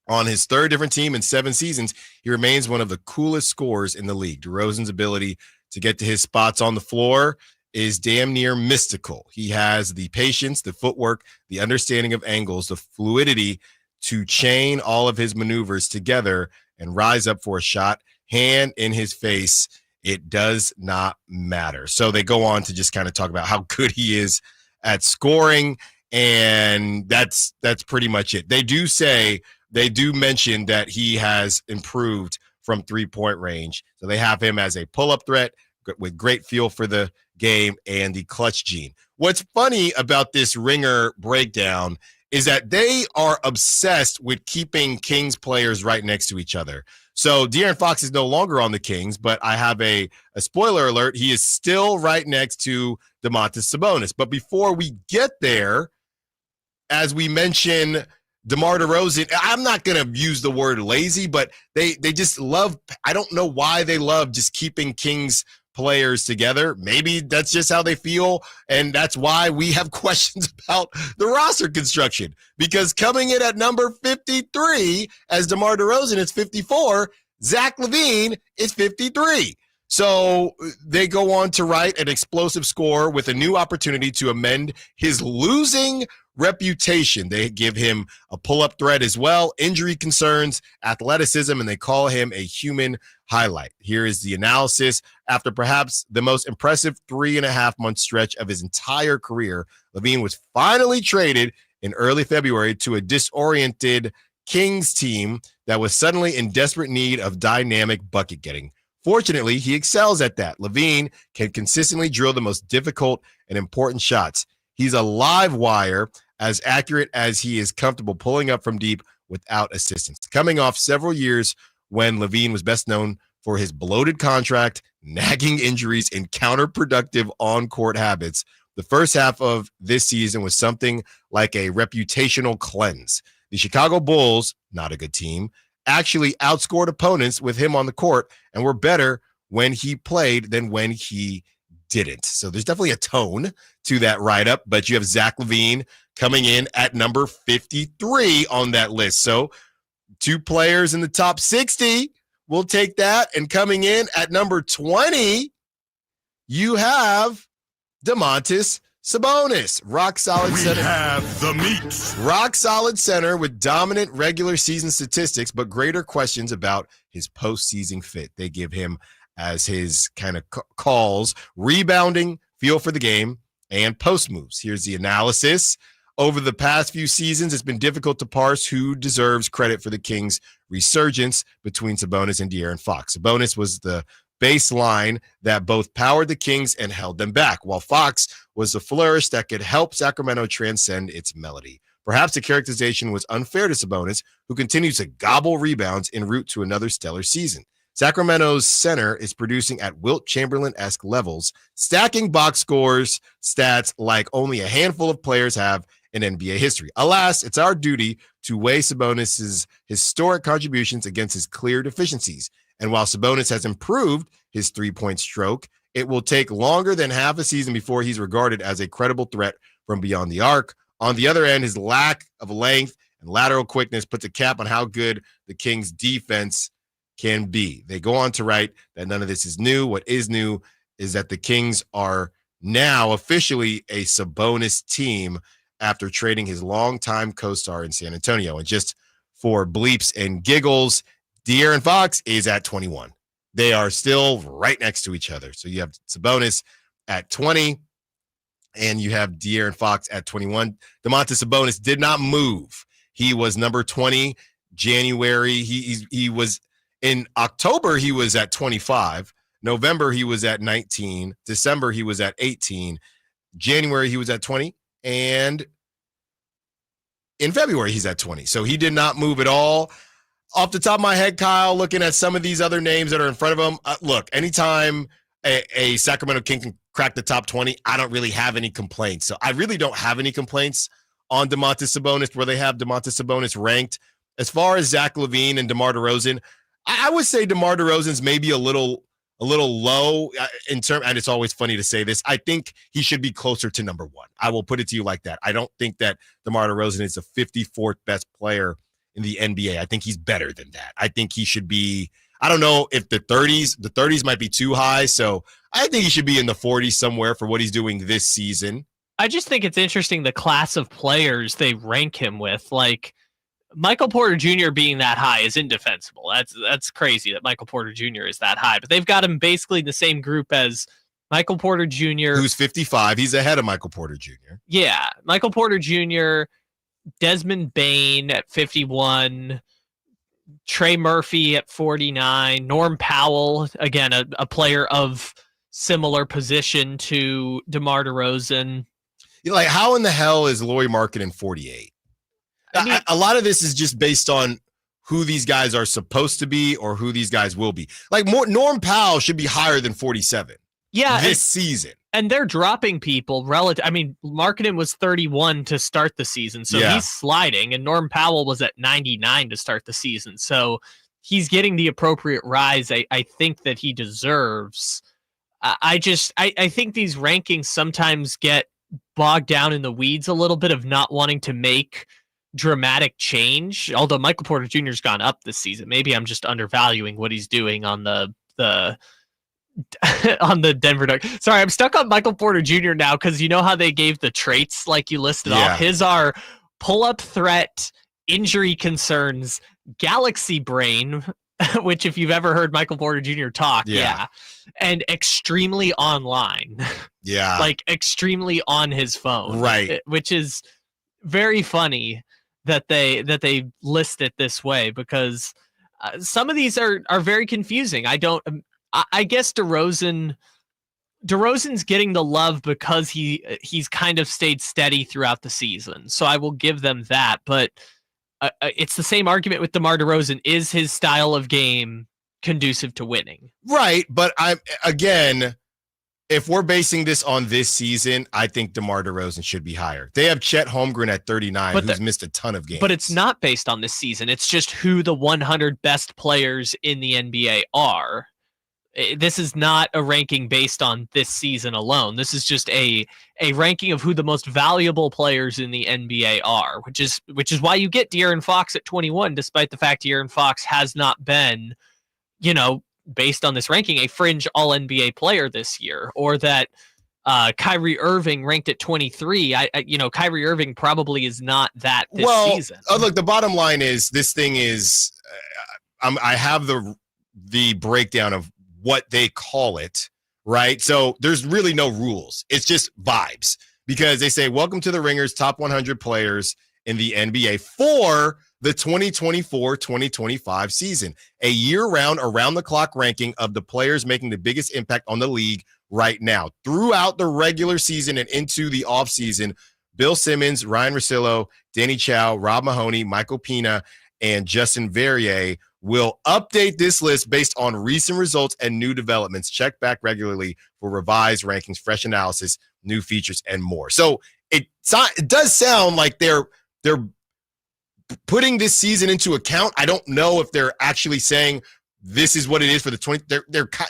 on his third different team in 7 seasons, he remains one of the coolest scorers in the league. DeRozan's ability to get to his spots on the floor is damn near mystical. He has the patience, the footwork, the understanding of angles, the fluidity to chain all of his maneuvers together and rise up for a shot. Hand in his face, it does not matter. So they go on to just kind of talk about how good he is at scoring, and that's pretty much it. They do mention that he has improved from 3-point range. So they have him as a pull-up threat with great feel for the game and the clutch gene. What's funny about this Ringer breakdown is that they are obsessed with keeping Kings players right next to each other. So De'Aaron Fox is no longer on the Kings, but I have a spoiler alert. He is still right next to Domantas Sabonis. But before we get there, as we mentioned, DeMar DeRozan, I'm not going to use the word lazy, but they just love, I don't know why they love just keeping Kings players together. Maybe that's just how they feel, and that's why we have questions about the roster construction, because coming in at number 53 as DeMar DeRozan is 54, Zach LaVine is 53. So they go on to write an explosive score with a new opportunity to amend his losing reputation. They give him a pull-up threat as well, injury concerns, athleticism, and they call him a human highlight. Here is the analysis. After perhaps the most impressive 3.5-month stretch of his entire career, LaVine was finally traded in early February to a disoriented Kings team that was suddenly in desperate need of dynamic bucket getting. Fortunately, he excels at that. LaVine can consistently drill the most difficult and important shots. He's a live wire, as accurate as he is comfortable pulling up from deep without assistance. Coming off several years when LaVine was best known for his bloated contract, nagging injuries, and counterproductive on-court habits, the first half of this season was something like a reputational cleanse. The Chicago Bulls, not a good team, actually outscored opponents with him on the court and were better when he played than when he didn't. So there's definitely a tone to that write-up, but you have Zach LaVine coming in at number 53 on that list. So 2 players in the top 60, we'll take that. And coming in at number 20, you have Domantas Sabonis, rock solid center. We have the meat. Rock solid center with dominant regular season statistics, but greater questions about his postseason fit. They give him as his kind of calls, rebounding, feel for the game, and post moves. Here's the analysis. Over the past few seasons, it's been difficult to parse who deserves credit for the Kings' resurgence between Sabonis and De'Aaron Fox. Sabonis was the baseline that both powered the Kings and held them back, while Fox was the flourish that could help Sacramento transcend its melody. Perhaps the characterization was unfair to Sabonis, who continues to gobble rebounds en route to another stellar season. Sacramento's center is producing at Wilt Chamberlain-esque levels, stacking box scores stats like only a handful of players have in NBA history. Alas, it's our duty to weigh Sabonis's historic contributions against his clear deficiencies. And while Sabonis has improved his 3-point stroke, it will take longer than half a season before he's regarded as a credible threat from beyond the arc. On the other end, his lack of length and lateral quickness puts a cap on how good the Kings' defense can be. They go on to write that none of this is new. What is new is that the Kings are now officially a Sabonis team after trading his longtime co-star in San Antonio. And just for bleeps and giggles, De'Aaron Fox is at 21. They are still right next to each other. So you have Sabonis at 20, and you have De'Aaron Fox at 21. Domantas Sabonis did not move. He was number 20. January, he was in October, he was at 25. November, he was at 19. December, he was at 18. January, he was at 20. And in February, he's at 20. So he did not move at all. Off the top of my head, Kyle, looking at some of these other names that are in front of him, look, anytime a Sacramento King can crack the top 20, I don't really have any complaints. So I really don't have any complaints on Domantas Sabonis, where they have Domantas Sabonis ranked. As far as Zach LaVine and DeMar DeRozan, I would say DeMar DeRozan's maybe a little low in terms, and it's always funny to say this. I think he should be closer to number one. I will put it to you like that. I don't think that DeMar DeRozan is the 54th best player in the NBA. I think he's better than that. I think he should be, I don't know if the 30s might be too high. So I think he should be in the 40s somewhere for what he's doing this season. I just think it's interesting the class of players they rank him with. Like, Michael Porter Jr. being that high is indefensible. That's crazy that Michael Porter Jr. is that high. But they've got him basically in the same group as Michael Porter Jr. Who's 55. He's ahead of Michael Porter Jr. Yeah. Michael Porter Jr., Desmond Bane at 51, Trey Murphy at 49, Norm Powell, again, a player of similar position to DeMar DeRozan. Like, how in the hell is Lauri Markkanen 48? I mean, a lot of this is just based on who these guys are supposed to be or who these guys will be. Like, Norm Powell should be higher than 47 this season. And they're dropping people relative. I mean, Markkanen was 31 to start the season, so he's sliding, and Norm Powell was at 99 to start the season. So he's getting the appropriate rise I think that he deserves. I think these rankings sometimes get bogged down in the weeds a little bit of not wanting to make dramatic change, although Michael Porter Jr.'s gone up this season. Maybe I'm just undervaluing what he's doing on the on the Denver Nuggets. Sorry, I'm stuck on Michael Porter Jr. now because you know how they gave the traits like you listed off? His are pull-up threat, injury concerns, galaxy brain, which if you've ever heard Michael Porter Jr. talk, and extremely online. Yeah. Like extremely on his phone. Right. Which is very funny that they list it this way because some of these are very confusing. I guess DeRozan's getting the love because he's kind of stayed steady throughout the season. So I will give them that, but it's the same argument with DeMar DeRozan. Is his style of game conducive to winning? Right, but if we're basing this on this season, I think DeMar DeRozan should be higher. They have Chet Holmgren at 39, who's missed a ton of games. But it's not based on this season. It's just who the 100 best players in the NBA are. This is not a ranking based on this season alone. This is just a ranking of who the most valuable players in the NBA are, which is why you get De'Aaron Fox at 21, despite the fact De'Aaron Fox has not been, based on this ranking, a fringe all-NBA player this year, or that Kyrie Irving ranked at 23. Kyrie Irving probably is not that this season. Look, the bottom line is this thing is, I have the breakdown of what they call it, right? So there's really no rules. It's just vibes because they say, welcome to the Ringers top 100 players in the NBA for the 2024-2025 season, a year-round, around-the-clock ranking of the players making the biggest impact on the league right now. Throughout the regular season and into the offseason, Bill Simmons, Ryan Russillo, Danny Chow, Rob Mahoney, Michael Pina, and Justin Verrier will update this list based on recent results and new developments. Check back regularly for revised rankings, fresh analysis, new features, and more. So it does sound like they're putting this season into account. I don't know if they're actually saying this is what it is for the 20.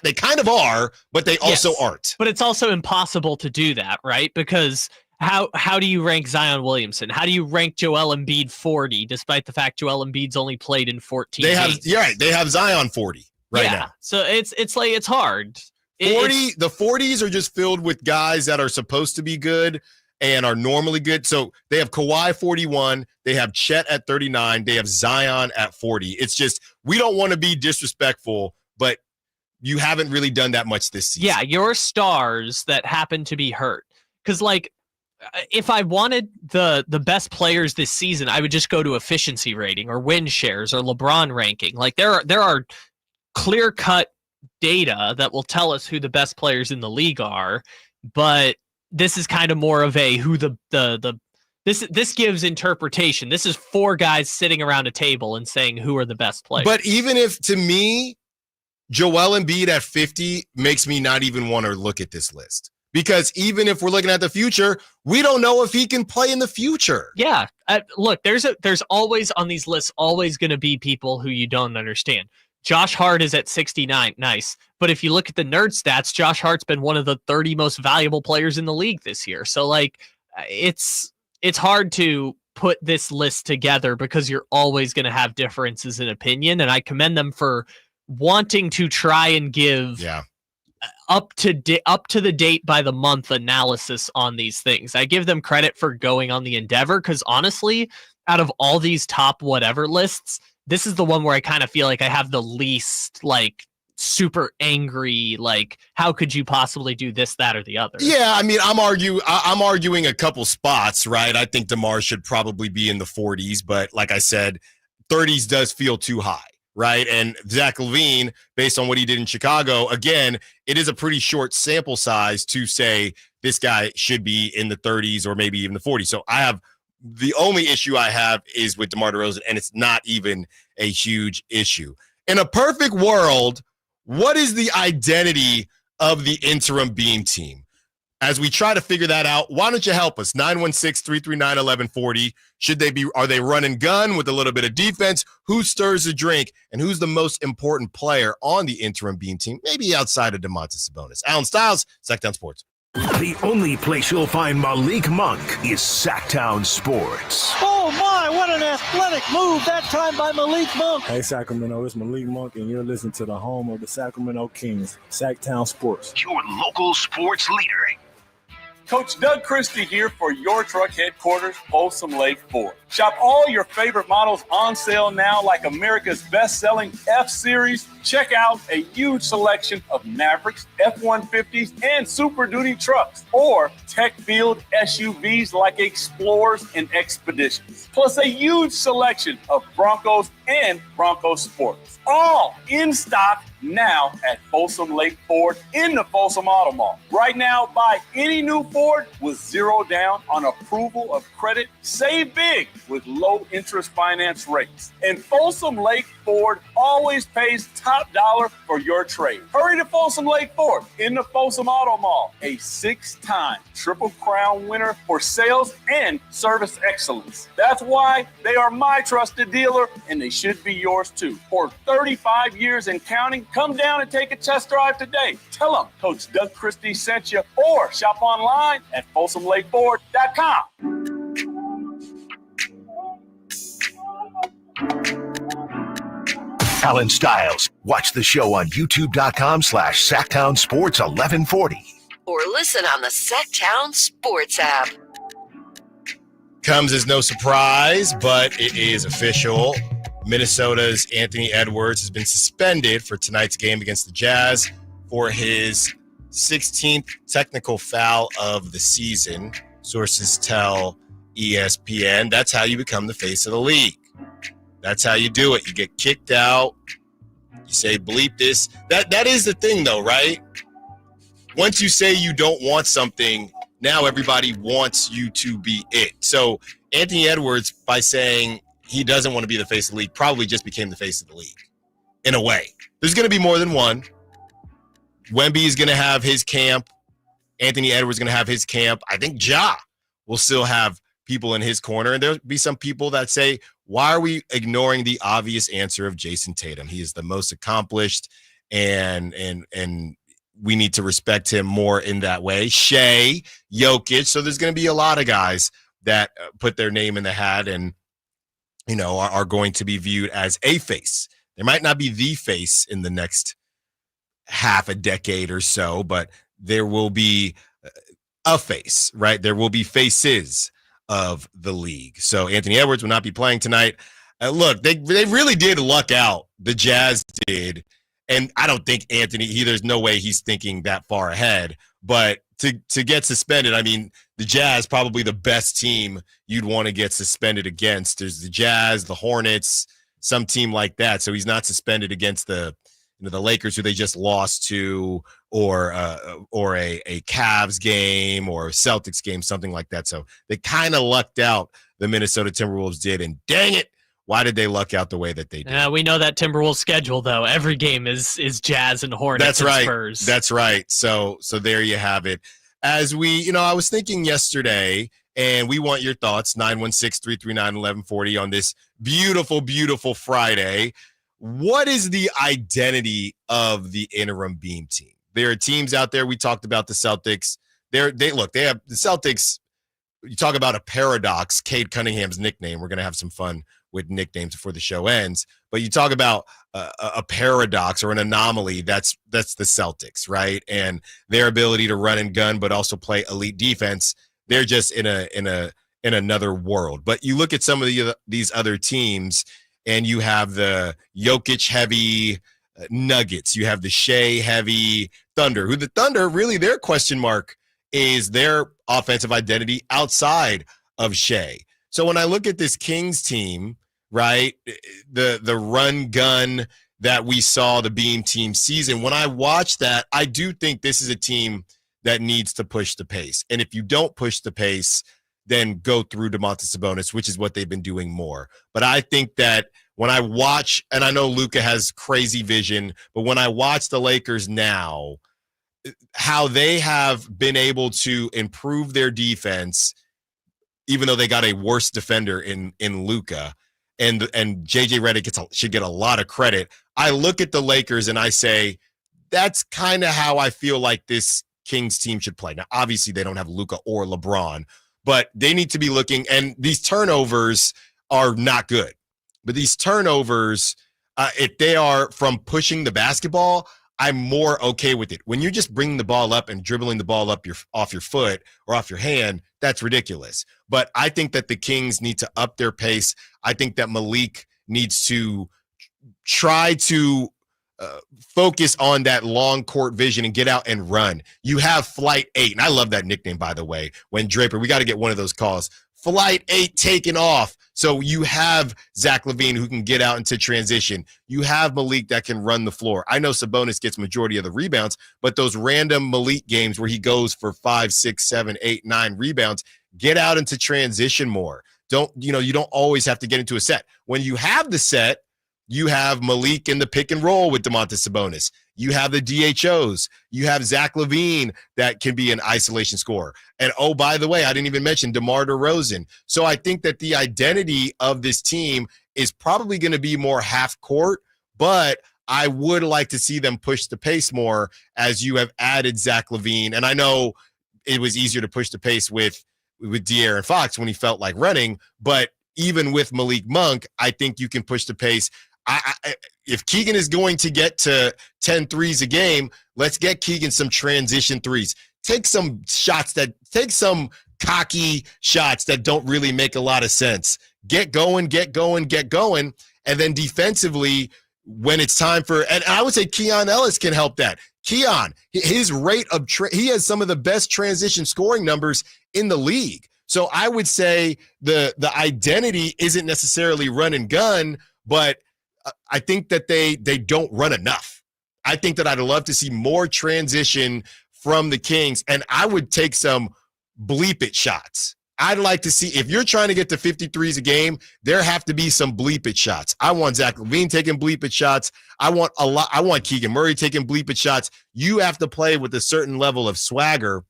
They kind of are, but they also aren't. But it's also impossible to do that, right? Because How do you rank Zion Williamson? How do you rank Joel Embiid 40, despite the fact Joel Embiid's only played in 14 games? You're right. They have Zion 40 now. So it's like it's hard. 40. The 40s are just filled with guys that are supposed to be good and are normally good. So they have Kawhi 41. They have Chet at 39. They have Zion at 40. It's just we don't want to be disrespectful, but you haven't really done that much this season. Yeah, your stars that happen to be hurt. Because like, if I wanted the best players this season, I would just go to efficiency rating or win shares or LeBron ranking. Like there are clear-cut data that will tell us who the best players in the league are, but this is kind of more of a who this gives interpretation. This is 4 guys sitting around a table and saying who are the best players. But even if, to me, Joel Embiid at 50 makes me not even want to look at this list. Because even if we're looking at the future, we don't know if he can play in the future. Yeah. Look, there's always on these lists always going to be people who you don't understand. Josh Hart is at 69. Nice. But if you look at the nerd stats, Josh Hart's been one of the 30 most valuable players in the league this year. So like it's hard to put this list together because you're always going to have differences in opinion. And I commend them for wanting to try and give up to the date by the month analysis on these things. I give them credit for going on the endeavor because honestly, out of all these top whatever lists, this is the one where I kind of feel like I have the least like super angry, like how could you possibly do this, that, or the other? Yeah, I mean, I'm arguing a couple spots, right? I think DeMar should probably be in the 40s, but like I said, 30s does feel too high. Right. And Zach LaVine, based on what he did in Chicago, again, it is a pretty short sample size to say this guy should be in the 30s or maybe even the 40s. So the only issue I have is with DeMar DeRozan, and it's not even a huge issue. In a perfect world, what is the identity of the interim beam team? As we try to figure that out, why don't you help us? 916-339-1140. Are they run and gun with a little bit of defense? Who stirs the drink? And who's the most important player on the interim beam team? Maybe outside of Domantas Sabonis. Allen Stiles, Sacktown Sports. The only place you'll find Malik Monk is Sacktown Sports. Oh my, what an athletic move that time by Malik Monk. Hey Sacramento, it's Malik Monk and you're listening to the home of the Sacramento Kings, Sacktown Sports. Your local sports leader. Coach Doug Christie here for your truck headquarters, Folsom Lake Ford. Shop all your favorite models on sale now, like America's best-selling F-Series. Check out a huge selection of Mavericks, F-150s, and Super Duty trucks, or tech-filled SUVs like Explorers and Expeditions, plus a huge selection of Broncos and Bronco Sports, all in stock now at Folsom Lake Ford in the Folsom Auto Mall. Right now, buy any new Ford with zero down on approval of credit. Save big with low interest finance rates. And Folsom Lake Ford always pays top dollar for your trade. Hurry to Folsom Lake Ford in the Folsom Auto Mall, a 6-time Triple Crown winner for sales and service excellence. That's why they are my trusted dealer, and they should be yours too. For 35 years and counting, come down and take a test drive today. Tell them Coach Doug Christie sent you, or shop online at FolsomLakeFord.com. Allen Stiles. Watch the show on youtube.com/Sacktown Sports 1140. Or listen on the Sacktown Sports app. Comes as no surprise, but it is official. Minnesota's Anthony Edwards has been suspended for tonight's game against the Jazz for his 16th technical foul of the season. Sources tell ESPN that's how you become the face of the league. That's how you do it. You get kicked out. You say, bleep this. That is the thing, though, right? Once you say you don't want something, now everybody wants you to be it. So Anthony Edwards, by saying he doesn't want to be the face of the league, probably just became the face of the league, in a way. There's going to be more than one. Wemby is going to have his camp. Anthony Edwards is going to have his camp. I think Ja will still have people in his corner. And there'll be some people that say, why are we ignoring the obvious answer of Jason Tatum? He is the most accomplished and we need to respect him more in that way. Shea, Jokic. So there's going to be a lot of guys that put their name in the hat and, are going to be viewed as a face. There might not be the face in the next half a decade or so, but there will be a face, right? There will be faces of the league. So Anthony Edwards will not be playing tonight. Look, they really did luck out. The Jazz did. And I don't think there's no way he's thinking that far ahead. But to get suspended, I mean, the Jazz, probably the best team you'd want to get suspended against. There's the Jazz, the Hornets, some team like that. So he's not suspended against the Lakers, who they just lost to, or a Cavs game or a Celtics game, something like that. So they kind of lucked out, the Minnesota Timberwolves did. And dang it, why did they luck out the way that they did? We know that Timberwolves schedule, though. Every game is Jazz and Hornets. That's right. And Spurs. That's right. So there you have it. As we, I was thinking yesterday, and we want your thoughts, 916-339-1140 on this beautiful, beautiful Friday. What is the identity of the interim beam team? There are teams out there. We talked about the Celtics. They have the Celtics. You talk about a paradox, Cade Cunningham's nickname. We're going to have some fun with nicknames before the show ends. But you talk about a paradox or an anomaly. That's the Celtics, right? And their ability to run and gun, but also play elite defense. They're just in another world. But you look at some of these other teams, and you have the Jokic heavy Nuggets. You have the Shea heavy Thunder. Who the Thunder, really their question mark is their offensive identity outside of Shea. So when I look at this Kings team, right, the run gun that we saw the Beam team season, when I watch that, I do think this is a team that needs to push the pace. And if you don't push the pace, then go through Domantas Sabonis, which is what they've been doing more. But I think that when I watch, and I know Luka has crazy vision, but when I watch the Lakers now, how they have been able to improve their defense, even though they got a worse defender in Luka, and JJ Redick should get a lot of credit. I look at the Lakers and I say, that's kind of how I feel like this Kings team should play. Now, obviously, they don't have Luka or LeBron, but they need to be looking, and these turnovers are not good. But these turnovers, if they are from pushing the basketball, I'm more okay with it. When you're just bringing the ball up and dribbling the ball up off your foot or off your hand, that's ridiculous. But I think that the Kings need to up their pace. I think that Malik needs to try to focus on that long court vision and get out and run. You have Flight 8, and I love that nickname, by the way. When Draper, we got to get one of those calls. Flight 8 taking off. So you have Zach LaVine who can get out into transition. You have Malik that can run the floor. I know Sabonis gets majority of the rebounds, but those random Malik games where he goes for 5, 6, 7, 8, 9 rebounds, get out into transition more. You don't always have to get into a set. When you have the set, you have Malik in the pick and roll with Domantas Sabonis. You have the DHOs. You have Zach LaVine that can be an isolation scorer. And, oh, by the way, I didn't even mention DeMar DeRozan. So I think that the identity of this team is probably going to be more half court, but I would like to see them push the pace more as you have added Zach LaVine. And I know it was easier to push the pace with De'Aaron Fox when he felt like running, but even with Malik Monk, I think you can push the pace. If Keegan is going to get to 10 threes a game, let's get Keegan some transition threes. Take some cocky shots that don't really make a lot of sense. Get going. And then defensively, when it's time for, and I would say Keon Ellis can help that. Keon, his rate of, he has some of the best transition scoring numbers in the league. So I would say the identity isn't necessarily run and gun, but I think that they don't run enough. I think that I'd love to see more transition from the Kings, and I would take some bleep it shots. I'd like to see, if you're trying to get to 53s a game, there have to be some bleep it shots. I want Zach LaVine taking bleep it shots. I want Keegan Murray taking bleep it shots. You have to play with a certain level of swagger,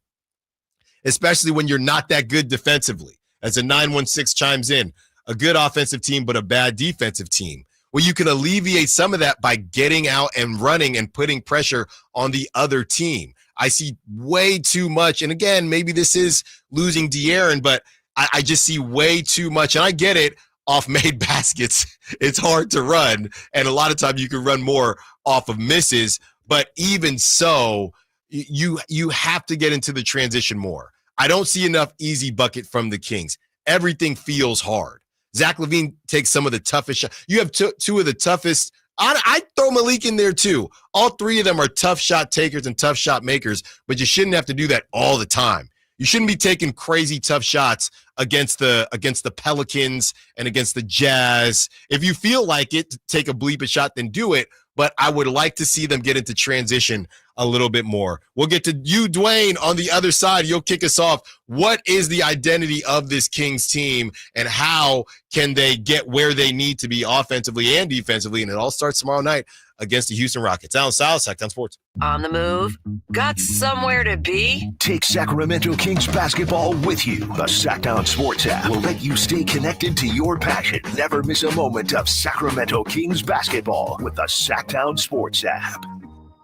especially when you're not that good defensively. As a 916 chimes in, a good offensive team, but a bad defensive team. Well, you can alleviate some of that by getting out and running and putting pressure on the other team. I see way too much. And again, maybe this is losing De'Aaron, but I just see way too much. And I get it, off made baskets. It's hard to run. And a lot of time you can run more off of misses. But even so, you have to get into the transition more. I don't see enough easy bucket from the Kings. Everything feels hard. Zach LaVine takes some of the toughest shots. You have two of the toughest. I throw Malik in there too. All three of them are tough shot takers and tough shot makers, but you shouldn't have to do that all the time. You shouldn't be taking crazy tough shots against the Pelicans and against the Jazz. If you feel like it, to take a bleep shot, then do it. But I would like to see them get into transition a little bit more. We'll get to you, Dwayne, on the other side. You'll kick us off. What is the identity of this Kings team, and how can they get where they need to be offensively and defensively? And it all starts tomorrow night against the Houston Rockets. Allen Stiles, Sactown Sports. On the move? Got somewhere to be? Take Sacramento Kings basketball with you. The Sactown Sports app will let you stay connected to your passion. Never miss a moment of Sacramento Kings basketball with the Sactown Sports app.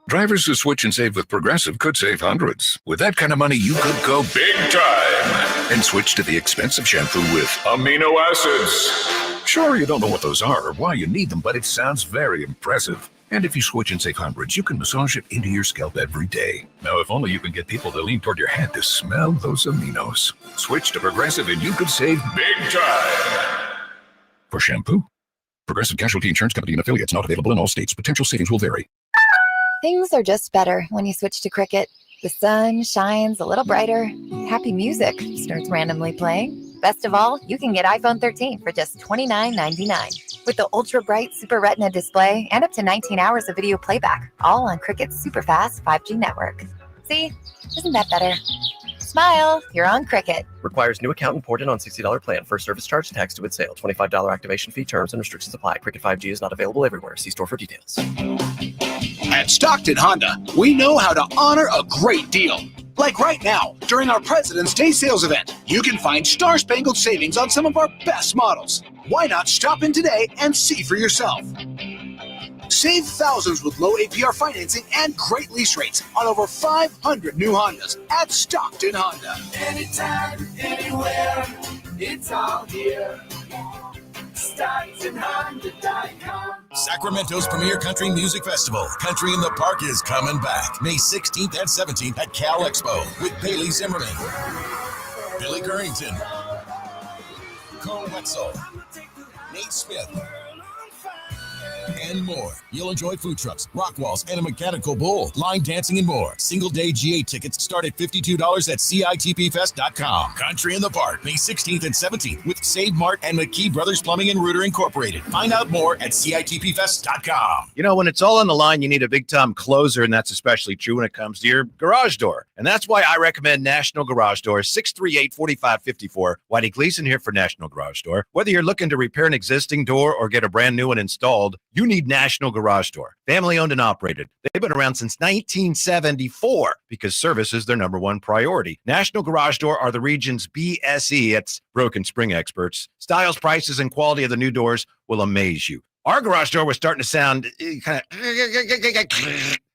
Drivers who switch and save with Progressive could save hundreds. With that kind of money, you could go big time and switch to the expensive shampoo with amino acids. Sure, you don't know what those are or why you need them, but it sounds very impressive. And if you switch and save hundreds, you can massage it into your scalp every day. Now, if only you can get people to lean toward your head to smell those aminos. Switch to Progressive and you could save big time. For shampoo, Progressive Casualty Insurance Company and affiliates, not available in all states. Potential savings will vary. Things are just better when you switch to Cricket. The sun shines a little brighter. Happy music starts randomly playing. Best of all, you can get iPhone 13 for just $29.99 with the ultra bright Super Retina display and up to 19 hours of video playback, all on Cricket's super fast 5G network. See, isn't that better? Smile, you're on Cricket. Requires new account imported on $60 plan. First service charge tax to with sale. $25 activation fee. Terms and restrictions apply. Cricket 5G is not available everywhere. See store for details. At Stockton Honda, we know how to honor a great deal. Like right now, during our President's Day sales event, you can find star-spangled savings on some of our best models. Why not stop in today and see for yourself? Save thousands with low APR financing and great lease rates on over 500 new Hondas at Stockton Honda. Anytime, anywhere, it's all here. StocktonHonda.com. Sacramento's premier country music festival, Country in the Park, is coming back May 16th and 17th at Cal Expo with Bailey Zimmerman, Billy Currington, Cole Wetzel, Nate Smith, and more. You'll enjoy food trucks, rock walls, and a mechanical bull, line dancing, and more. Single-day GA tickets start at $52 at CITPFest.com. Country in the Park, May 16th and 17th with Save Mart and McKee Brothers Plumbing and Rooter Incorporated. Find out more at CITPFest.com. You know, when it's all on the line, you need a big-time closer, and that's especially true when it comes to your garage door. And that's why I recommend National Garage Door, 638-4554. Whitey Gleason here for National Garage Door. Whether you're looking to repair an existing door or get a brand new one installed, you need National Garage Door. Family owned and operated. They've been around since 1974 because service is their number one priority. National Garage Door are the region's BSE. It's broken spring experts. Styles, prices, and quality of the new doors will amaze you. Our garage door was starting to sound kind of,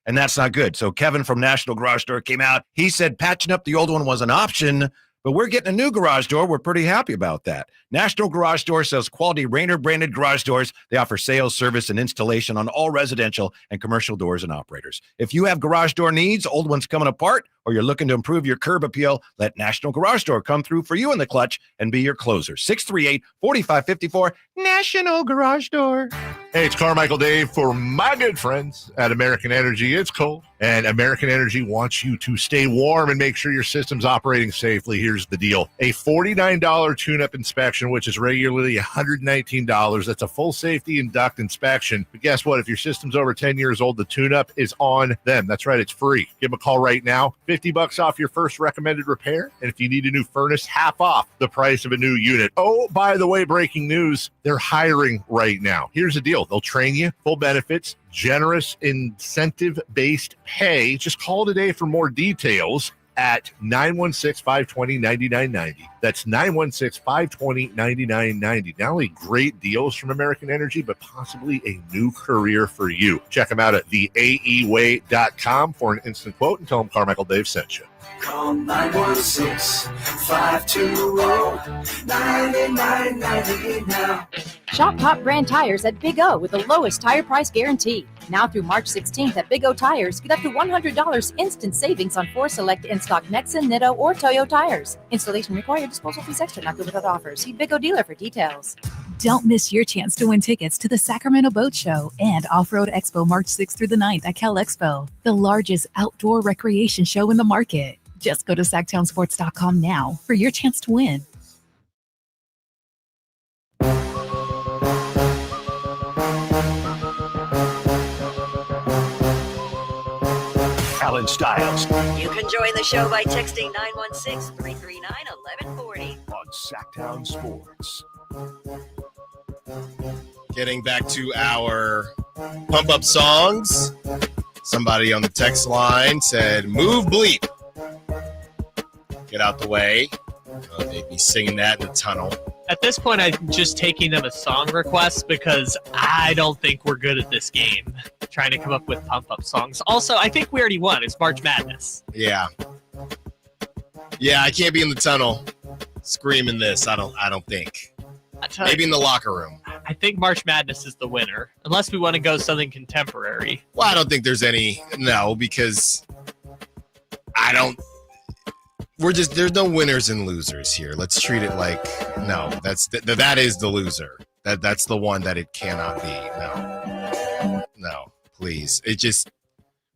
and that's not good. So Kevin from National Garage Door came out. He said patching up the old one was an option, but we're getting a new garage door. We're pretty happy about that. National Garage Door sells quality Rainer branded garage doors. They offer sales, service, and installation on all residential and commercial doors and operators. If you have garage door needs, old ones coming apart, or you're looking to improve your curb appeal, let National Garage Door come through for you in the clutch and be your closer. 638-4554, National Garage Door. Hey, it's Carmichael Dave for my good friends at American Energy. It's cold, and American Energy wants you to stay warm and make sure your system's operating safely. Here's the deal. A $49 tune-up inspection, which is regularly $119. That's a full safety and duct inspection. But guess what? If your system's over 10 years old, the tune-up is on them. That's right. It's free. Give them a call right now. $50 off your first recommended repair. And if you need a new furnace, half off the price of a new unit. Oh, by the way, breaking news, they're hiring right now. Here's the deal. They'll train you, full benefits, generous incentive-based pay. Just call today for more details at 916-520-9990. That's 916-520-9990. Not only great deals from American Energy, but possibly a new career for you. Check them out at theaeway.com for an instant quote and tell them Carmichael Dave sent you. Call 916-520-9990 now. Shop top brand tires at Big O with the lowest tire price guarantee. Now through March 16th at Big O Tires, get up to $100 instant savings on 4 select in-stock Nexen, Nitto, or Toyo tires. Installation required. Disposal fees extra. Not good without offers. See Big O dealer for details. Don't miss your chance to win tickets to the Sacramento Boat Show and Off-Road Expo March 6th through the 9th at Cal Expo, the largest outdoor recreation show in the market. Just go to SactownSports.com now for your chance to win. Allen Stiles You can join the show by texting 916-339-1140 on Sacktown Sports. Getting back to our pump-up songs. Somebody on the text line said, move bleep. Get out the way. They'd be singing that in the tunnel. At this point, I'm just taking them as song requests because I don't think we're good at this game. Trying to come up with pump-up songs. Also, I think we already won. It's March Madness. Yeah. Yeah, I can't be in the tunnel screaming this. I don't think. Maybe in the locker room. I think March Madness is the winner. Unless we want to go something contemporary. Well, I don't think there's any. No, because I don't. There's no winners and losers here. Let's treat it like, no, that is the loser. That's the one that it cannot be. No, please. It just,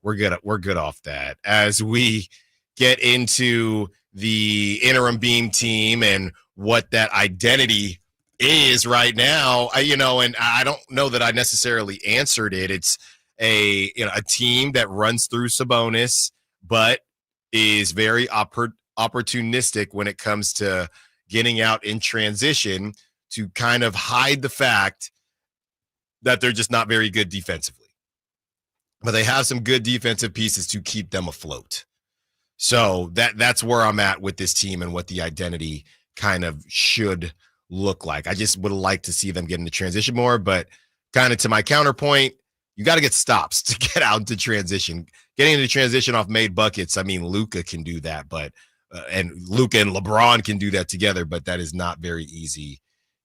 we're good off that. As we get into the interim beam team and what that identity is right now, and I don't know that I necessarily answered it. It's a team that runs through Sabonis, but is very opportunistic when it comes to getting out in transition to kind of hide the fact that they're just not very good defensively. But they have some good defensive pieces to keep them afloat. So that's where I'm at with this team and what the identity kind of should look like. I just would like to see them get into transition more, but kind of to my counterpoint, you got to get stops to get out into transition. Getting into transition off made buckets, I mean, Luka can do that, but and Luka and LeBron can do that together, but that is not very easy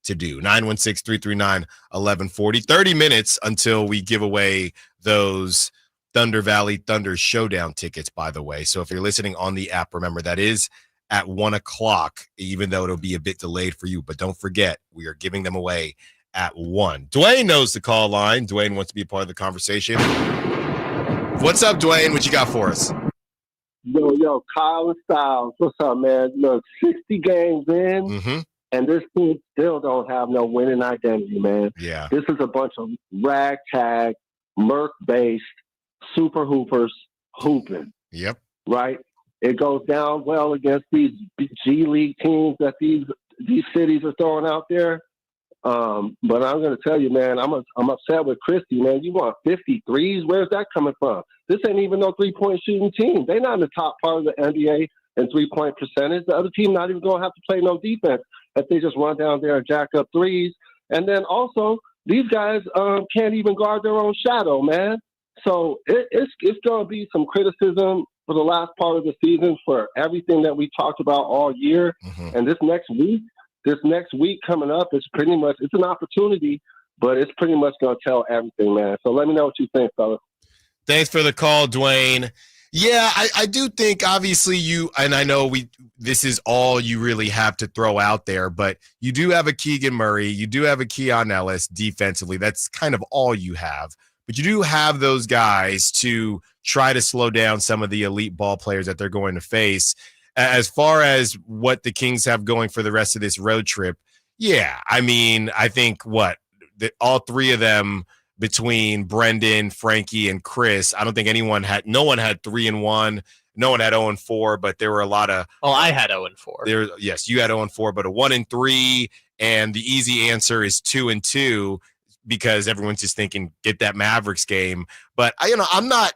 to do. 916-339-1140. 30 minutes until we give away those Thunder Valley Thunder Showdown tickets, by the way. So if you're listening on the app, remember that is at 1:00, even though it'll be a bit delayed for you. But don't forget, we are giving them away at 1. Dwayne knows the call line. Dwayne wants to be a part of the conversation. What's up, Dwayne? What you got for us? Yo, Allen Stiles. What's up, man? Look, 60 games in, and this team still don't have no winning identity, man. Yeah. This is a bunch of ragtag, Merc-based super hoopers hooping. Yep. Right? It goes down well against these G League teams that these cities are throwing out there. But I'm going to tell you, man, I'm upset with Christie, man. You want 53s? Where's that coming from? This ain't even no three-point shooting team. They're not in the top part of the NBA in three-point percentage. The other team not even going to have to play no defense if they just run down there and jack up threes. And then also, these guys can't even guard their own shadow, man. So it's going to be some criticism for the last part of the season for everything that we talked about all year. And this next week coming up is pretty much, it's an opportunity, but it's pretty much going to tell everything, man. So let me know what you think, fellas. Thanks for the call, Dwayne. Yeah, I do think obviously and I know this is all you really have to throw out there, but you do have a Keegan Murray, you do have a Keon Ellis defensively. That's kind of all you have. But you do have those guys to try to slow down some of the elite ball players that they're going to face. As far as what the Kings have going for the rest of this road trip, yeah, I mean, I think all three of them between Brendan, Frankie, and Chris, I don't think no one had 3-1, no one had 0-4, but there were a lot of. Oh, I had 0-4. Yes, you had 0-4, but a 1-3, and the easy answer is 2-2 because everyone's just thinking get that Mavericks game. But I'm not.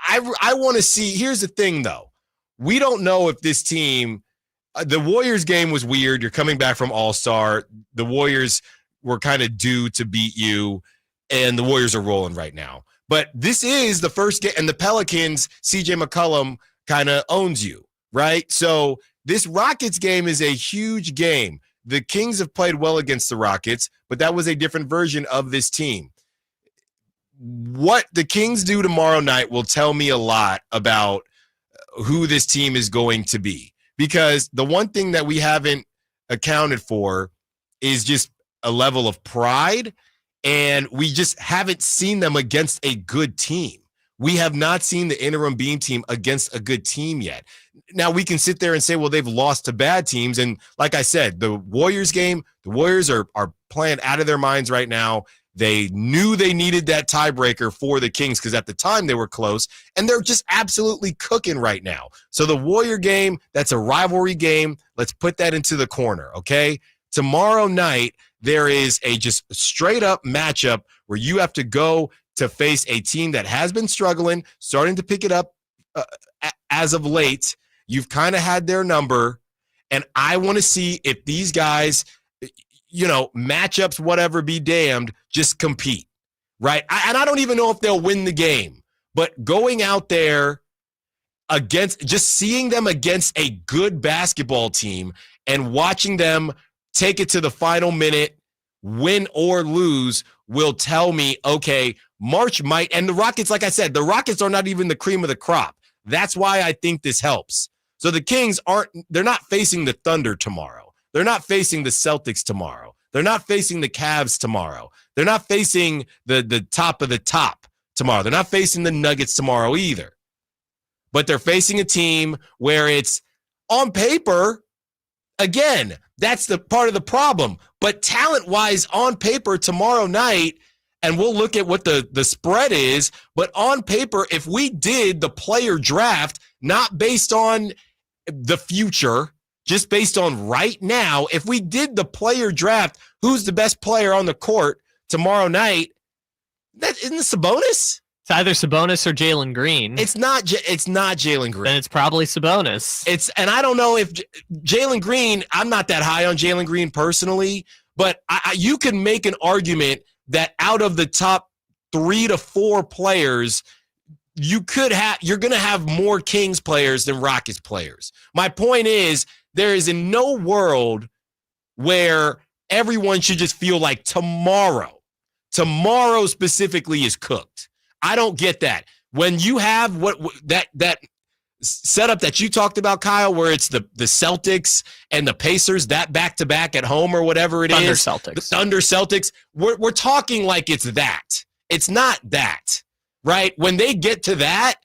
I want to see. Here's the thing, though. We don't know if this team The Warriors game was weird. You're coming back from All-Star. The Warriors were kind of due to beat you, and the Warriors are rolling right now. But this is the first game, and the Pelicans, CJ McCollum kind of owns you, right? So this Rockets game is a huge game. The Kings have played well against the Rockets, but that was a different version of this team. What the Kings do tomorrow night will tell me a lot about who this team is going to be. Because the one thing that we haven't accounted for is just a level of pride, and we just haven't seen them against a good team. We have not seen the interim beam team against a good team yet. Now, we can sit there and say, well, they've lost to bad teams. And like I said, the Warriors game, the Warriors are playing out of their minds right now. They knew they needed that tiebreaker for the Kings because at the time they were close, and they're just absolutely cooking right now. So the Warrior game, that's a rivalry game. Let's put that into the corner, okay? Tomorrow night, there is a just straight up matchup where you have to go to face a team that has been struggling, starting to pick it up as of late. You've kind of had their number, and I want to see if these guys, matchups, whatever, be damned, just compete, right? And I don't even know if they'll win the game, but going out there just seeing them against a good basketball team and watching them take it to the final minute, win or lose, will tell me, okay, March might, and the Rockets, like I said, the Rockets are not even the cream of the crop. That's why I think this helps. So the Kings they're not facing the Thunder tomorrow. They're not facing the Celtics tomorrow. They're not facing the Cavs tomorrow. They're not facing the top of the top tomorrow. They're not facing the Nuggets tomorrow either. But they're facing a team where it's on paper, again, that's the part of the problem. But talent-wise, on paper tomorrow night, and we'll look at what the spread is, but on paper, if we did the player draft, not based on the future, just based on right now, if we did the player draft, who's the best player on the court tomorrow night, that isn't Sabonis? It's either Sabonis or Jalen Green. It's not Jalen Green. Then it's probably Sabonis. And I don't know if Jalen Green, I'm not that high on Jalen Green personally, but you can make an argument that out of the top 3 to 4 players, you're going to have more Kings players than Rockets players. My point is, there is in no world where everyone should just feel like tomorrow specifically is cooked. I don't get that. When you have that setup that you talked about, Kyle, where it's the Celtics and the Pacers, that back-to-back at home or whatever it is. The Thunder Celtics. We're talking like it's that. It's not that, right? When they get to that,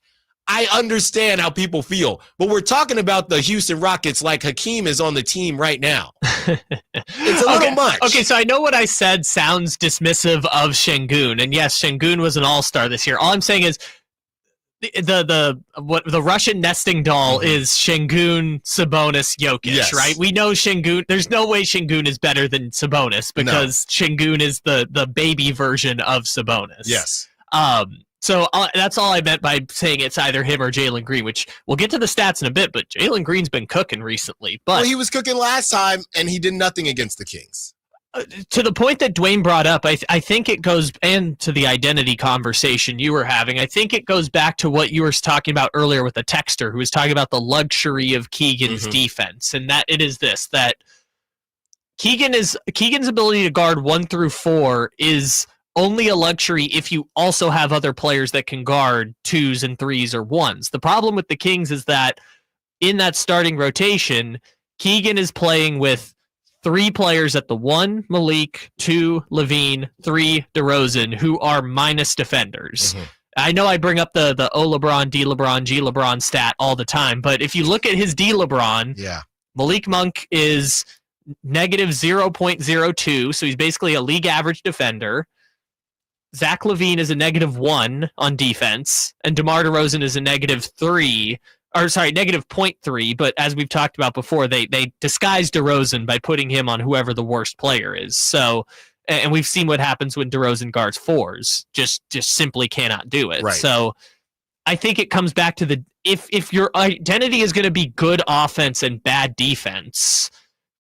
I understand how people feel. But we're talking about the Houston Rockets like Hakeem is on the team right now. It's a little much. Okay, so I know what I said sounds dismissive of Şengün. And yes, Şengün was an all-star this year. All I'm saying is the Russian nesting doll is Şengün, Sabonis, Jokic, right? We know Şengün. There's no way Şengün is better than Sabonis because Şengün is the baby version of Sabonis. Yes. So that's all I meant by saying it's either him or Jalen Green, which we'll get to the stats in a bit, but Jalen Green's been cooking recently. But he was cooking last time, and he did nothing against the Kings. To the point that Dwayne brought up, I think it goes, and to the identity conversation you were having, I think it goes back to what you were talking about earlier with the texter who was talking about the luxury of Keegan's defense, and that it is this, that Keegan's ability to guard 1 through 4 is only a luxury if you also have other players that can guard 2s and 3s or 1s. The problem with the Kings is that in that starting rotation, Keegan is playing with 3 players at the 1, Malik, 2, Levine, 3, DeRozan, who are minus defenders. I know I bring up the O LeBron, D LeBron, G LeBron stat all the time, but if you look at his D LeBron, Malik Monk is negative 0.02, so he's basically a league average defender. Zach LaVine is a negative 1 on defense, and DeMar DeRozan is a negative 0.3, but as we've talked about before, they disguise DeRozan by putting him on whoever the worst player is. So, and we've seen what happens when DeRozan guards 4s, just simply cannot do it. Right. So I think it comes back to if your identity is going to be good offense and bad defense,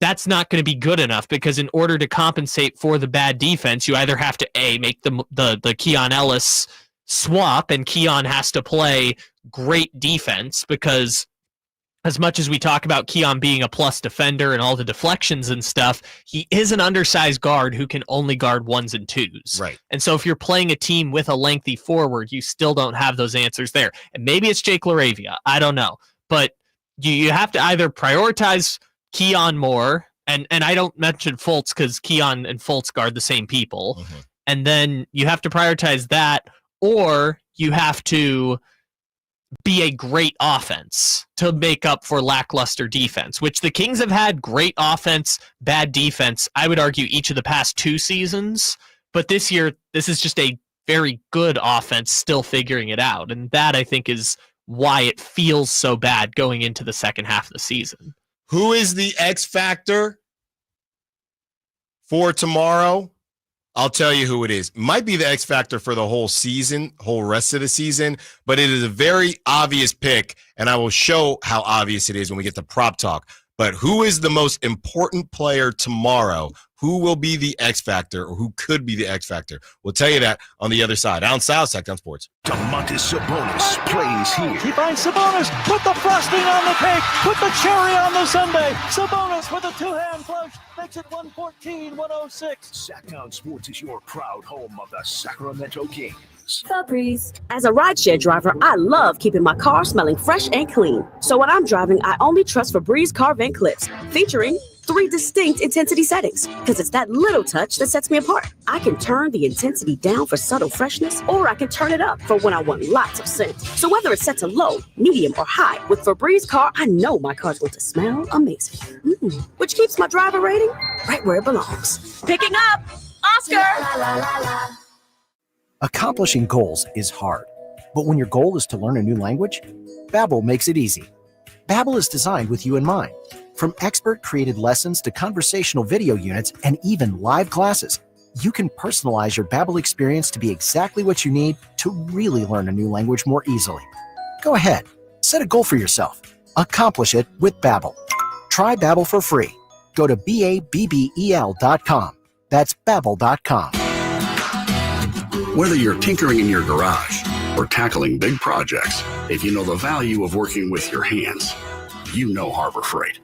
that's not going to be good enough, because in order to compensate for the bad defense, you either have to make the Keon Ellis swap, and Keon has to play great defense, because as much as we talk about Keon being a plus defender and all the deflections and stuff, he is an undersized guard who can only guard 1s and 2s. Right. And so if you're playing a team with a lengthy forward, you still don't have those answers there. And maybe it's Jake LaRavia. I don't know. But you have to either prioritize Keon more, and I don't mention Fultz because Keon and Fultz guard the same people. Mm-hmm. And then you have to prioritize that, or you have to be a great offense to make up for lackluster defense, which the Kings have had great offense, bad defense, I would argue, each of the past 2 seasons. But this year, this is just a very good offense still figuring it out. And that, I think, is why it feels so bad going into the second half of the season. Who is the X factor for tomorrow? I'll tell you who it is. Might be the X factor for the whole season, whole rest of the season, but it is a very obvious pick, and I will show how obvious it is when we get to prop talk. But who is the most important player tomorrow? Who will be the X factor, or who could be the X factor? We'll tell you that on the other side. Allen Stiles, Sacktown Sports. Domantas Sabonis plays here. He finds Sabonis. Put the frosting on the cake. Put the cherry on the sundae. Sabonis with a 2-hand flush. Makes it 114-106. Sacktown Sports is your proud home of the Sacramento Kings. Febreze. As a rideshare driver, I love keeping my car smelling fresh and clean. So when I'm driving, I only trust Febreze car vent clips, featuring 3 distinct intensity settings, because it's that little touch that sets me apart. I can turn the intensity down for subtle freshness, or I can turn it up for when I want lots of scent. So whether it's set to low, medium, or high, with Febreze car, I know my car's going to smell amazing. Which keeps my driver rating right where it belongs. Picking up Oscar! Accomplishing goals is hard, but when your goal is to learn a new language, Babbel makes it easy. Babbel is designed with you in mind. From expert-created lessons to conversational video units and even live classes, you can personalize your Babbel experience to be exactly what you need to really learn a new language more easily. Go ahead, set a goal for yourself. Accomplish it with Babbel. Try Babbel for free. Go to babbel.com. That's babbel.com. Whether you're tinkering in your garage or tackling big projects, if you know the value of working with your hands, you know Harbor Freight.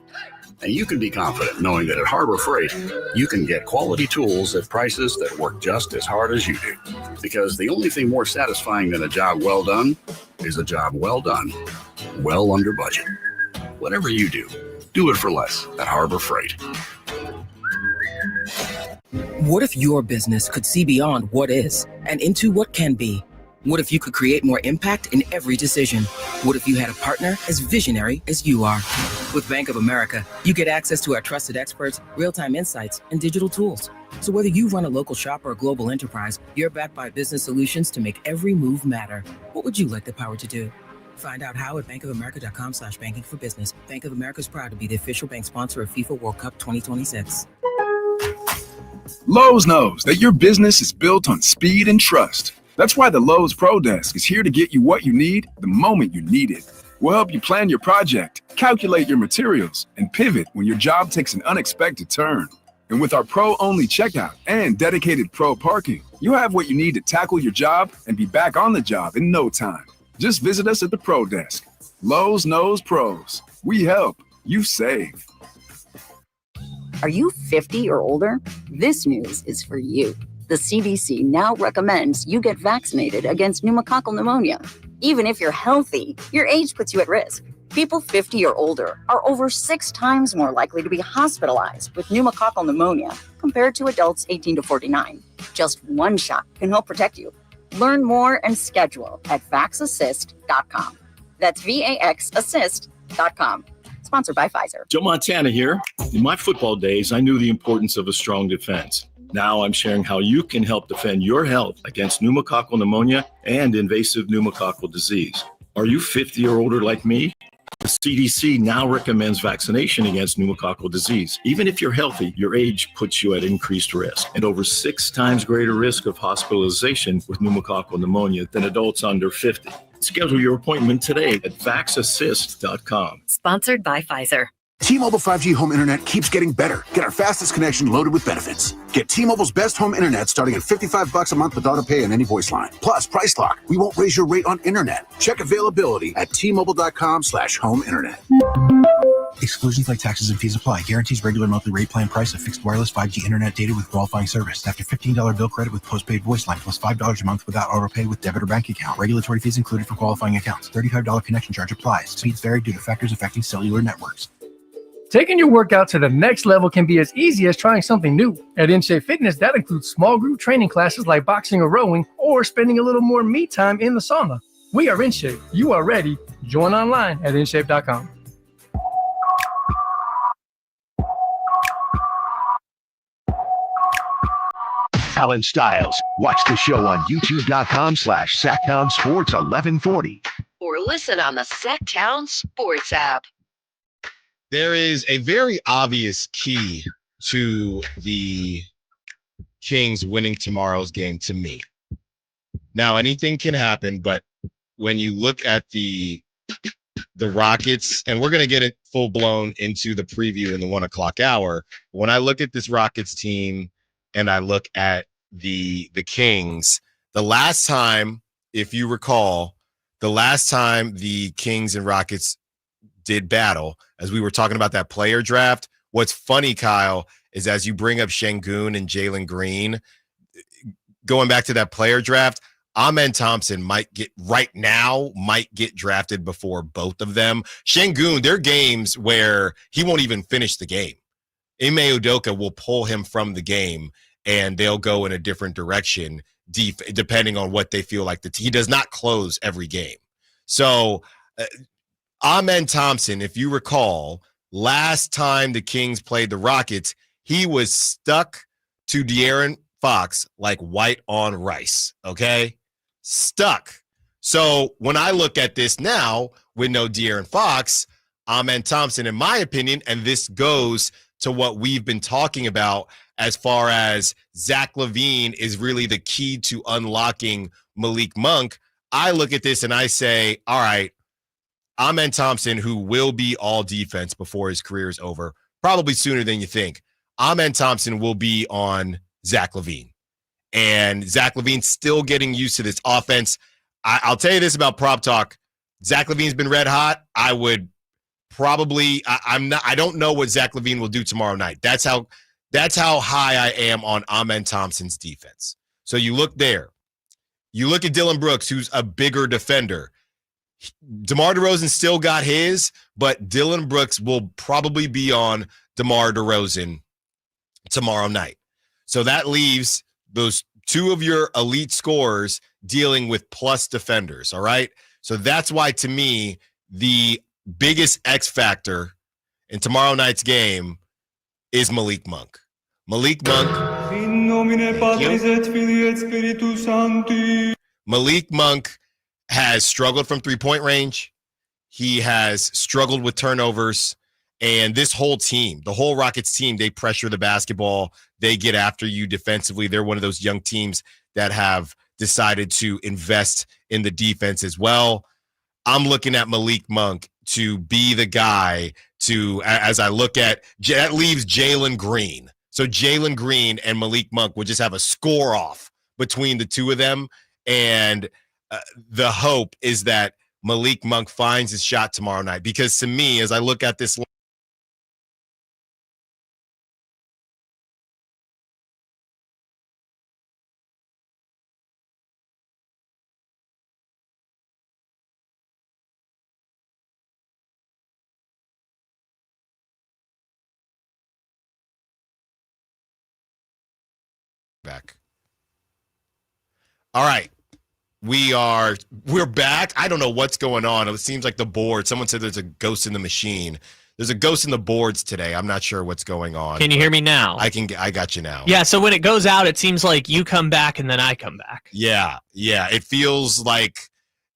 And you can be confident knowing that at Harbor Freight, you can get quality tools at prices that work just as hard as you do. Because the only thing more satisfying than a job well done is a job well done, well under budget. Whatever you do it for less at Harbor Freight. What if your business could see beyond what is and into what can be? What if you could create more impact in every decision? What if you had a partner as visionary as you are? With Bank of America, you get access to our trusted experts, real-time insights, and digital tools. So whether you run a local shop or a global enterprise, you're backed by business solutions to make every move matter. What would you like the power to do? Find out how at bankofamerica.com/banking for business. Bank of America is proud to be the official bank sponsor of FIFA World Cup 2026. Lowe's knows that your business is built on speed and trust. That's why the Lowe's Pro Desk is here to get you what you need the moment you need it. We'll help you plan your project, calculate your materials, and pivot when your job takes an unexpected turn. And with our pro-only checkout and dedicated pro parking, you have what you need to tackle your job and be back on the job in no time. Just visit us at the Pro Desk. Lowe's knows pros. We help. You save. Are you 50 or older? This news is for you. The CDC now recommends you get vaccinated against pneumococcal pneumonia. Even if you're healthy, your age puts you at risk. People 50 or older are over 6 times more likely to be hospitalized with pneumococcal pneumonia compared to adults 18 to 49. Just one shot can help protect you. Learn more and schedule at vaxassist.com. That's VAXassist.com. Sponsored by Pfizer. Joe Montana here. In my football days, I knew the importance of a strong defense. Now I'm sharing how you can help defend your health against pneumococcal pneumonia and invasive pneumococcal disease. Are you 50 or older like me? The CDC now recommends vaccination against pneumococcal disease. Even if you're healthy, your age puts you at increased risk and over 6 times greater risk of hospitalization with pneumococcal pneumonia than adults under 50. Schedule your appointment today at vaxassist.com. Sponsored by Pfizer. T-Mobile 5G home internet keeps getting better. Get our fastest connection loaded with benefits. Get T-Mobile's best home internet starting at $55 a month with auto pay and any voice line. Plus, Price Lock. We won't raise your rate on internet. Check availability at T-Mobile.com/home internet. Exclusions like taxes and fees apply. Guarantees regular monthly rate plan price of fixed wireless 5G internet data with qualifying service. After $15 bill credit with postpaid voice line plus $5 a month without auto pay with debit or bank account. Regulatory fees included for qualifying accounts. $35 connection charge applies. Speeds vary due to factors affecting cellular networks. Taking your workout to the next level can be as easy as trying something new. At InShape Fitness, that includes small group training classes like boxing or rowing, or spending a little more me time in the sauna. We are InShape. You are ready. Join online at InShape.com. Allen Stiles. Watch the show on youtube.com/SacktownSports1140. Or listen on the Sacktown Sports app. There is a very obvious key to the Kings winning tomorrow's game to me. Now, anything can happen, but when you look at the Rockets, and we're going to get it full blown into the preview in the 1 o'clock hour. When I look at this Rockets team and I look at the Kings, the last time, if you recall, the last time the Kings and Rockets did battle, as we were talking about that player draft, what's funny, Kyle, is as you bring up Şengün and Jalen Green, going back to that player draft, Amen Thompson might get drafted before both of them. Şengün, there are games where he won't even finish the game. Ime Udoka will pull him from the game, and they'll go in a different direction, depending on what they feel like. He does not close every game. So, Amen Thompson, if you recall, last time the Kings played the Rockets, he was stuck to De'Aaron Fox like white on rice, okay? Stuck. So when I look at this now with no De'Aaron Fox, Amen Thompson, in my opinion, and this goes to what we've been talking about as far as Zach LaVine is really the key to unlocking Malik Monk, I look at this and I say, all right, Amen Thompson, who will be all defense before his career is over, probably sooner than you think. Amen Thompson will be on Zach LaVine. And Zach LaVine's still getting used to this offense. I'll tell you this about prop talk. Zach LaVine's been red hot. I would probably I don't know what Zach LaVine will do tomorrow night. That's how high I am on Amen Thompson's defense. So you look there. You look at Dylan Brooks, who's a bigger defender. DeMar DeRozan still got his, but Dylan Brooks will probably be on DeMar DeRozan tomorrow night. So that leaves those two of your elite scorers dealing with plus defenders, all right? So that's why, to me, the biggest X factor in tomorrow night's game is Malik Monk. Malik Monk has struggled from three-point range. He has struggled with turnovers. And this whole team, the whole Rockets team, they pressure the basketball. They get after you defensively. They're one of those young teams that have decided to invest in the defense as well. I'm looking at Malik Monk to be the guy to, as I look at, that leaves Jalen Green. So Jalen Green and Malik Monk will just have a score off between the two of them. And the hope is that Malik Monk finds his shot tomorrow night. Because to me, as I look at this back. All right. We're back. I don't know what's going on. It seems like the board. Someone said there's a ghost in the machine. There's a ghost in the boards today. I'm not sure what's going on. Can you hear me now? I got you now. Yeah, so when it goes out, it seems like you come back and then I come back. Yeah. It feels like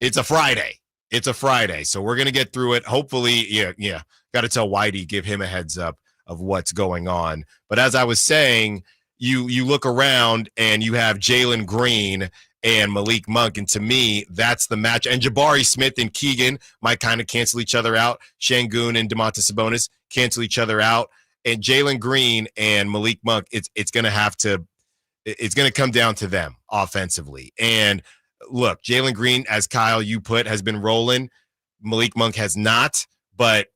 it's a Friday. It's a Friday, so we're going to get through it. Hopefully, yeah. Got to tell Whitey, give him a heads up of what's going on. But as I was saying, you look around and you have Jalen Green and Malik Monk, and to me, that's the match. And Jabari Smith and Keegan might kind of cancel each other out. Şengün and Domantas Sabonis cancel each other out. And Jalen Green and Malik Monk, it's going to come down to them offensively. And look, Jalen Green, as Kyle, you put, has been rolling. Malik Monk has not, but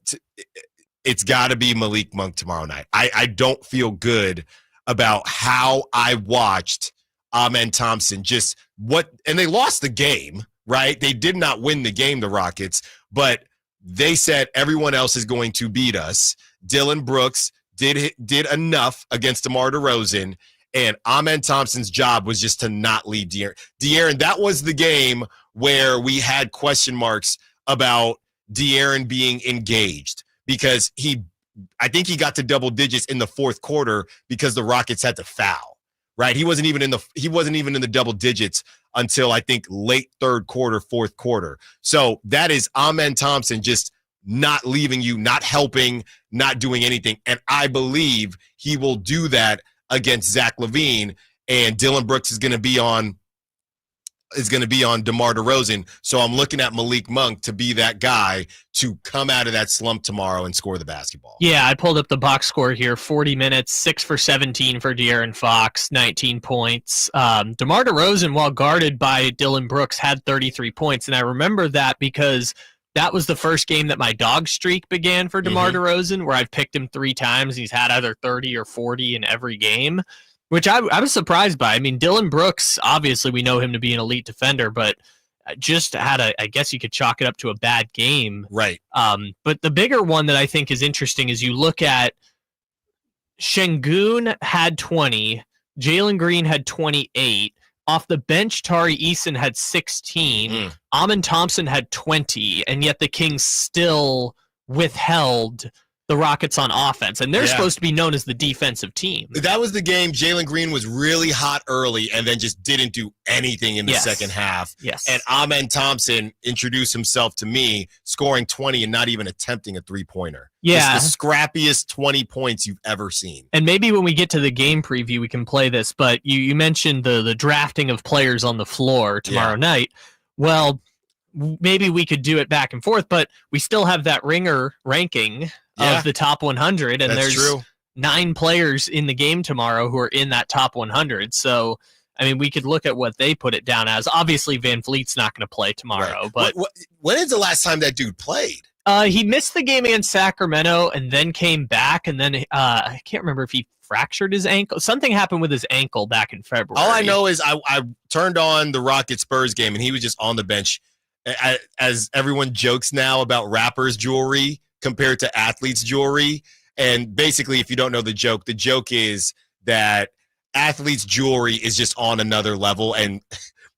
it's got to be Malik Monk tomorrow night. I don't feel good about how I watched Amen Thompson and they lost the game, right? They did not win the game, the Rockets, but they said everyone else is going to beat us. Dylan Brooks did enough against DeMar DeRozan, and Amen Thompson's job was just to not leave De'Aaron. De'Aaron, that was the game where we had question marks about De'Aaron being engaged because I think he got to double digits in the fourth quarter because the Rockets had to foul. Right, he wasn't even in the double digits until I think late third quarter, fourth quarter. So that is Amen Thompson just not leaving you, not helping, not doing anything. And I believe he will do that against Zach LaVine, and Dylan Brooks is going to be on DeMar DeRozan. So I'm looking at Malik Monk to be that guy to come out of that slump tomorrow and score the basketball. Yeah, I pulled up the box score here. 40 minutes, 6 for 17 for De'Aaron Fox, 19 points. DeMar DeRozan, while guarded by Dylan Brooks, had 33 points. And I remember that because that was the first game that my dog streak began for DeMar DeRozan, where I've picked him 3 times. He's had either 30 or 40 in every game, which I was surprised by. I mean, Dylan Brooks, obviously we know him to be an elite defender, but just had I guess you could chalk it up to a bad game. Right. But the bigger one that I think is interesting is you look at Şengün had 20, Jalen Green had 28. Off the bench, Tari Eason had 16. Amen Thompson had 20, and yet the Kings still withheld the Rockets on offense, and they're supposed to be known as the defensive team. That was the game. Jalen Green was really hot early and then just didn't do anything in the second half. Yes. And Amen Thompson introduced himself to me, scoring 20 and not even attempting a three-pointer. Yeah. It's the scrappiest 20 points you've ever seen. And maybe when we get to the game preview, we can play this, but you mentioned the drafting of players on the floor tomorrow night. Well, maybe we could do it back and forth, but we still have that ringer ranking of the top 100, and there's 9 players in the game tomorrow who are in that top 100. So, I mean, we could look at what they put it down as. Obviously, Van Vliet's not going to play tomorrow. But when is the last time that dude played? He missed the game against Sacramento and then came back, and then I can't remember if he fractured his ankle. Something happened with his ankle back in February. All I know is I turned on the Rocket-Spurs game, and he was just on the bench. As everyone jokes now about rappers' jewelry compared to athletes' jewelry. And basically, if you don't know the joke is that athletes' jewelry is just on another level, and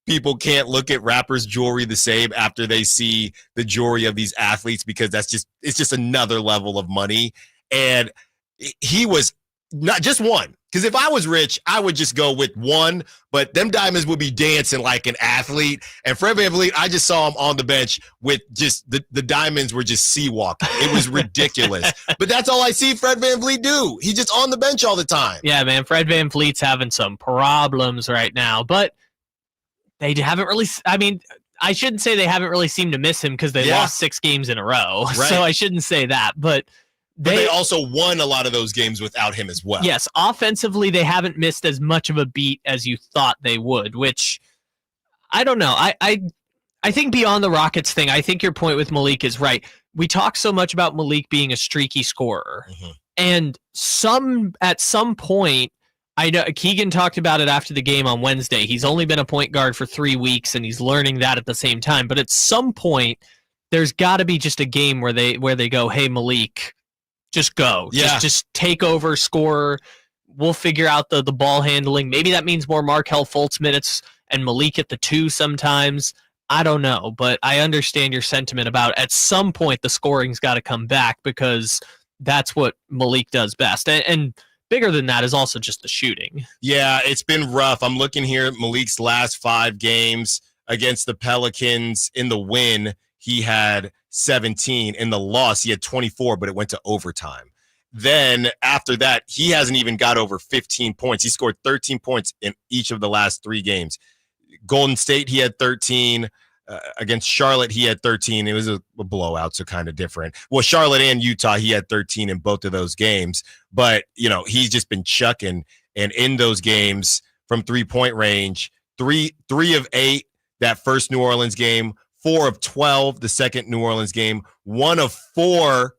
people can't look at rappers' jewelry the same after they see the jewelry of these athletes, because it's just another level of money. And he was not just one, because if I was rich, I would just go with one, but them diamonds would be dancing like an athlete. And Fred VanVleet, I just saw him on the bench with just the diamonds were just sea walking. It was ridiculous. But that's all I see Fred VanVleet do. He's just on the bench all the time. Yeah, man, Fred VanVleet's having some problems right now, but they haven't really, I mean, I shouldn't say they haven't really seemed to miss him because they lost 6 games in a row. Right. So I shouldn't say that, but they also won a lot of those games without him as well. Yes, offensively, they haven't missed as much of a beat as you thought they would, which I don't know. I think beyond the Rockets thing, I think your point with Malik is right. We talk so much about Malik being a streaky scorer, and at some point, I know Keegan talked about it after the game on Wednesday. He's only been a point guard for 3 weeks, and he's learning that at the same time. But at some point, there's got to be just a game where they go, "Hey, Malik, just go. Just take over, score. We'll figure out the ball handling." Maybe that means more Markelle Fultz minutes and Malik at the 2 sometimes. I don't know, but I understand your sentiment about at some point the scoring's got to come back because that's what Malik does best. And bigger than that is also just the shooting. Yeah, it's been rough. I'm looking here at Malik's last 5 games against the Pelicans in the win. he had 17. In the loss, he had 24, but it went to overtime. Then after that, he hasn't even got over 15 points. He scored 13 points in each of the last 3 games. Golden State, he had 13. Against Charlotte, he had 13. It was a blowout, so kind of different. Well, Charlotte and Utah, he had 13 in both of those games. But, he's just been chucking. And in those games from 3-point range, 3 of 8 that first New Orleans game, 4 of 12 the second New Orleans game, 1 of 4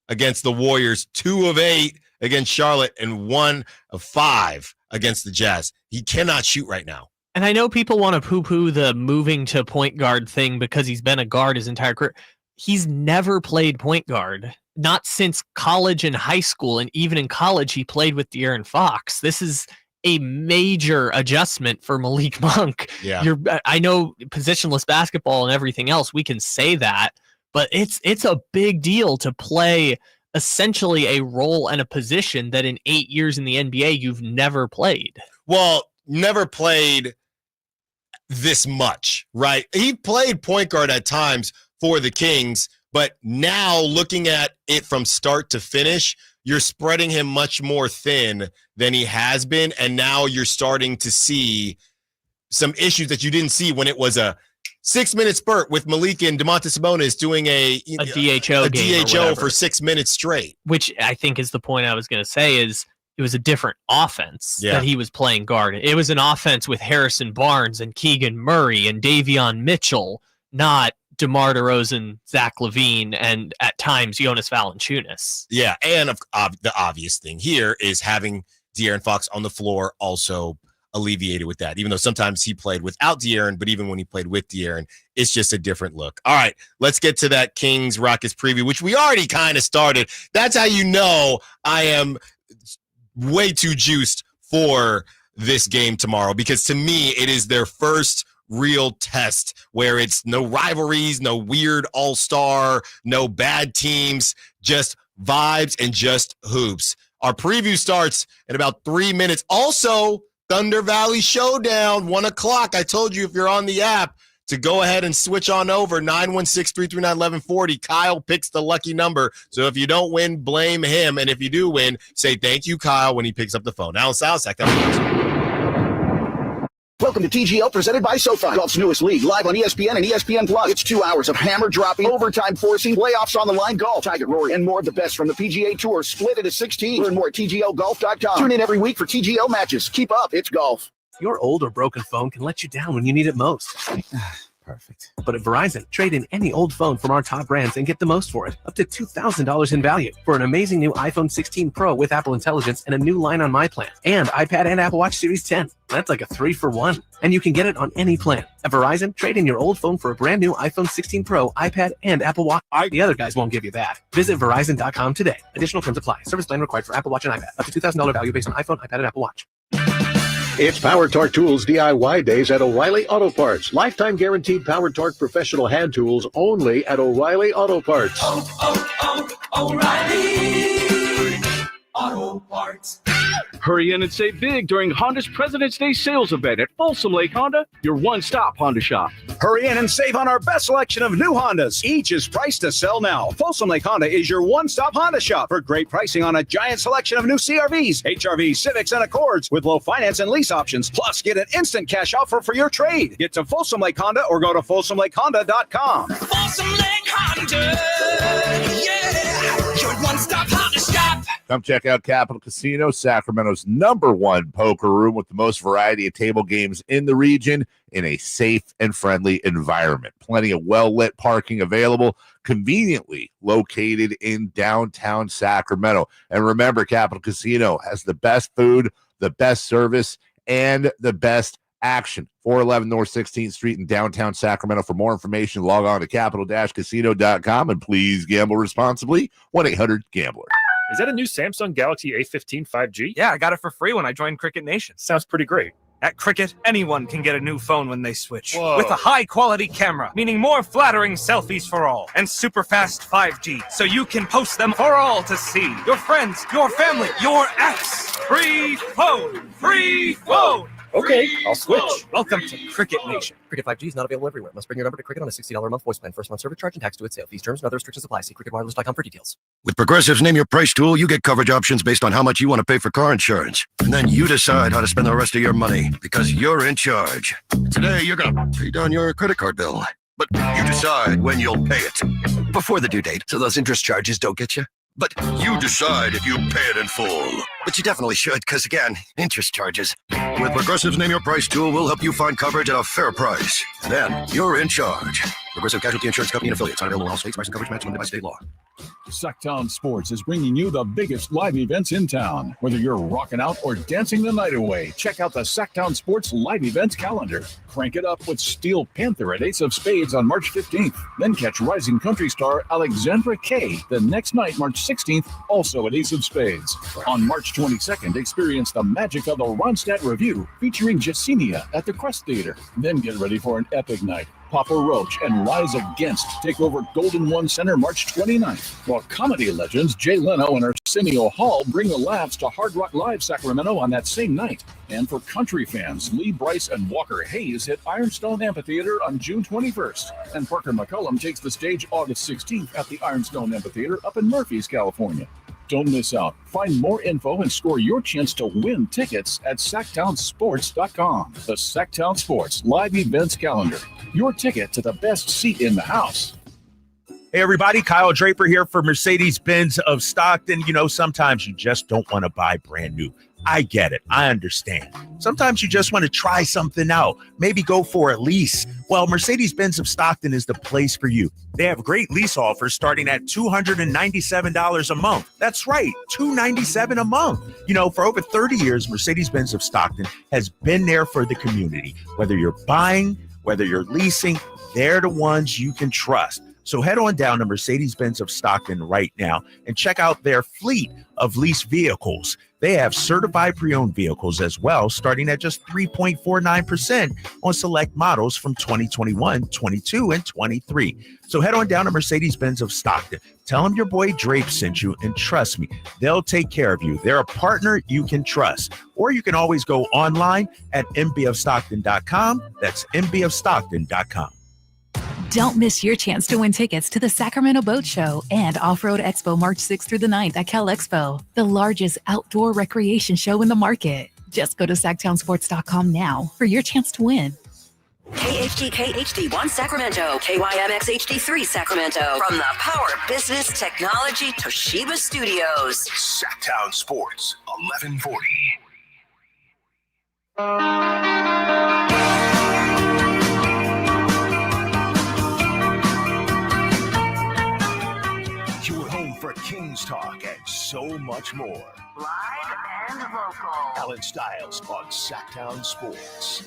against the Warriors, 2 of 8 against Charlotte, and 1 of 5 against the Jazz. He cannot shoot right now. And I know people want to poo-poo the moving to point guard thing because he's been a guard his entire career. He's never played point guard, not since college and high school. And even in college, he played with De'Aaron Fox. This is a major adjustment for Malik Monk. Yeah. I know positionless basketball and everything else, we can say that, but it's a big deal to play essentially a role and a position that in 8 years in the NBA, you've never played. Well, never played this much, right? He played point guard at times for the Kings, but now looking at it from start to finish, you're spreading him much more thin than he has been, and now you're starting to see some issues that you didn't see when it was a 6-minute spurt with Malik and Domantas Sabonis doing a DHO for 6 minutes straight. Which I think is the point I was going to say is it was a different offense that he was playing guard. It was an offense with Harrison Barnes and Keegan Murray and Davion Mitchell, not DeMar DeRozan, Zach LaVine, and at times Jonas Valanciunas. Yeah, and the obvious thing here is having De'Aaron Fox on the floor also alleviated with that, even though sometimes he played without De'Aaron, but even when he played with De'Aaron, it's just a different look. All right, let's get to that Kings Rockets preview, which we already kind of started. That's how you know I am way too juiced for this game tomorrow, because to me, it is their first real test where it's no rivalries, no weird all-star, no bad teams, just vibes and just hoops. Our preview starts in about 3 minutes. Also, Thunder Valley Showdown, 1 o'clock. I told you if you're on the app to go ahead and switch on over, 916-339-1140. Kyle picks the lucky number. So if you don't win, blame him. And if you do win, say thank you, Kyle, when he picks up the phone. Allen Stiles, Welcome to TGL, presented by SoFi, golf's newest league, live on ESPN and ESPN Plus. It's 2 hours of hammer-dropping, overtime forcing, playoffs on the line golf, Tiger, Rory, and more of the best from the PGA Tour, split into 16. Learn more at TGLGolf.com. Tune in every week for TGL matches. Keep up, it's golf. Your old or broken phone can let you down when you need it most. Perfect. But at Verizon, trade in any old phone from our top brands and get the most for it, up to $2,000 in value, for an amazing new iPhone 16 Pro with Apple Intelligence and a new line on My Plan, and iPad and Apple Watch Series 10. That's like a 3-for-1. And you can get it on any plan. At Verizon, trade in your old phone for a brand new iPhone 16 Pro, iPad, and Apple Watch. The other guys won't give you that. Visit Verizon.com today. Additional terms apply. Service plan required for Apple Watch and iPad. Up to $2,000 value based on iPhone, iPad, and Apple Watch. It's Power Torque Tools DIY Days at O'Reilly Auto Parts. Lifetime guaranteed Power Torque professional hand tools only at O'Reilly Auto Parts. O'Reilly Auto Parts. Hurry in and save big during Honda's President's Day sales event at Folsom Lake Honda, your one-stop Honda shop. Hurry in and save on our best selection of new Hondas. Each is priced to sell now. Folsom Lake Honda is your one-stop Honda shop for great pricing on a giant selection of new CRVs, HRVs, Civics, and Accords with low finance and lease options. Plus, get an instant cash offer for your trade. Get to Folsom Lake Honda or go to FolsomLakeHonda.com. Folsom Lake Honda, yeah, your one-stop Honda shop. Come check out Capital Casino, Sacramento's #1 poker room with the most variety of table games in the region in a safe and friendly environment. Plenty of well-lit parking available, conveniently located in downtown Sacramento. And remember, Capital Casino has the best food, the best service, and the best action. 411 North 16th Street in downtown Sacramento. For more information, log on to capital-casino.com, and please gamble responsibly. 1-800-GAMBLER. Is that a new Samsung Galaxy A15 5G? Yeah, I got it for free when I joined Cricket Nation. Sounds pretty great. At Cricket, anyone can get a new phone when they switch. Whoa. With a high-quality camera, meaning more flattering selfies for all. And super fast 5G, so you can post them for all to see. Your friends, your family, your ex. Free phone! Free phone! Okay, I'll switch. Welcome to Cricket Nation. Cricket 5G is not available everywhere. Must bring your number to Cricket on a $60 a month voice plan. First month service charge and tax due at sale. These terms and other restrictions apply. See cricketwireless.com for details. With Progressive's Name Your Price tool, you get coverage options based on how much you want to pay for car insurance. And then you decide how to spend the rest of your money because you're in charge. Today, you're going to pay down your credit card bill. But you decide when you'll pay it. Before the due date, so those interest charges don't get you. But you decide if you pay it in full. But you definitely should, because again, interest charges. With Progressive's Name Your Price tool, we'll help you find coverage at a fair price. And then you're in charge. Progressive Casualty Insurance Company and affiliates. Not available in all states. Price and coverage match limited by state law. Sacktown Sports is bringing you the biggest live events in town. Whether you're rocking out or dancing the night away, check out the Sacktown Sports live events calendar. Crank it up with Steel Panther at Ace of Spades on March 15th. Then catch rising country star Alexandra Kay the next night, March 16th, also at Ace of Spades. On March 22nd, experience the magic of the Ronstadt Review featuring Jessenia at the Crest Theater. Then get ready for an epic night. Papa Roach and Rise Against take over Golden One Center March 29th, while comedy legends Jay Leno and Arsenio Hall bring the laughs to Hard Rock Live Sacramento on that same night. And for country fans, Lee Brice and Walker Hayes hit Ironstone Amphitheater on June 21st, and Parker McCullum takes the stage August 16th at the Ironstone Amphitheater up in Murphys, California. Don't miss out. Find more info and score your chance to win tickets at SacktownSports.com. The Sacktown Sports Live Events Calendar. Your ticket to the best seat in the house. Hey, everybody. Kyle Draper here for Mercedes-Benz of Stockton. You know, sometimes you just don't want to buy brand new. I get it. I understand. Sometimes you just want to try something out. Maybe go for a lease. Well, Mercedes-Benz of Stockton is the place for you. They have great lease offers starting at $297 a month. That's right, $297 a month. You know, for over 30 years, Mercedes-Benz of Stockton has been there for the community. Whether you're buying, whether you're leasing, they're the ones you can trust. So head on down to Mercedes-Benz of Stockton right now and check out their fleet of leased vehicles. They have certified pre-owned vehicles as well, starting at just 3.49% on select models from 2021, 22, and 23. So head on down to Mercedes-Benz of Stockton. Tell them your boy Drape sent you, and trust me, they'll take care of you. They're a partner you can trust. Or you can always go online at mbofstockton.com. That's mbofstockton.com. Don't miss your chance to win tickets to the Sacramento Boat Show and Off-Road Expo March 6th through the 9th at Cal Expo, the largest outdoor recreation show in the market. Just go to SacktownSports.com now for your chance to win. KHTK HD1 Sacramento, KYMX HD3 Sacramento. From the Power Business Technology Toshiba Studios. Sacktown Sports, 1140. Your home for Kings talk and so much more. Live and local. Allen Stiles on Sacktown Sports.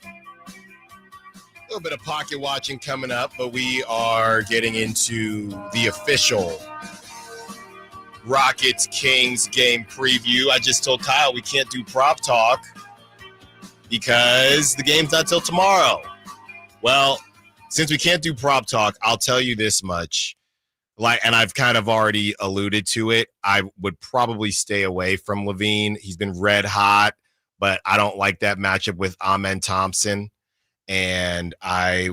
A little bit of pocket watching coming up, but we are getting into the official Rockets-Kings game preview. I just told Kyle we can't do prop talk because the game's not till tomorrow. Well, since we can't do prop talk, I'll tell you this much. And I've kind of already alluded to it. I would probably stay away from Levine. He's been red hot, but I don't like that matchup with Amen Thompson. And I'm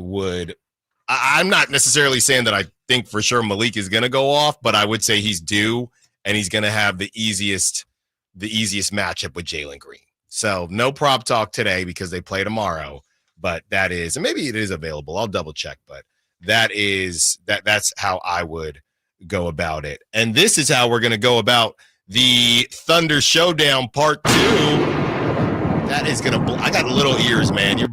not necessarily saying that I think for sure Malik is going to go off, but I would say he's due, and he's going to have the easiest matchup with Jalen Green. So no prop talk today because they play tomorrow, but that is, and maybe it is available. I'll double check, but that's how I would go about it. And this is how we're going to go about the Thunder Showdown Part 2. That is going to I got little ears, man. You're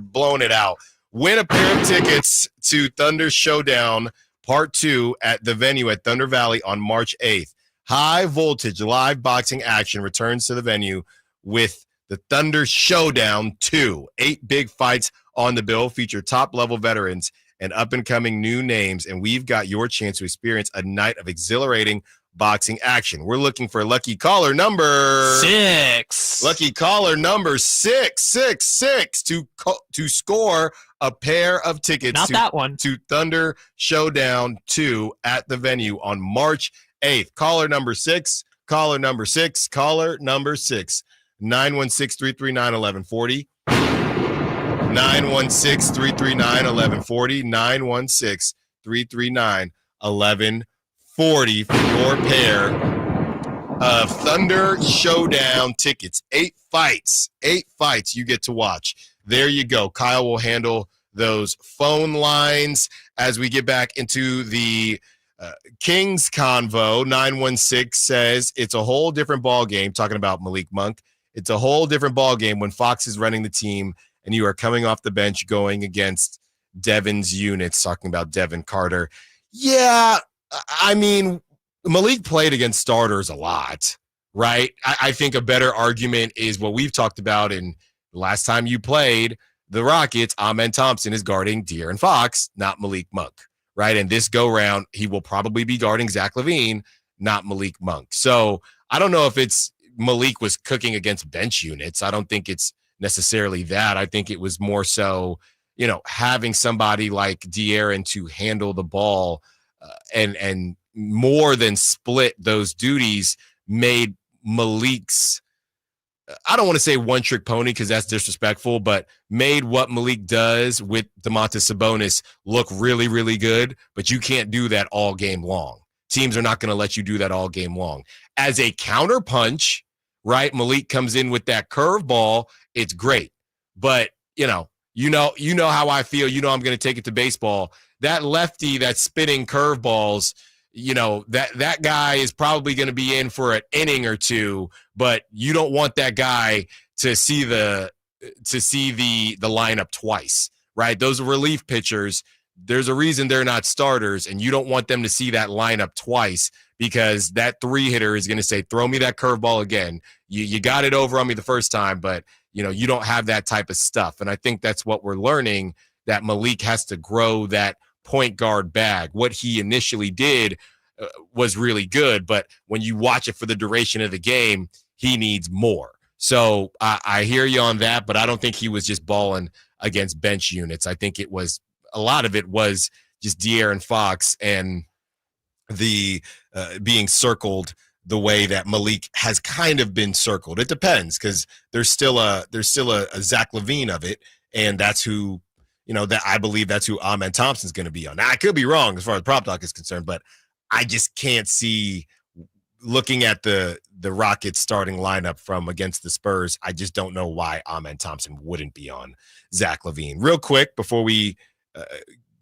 blowing it out. Win a pair of tickets to Thunder Showdown Part 2 at the venue at Thunder Valley on March 8th. High voltage live boxing action returns to the venue with the Thunder Showdown 2. 8 big fights on the bill, feature top-level veterans and up-and-coming new names, and we've got your chance to experience a night of exhilarating boxing action. We're looking for lucky caller number 6. Lucky caller number 666 to score a pair of tickets that one. to Thunder Showdown 2 at the venue on March 8th. Caller number 6. 916-339-1140. 916-339-1140. 916-339-1140 for your pair of Thunder Showdown tickets. 8 fights you get to watch. There you go. Kyle will handle those phone lines as we get back into the Kings convo. 916 says it's a whole different ball game, talking about Malik Monk. It's a whole different ball game when Fox is running the team and you are coming off the bench going against Devin's units, talking about Devin Carter. Yeah, I mean, Malik played against starters a lot, right? I think a better argument is what we've talked about in the last time you played the Rockets. Amen Thompson is guarding De'Aaron Fox, not Malik Monk, right? And this go-round, he will probably be guarding Zach LaVine, not Malik Monk. So I don't know if it's Malik was cooking against bench units. I don't think it's necessarily that. I think it was more so, having somebody like De'Aaron to handle the ball and more than split those duties made Malik's, I don't want to say one-trick pony because that's disrespectful, but made what Malik does with Domantas Sabonis look really, really good, but you can't do that all game long. Teams are not going to let you do that all game long. As a counterpunch, right, Malik comes in with that curveball, it's great. But, you know how I feel. I'm going to take it to baseball. That lefty that's spitting curveballs, that guy is probably going to be in for an inning or two, but you don't want that guy to see the lineup twice, right? Those relief pitchers, there's a reason they're not starters, and you don't want them to see that lineup twice because that 3-hitter is going to say, throw me that curveball again. You got it over on me the first time, but you don't have that type of stuff. And I think that's what we're learning, that Malik has to grow that point guard bag. What he initially did was really good, but when you watch it for the duration of the game, he needs more. So I hear you on that, but I don't think he was just balling against bench units. I think a lot of it was just De'Aaron Fox and the being circled the way that Malik has kind of been circled. It depends, because there's still a Zach LaVine of it, and that's who, that I believe that's who Amen Thompson's going to be on. Now, I could be wrong as far as Prop Talk is concerned, but I just can't see, looking at the Rockets starting lineup from against the Spurs, I just don't know why Amen Thompson wouldn't be on Zach LaVine. Real quick, before we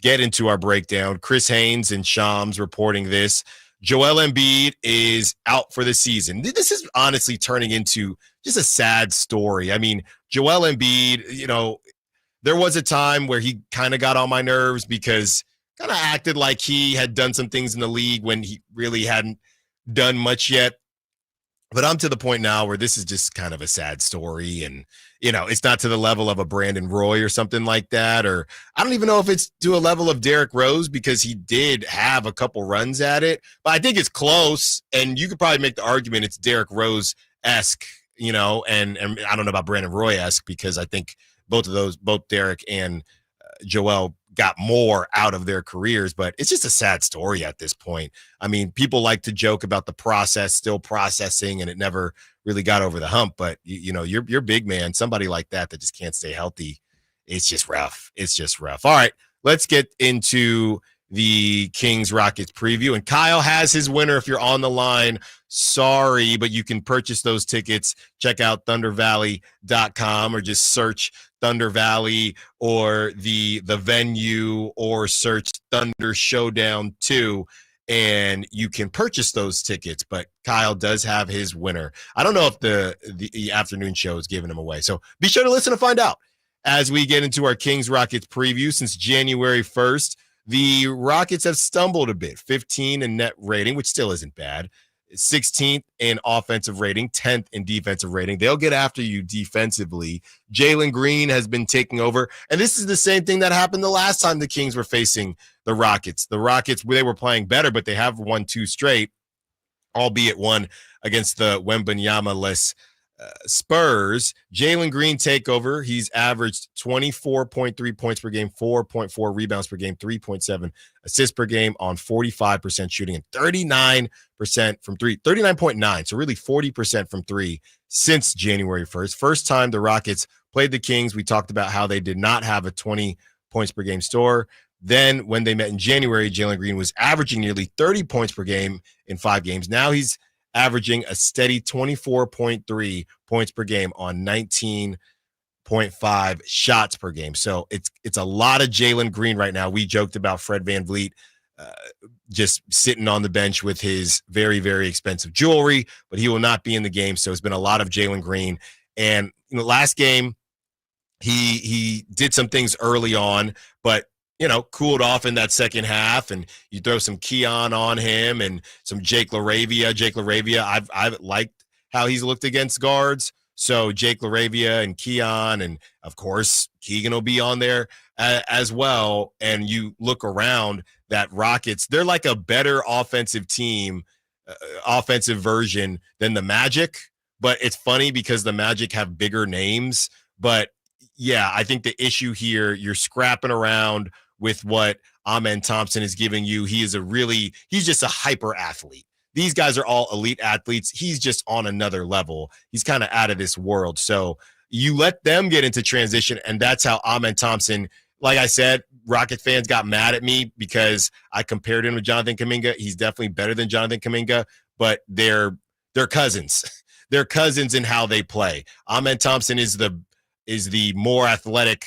get into our breakdown, Chris Haynes and Shams reporting this. Joel Embiid is out for the season. This is honestly turning into just a sad story. I mean, Joel Embiid, there was a time where he kind of got on my nerves because kind of acted like he had done some things in the league when he really hadn't done much yet. But I'm to the point now where this is just kind of a sad story. And, it's not to the level of a Brandon Roy or something like that. Or I don't even know if it's to a level of Derrick Rose, because he did have a couple runs at it. But I think it's close. And you could probably make the argument it's Derrick Rose-esque, and I don't know about Brandon Roy-esque, because I think both Derrick and Joel got more out of their careers, but it's just a sad story at this point. I mean, people like to joke about the process, still processing, and it never really got over the hump. But you're big man, somebody like that just can't stay healthy. It's just rough. All right, let's get into the Kings Rockets preview. And Kyle has his winner. If you're on the line, sorry, but you can purchase those tickets. Check out thundervalley.com or just search Thunder Valley or the venue, or search Thunder Showdown 2, and you can purchase those tickets. But Kyle does have his winner. I don't know if the afternoon show is giving him away, so be sure to listen to find out as we get into our Kings Rockets preview. Since January 1st, the Rockets have stumbled a bit. 15 in net rating, which still isn't bad. 16th in offensive rating, 10th in defensive rating. They'll get after you defensively. Jalen Green has been taking over, and this is the same thing that happened the last time the Kings were facing the Rockets. The Rockets, they were playing better, but they have won 2 straight, albeit one against the Wembanyama-less Spurs, Jalen Green takeover. He's averaged 24.3 points per game, 4.4 rebounds per game, 3.7 assists per game on 45% shooting and 39% from three, 39.9. So really 40% from three since January 1st. First time the Rockets played the Kings. We talked about how they did not have a 20 points per game scorer. Then when they met in January, Jalen Green was averaging nearly 30 points per game in 5 games. Now he's averaging a steady 24.3 points per game on 19.5 shots per game. So it's a lot of Jalen Green right now. We joked about Fred VanVleet just sitting on the bench with his very, very expensive jewelry, but he will not be in the game. So it's been a lot of Jalen Green. And in the last game, he did some things early on, but cooled off in that second half, and you throw some Keon on him and some Jake LaRavia. I've liked how he's looked against guards. So Jake LaRavia and Keon, and of course Keegan will be on there as well. And you look around that Rockets, they're like a better offensive team, offensive version than the Magic. But it's funny because the Magic have bigger names. But yeah, I think the issue here, you're scrapping around with what Amen Thompson is giving you. He's just a hyper athlete. These guys are all elite athletes. He's just on another level. He's kind of out of this world. So you let them get into transition, and that's how Amen Thompson, like I said, Rocket fans got mad at me because I compared him to Jonathan Kuminga. He's definitely better than Jonathan Kuminga, but they're cousins. They're cousins in how they play. Amen Thompson is the more athletic,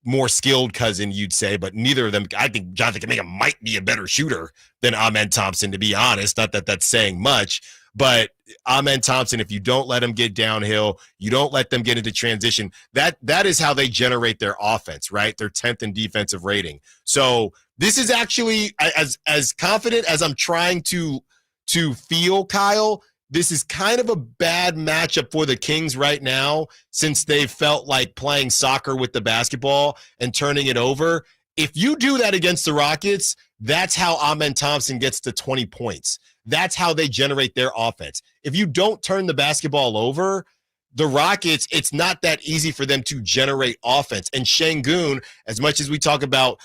more skilled cousin, you'd say, but neither of them. I think Jonathan Kuminga might be a better shooter than Amen Thompson, to be honest. Not that that's saying much, but Amen Thompson, if you don't let him get downhill, you don't let them get into transition, that is how they generate their offense, right? They're 10th in defensive rating. So this is actually, as confident as I'm trying to feel, Kyle, this is kind of a bad matchup for the Kings right now, since they've felt like playing soccer with the basketball and turning it over. If you do that against the Rockets, that's how Amen Thompson gets to 20 points. That's how they generate their offense. If you don't turn the basketball over, the Rockets, it's not that easy for them to generate offense. And Şengün, as much as we talk about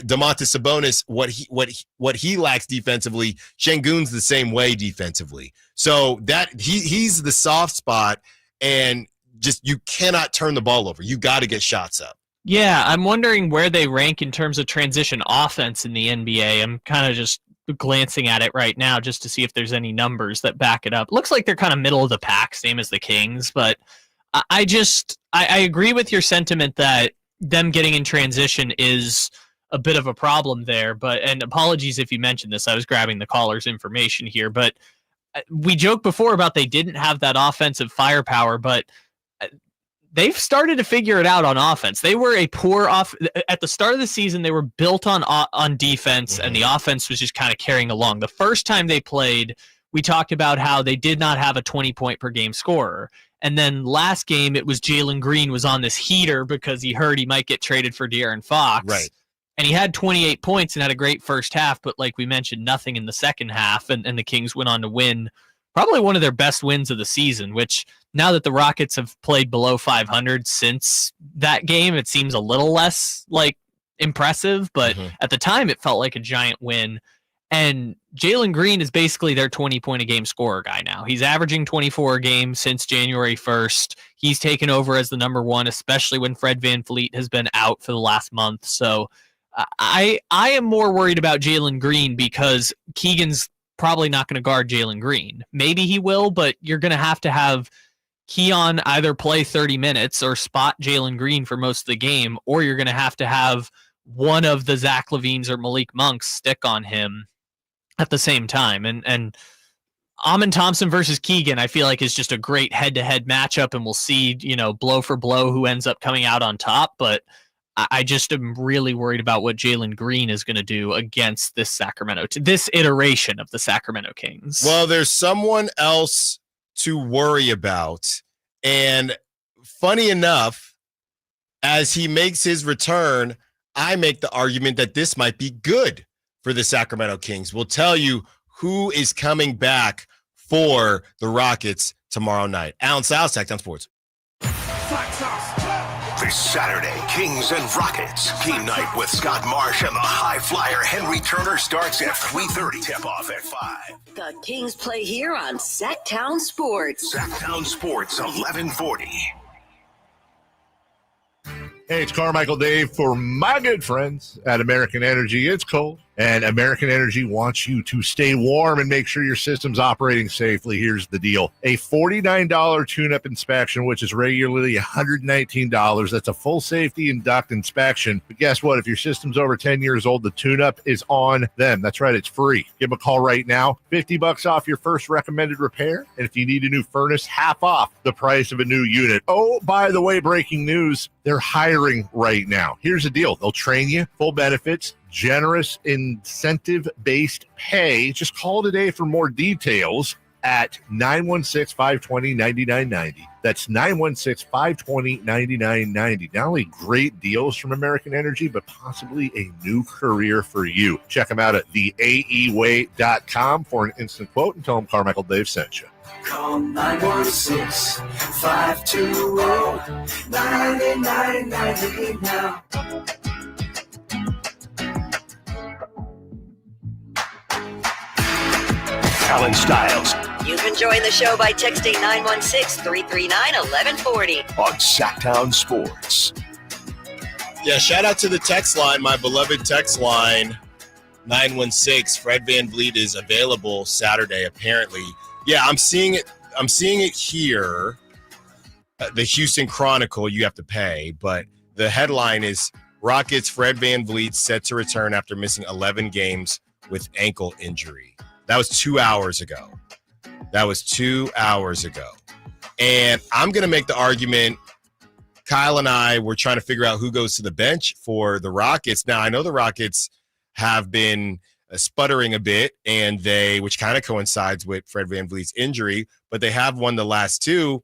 Domantas Sabonis, what he lacks defensively, Şengün's the same way defensively. So that he's the soft spot, and just you cannot turn the ball over. You got to get shots up. Yeah, I'm wondering where they rank in terms of transition offense in the NBA. I'm kind of just glancing at it right now just to see if there's any numbers that back it up. Looks like they're kind of middle of the pack, same as the Kings, but I agree with your sentiment that them getting in transition is a bit of a problem there. And apologies if you mentioned this, I was grabbing the caller's information here, but we joked before about they didn't have that offensive firepower, but they've started to figure it out on offense. They were a poor at the start of the season. They were built on defense, and the offense was just kind of carrying along. The first time they played, we talked about how they did not have a 20-point per game scorer. And then last game, it was Jalen Green was on this heater because he heard he might get traded for De'Aaron Fox. Right. And he had 28 points and had a great first half, but like we mentioned, nothing in the second half. And the Kings went on to win probably one of their best wins of the season, which now that the Rockets have played below 500 since that game, it seems a little less like impressive. But at the time, it felt like a giant win. And Jalen Green is basically their 20-point-a-game scorer guy now. He's averaging 24 a game since January 1st. He's taken over as the number one, especially when Fred VanVleet has been out for the last month. So I am more worried about Jalen Green because Keegan's probably not going to guard Jalen Green. Maybe he will, but you're going to have Keon either play 30 minutes or spot Jalen Green for most of the game, or you're going to have one of the Zach LaVines or Malik Monks stick on him at the same time. And Amen Thompson versus Keegan, I feel like, is just a great head-to-head matchup, and we'll see, blow for blow who ends up coming out on top. But I just am really worried about what Jalen Green is going to do against this iteration of the Sacramento Kings. Well, there's someone else to worry about. And funny enough, as he makes his return, I make the argument that this might be good for the Sacramento Kings. We'll tell you who is coming back for the Rockets tomorrow night. Allen Stiles, Sacktown Sports. This Saturday, Kings and Rockets. Game night with Scott Marsh and the high flyer Henry Turner starts at 3:30. Tip off at 5. The Kings play here on Sacktown Sports. Sacktown Sports, 1140. Hey, it's Carmichael Dave for my good friends at American Energy. It's cold, and American Energy wants you to stay warm and make sure your system's operating safely. Here's the deal. A $49 tune-up inspection, which is regularly $119. That's a full safety and duct inspection. But guess what? If your system's over 10 years old, the tune-up is on them. That's right. It's free. Give them a call right now. $50 off your first recommended repair. And if you need a new furnace, half off the price of a new unit. Oh, by the way, breaking news. They're hiring right now. Here's the deal. They'll train you, full benefits, generous incentive-based pay. Just call today for more details at 916-520-9990. That's 916-520-9990. Not only great deals from American Energy, but possibly a new career for you. Check them out at theaeway.com for an instant quote and tell them Carmichael Dave sent you. Call 916-520-9990 now. Allen Stiles You can join the show by texting 916-339-1140 on Sacktown Sports. Yeah, shout out to the text line, my beloved text line, 916. Fred VanVleet is available Saturday, apparently. Yeah, I'm seeing it here. The Houston Chronicle, you have to pay, but the headline is Rockets Fred VanVleet set to return after missing 11 games with ankle injury. That was 2 hours ago. And I'm going to make the argument, Kyle and I were trying to figure out who goes to the bench for the Rockets. Now, I know the Rockets have been sputtering a bit, and which kind of coincides with Fred VanVleet's injury, but they have won the last two.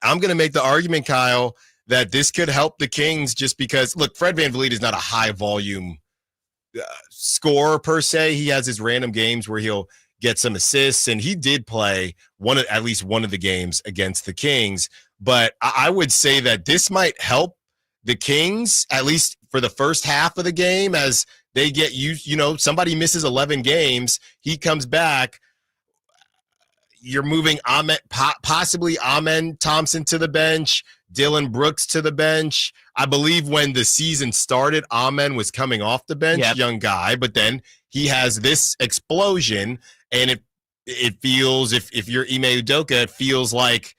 I'm going to make the argument, Kyle, that this could help the Kings just because, look, Fred VanVleet is not a high-volume scorer per se. He has his random games where he'll get some assists, and he did play at least one of the games against the Kings. But I would say that this might help the Kings, at least for the first half of the game, as they get used. Somebody misses 11 games, he comes back. You're moving possibly Amen Thompson to the bench, Dylan Brooks to the bench. I believe when the season started, Amen was coming off the bench, young guy, but then he has this explosion, and it feels, if you're Ime Udoka, it feels like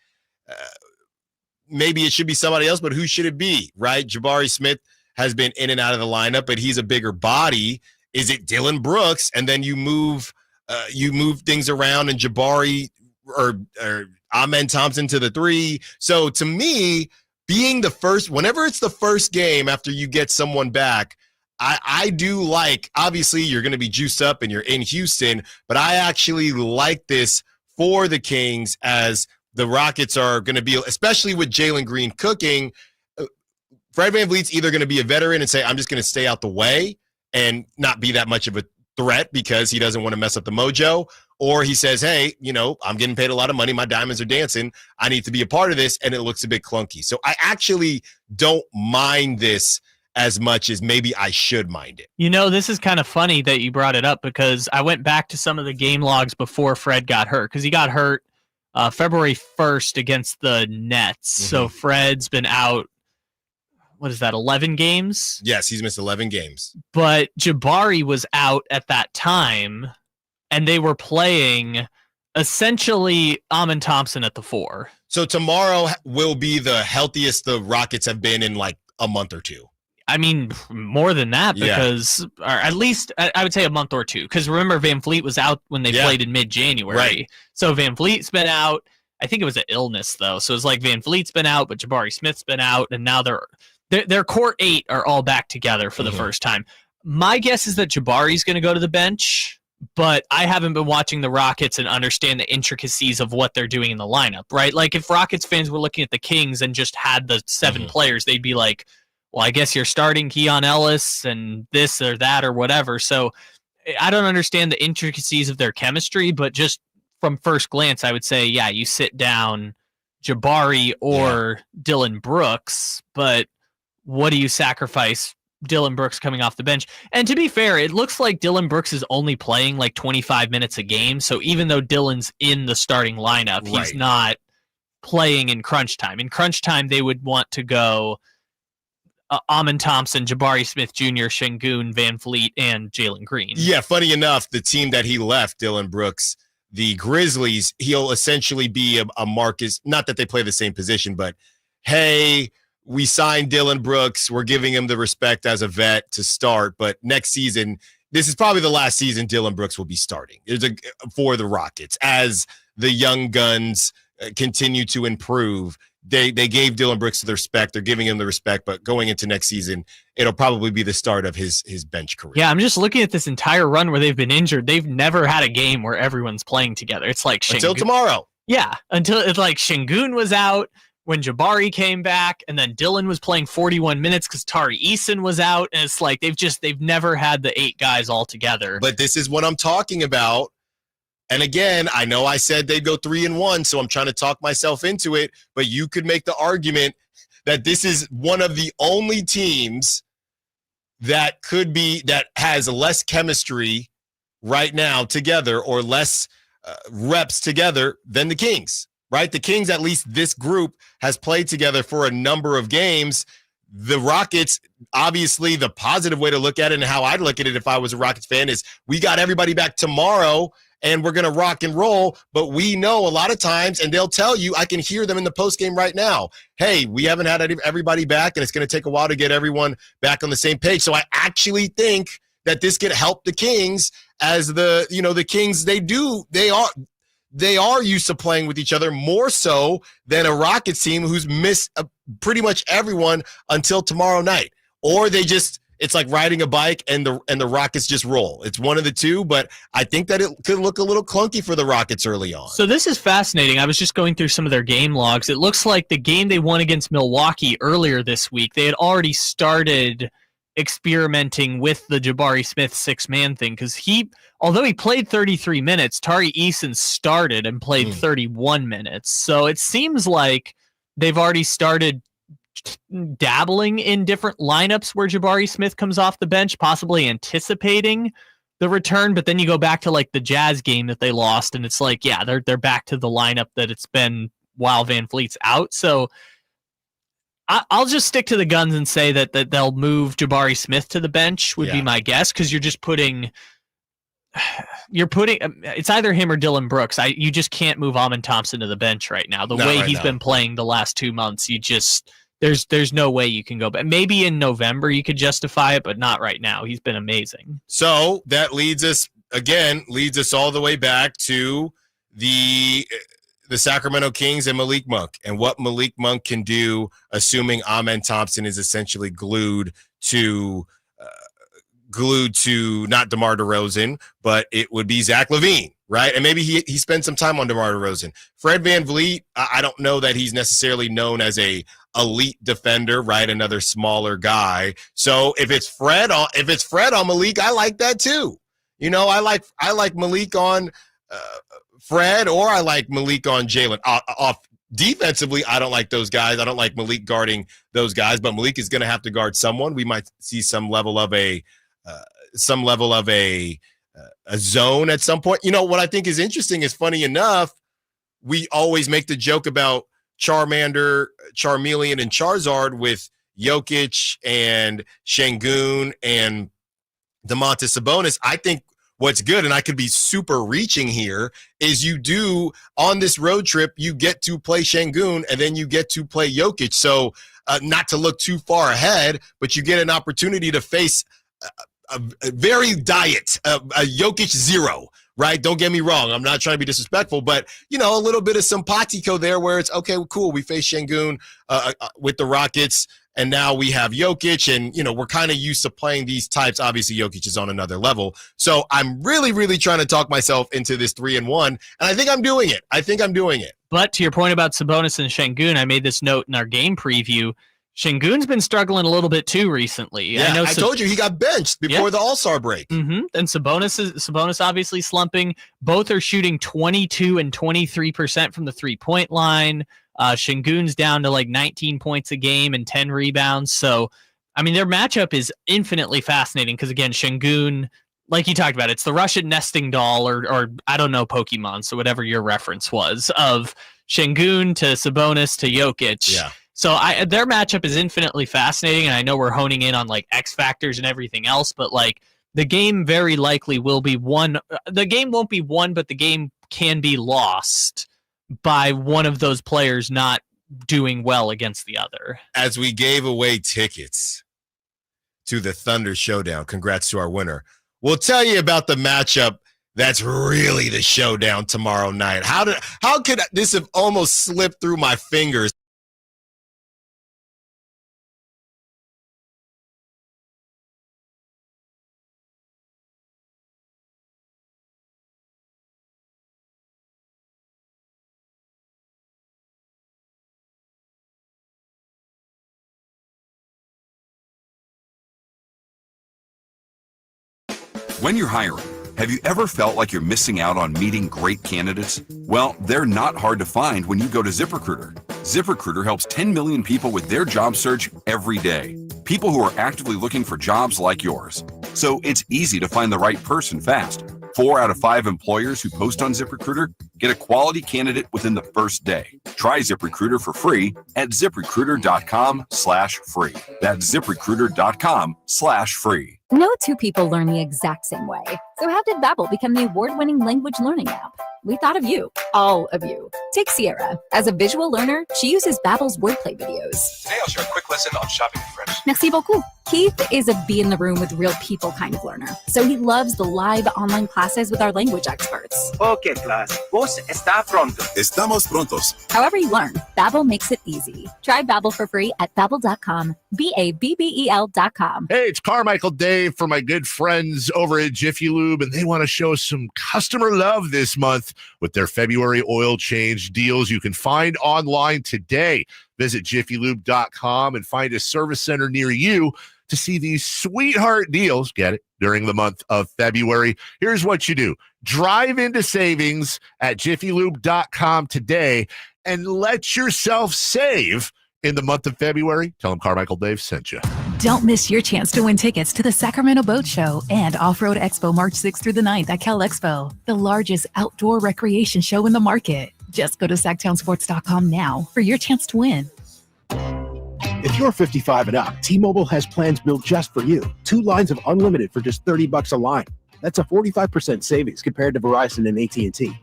maybe it should be somebody else, but who should it be, right? Jabari Smith has been in and out of the lineup, but he's a bigger body. Is it Dylan Brooks? And then you move things around, and Jabari or Amen Thompson to the 3. So to me, being the first, whenever it's the first game after you get someone back, I do like, obviously you're going to be juiced up and you're in Houston, but I actually like this for the Kings, as the Rockets are going to be, especially with Jalen Green cooking. Fred VanVleet's either going to be a veteran and say, I'm just going to stay out the way and not be that much of a threat because he doesn't want to mess up the mojo, or he says, hey, I'm getting paid a lot of money, my diamonds are dancing, I need to be a part of this, and it looks a bit clunky. So I actually don't mind this as much as maybe I should mind it. This is kind of funny that you brought it up, because I went back to some of the game logs before Fred got hurt, because he got hurt February 1st against the Nets. Mm-hmm. So Fred's been out, 11 games? Yes, he's missed 11 games. But Jabari was out at that time, and they were playing essentially Amen Thompson at the 4. So tomorrow will be the healthiest the Rockets have been in like a month or two. I mean, more than that, because or at least I would say a month or two. Because remember, VanVleet was out when they played in mid-January. Right. So VanVleet's been out. I think it was an illness, though. So it's like VanVleet's been out, but Jabari Smith's been out, and now their core 8 are all back together for the first time. My guess is that Jabari's going to go to the bench, but I haven't been watching the Rockets and understand the intricacies of what they're doing in the lineup, right? Like, if Rockets fans were looking at the Kings and just had the 7 players, they'd be like, well, I guess you're starting Keon Ellis and this or that or whatever. So I don't understand the intricacies of their chemistry, but just from first glance, I would say, yeah, you sit down Jabari or Dylan Brooks, but what do you sacrifice? Dylan Brooks coming off the bench. And to be fair, it looks like Dylan Brooks is only playing like 25 minutes a game. So even though Dylan's in the starting lineup, he's not playing in crunch time. In crunch time, they would want to go Amen Thompson, Jabari Smith Jr., Şengün, Van Vliet, and Jalen Green. Yeah, funny enough, the team that he left, Dylan Brooks, the Grizzlies, he'll essentially be a Marcus, not that they play the same position, but hey, we signed Dylan Brooks. We're giving him the respect as a vet to start, but next season, this is probably the last season Dylan Brooks will be starting for the Rockets as the young guns continue to improve. They gave Dylan Brooks the respect. They're giving him the respect, but going into next season, it'll probably be the start of his bench career. Yeah, I'm just looking at this entire run where they've been injured. They've never had a game where everyone's playing together. It's like until tomorrow. Yeah, until it's like Şengün was out when Jabari came back, and then Dylan was playing 41 minutes because Tari Eason was out, and it's like they've never had the 8 guys all together. But this is what I'm talking about. And again, I know I said they'd go 3-1, so I'm trying to talk myself into it, but you could make the argument that this is one of the only teams that has less chemistry right now together or less reps together than the Kings. Right? The Kings, at least this group, has played together for a number of games. The Rockets, obviously, the positive way to look at it and how I'd look at it if I was a Rockets fan is we got everybody back tomorrow and we're going to rock and roll. But we know a lot of times, and they'll tell you, I can hear them in the postgame right now, hey, we haven't had everybody back and it's going to take a while to get everyone back on the same page. So I actually think that this could help the Kings as the Kings, they are used to playing with each other more so than a Rockets team who's missed pretty much everyone until tomorrow night. Or it's like riding a bike and the Rockets just roll. It's one of the two, but I think that it could look a little clunky for the Rockets early on. So this is fascinating. I was just going through some of their game logs. It looks like the game they won against Milwaukee earlier this week, they had already started experimenting with the Jabari Smith 6-man thing because although he played 33 minutes, Tari Eason started and played 31 minutes. So it seems like they've already started dabbling in different lineups where Jabari Smith comes off the bench, possibly anticipating the return. But then you go back to like the Jazz game that they lost, and it's like, yeah, they're back to the lineup that it's been while Van Vliet's out. So I'll just stick to the guns and say that they'll move Jabari Smith to the bench would be my guess, because you're just putting it's either him or Dylan Brooks. You just can't move Amen Thompson to the bench right now. The way he's been playing the last 2 months, there's no way you can go back. Maybe in November you could justify it, but not right now. He's been amazing. So that leads us all the way back to the Sacramento Kings and Malik Monk and what Malik Monk can do, assuming Amen Thompson is essentially glued to not DeMar DeRozan, but it would be Zach LaVine, right? And maybe he spent some time on DeMar DeRozan. Fred VanVleet, I don't know that he's necessarily known as a elite defender, right? Another smaller guy. So if it's Fred on Malik, I like that too. I like Malik on Fred, or I like Malik on Jalen. Off defensively, I don't like those guys. I don't like Malik guarding those guys, but Malik is going to have to guard someone. We might see some level of a zone at some point. What I think is interesting is, funny enough, we always make the joke about Charmander, Charmeleon, and Charizard with Jokic and Şengün and Domantas Sabonis. I think what's good, and I could be super reaching here, is you do on this road trip, you get to play Şengün and then you get to play Jokic. So not to look too far ahead, but you get an opportunity to face a very a Jokic 0, right? Don't get me wrong. I'm not trying to be disrespectful, but, a little bit of simpatico there where it's, okay, well, cool. We face Şengün with the Rockets, and now we have Jokic, and, we're kind of used to playing these types. Obviously, Jokic is on another level. So I'm really, really trying to talk myself into this 3-1, and I think I'm doing it. But to your point about Sabonis and Şengün, I made this note in our game preview. Şengün's been struggling a little bit too recently. Yeah, I told you he got benched before the All-Star break. Mm-hmm. And Sabonis obviously slumping. Both are shooting 22 and 23% from the three-point line. Şengün's down to like 19 points a game and 10 rebounds. So, I mean, their matchup is infinitely fascinating because, again, Şengün, like you talked about, it's the Russian nesting doll or I don't know, Pokemon, so whatever your reference was, of Şengün to Sabonis to Jokic. Yeah. So their matchup is infinitely fascinating, and I know we're honing in on like X factors and everything else, but like the game very likely will be won. The game won't be won, but the game can be lost by one of those players not doing well against the other. As we gave away tickets to the Thunder Showdown, congrats to our winner. We'll tell you about the matchup that's really the showdown tomorrow night. How could this have almost slipped through my fingers? When you're hiring, have you ever felt like you're missing out on meeting great candidates? Well, they're not hard to find when you go to ZipRecruiter. ZipRecruiter helps 10 million people with their job search every day. People who are actively looking for jobs like yours. So it's easy to find the right person fast. 4 out of 5 employers who post on ZipRecruiter get a quality candidate within the first day. Try ZipRecruiter for free at ZipRecruiter.com/free. That's ZipRecruiter.com/free. No two people learn the exact same way. So how did Babbel become the award-winning language learning app? We thought of you, all of you. Take Sierra. As a visual learner, she uses Babbel's wordplay videos. Today I'll share a quick lesson on shopping in French. Merci beaucoup. Keith is a be in the room with real people kind of learner. So he loves the live online classes with our language experts. Okay, class. Vos está pronto. Estamos prontos. However you learn, Babbel makes it easy. Try Babbel for free at Babbel.com. Babbel.com. Hey, it's Carmichael Dave for my good friends over at Jiffy Lube, and they want to show some customer love this month with their February oil change deals you can find online today. Visit jiffylube.com and find a service center near you to see these sweetheart deals. Get it? During the month of February. Here's what you do. Drive into savings at jiffylube.com today and let yourself save in the month of February. Tell them Carmichael Dave sent you. Don't miss your chance to win tickets to the Sacramento Boat Show and Off-Road Expo March 6th through the 9th at Cal Expo, the largest outdoor recreation show in the market. Just go to sacktownsports.com now for your chance to win. If you're 55 and up, T-Mobile has plans built just for you. 2 lines of unlimited for just $30 a line. That's a 45% savings compared to Verizon and AT&T.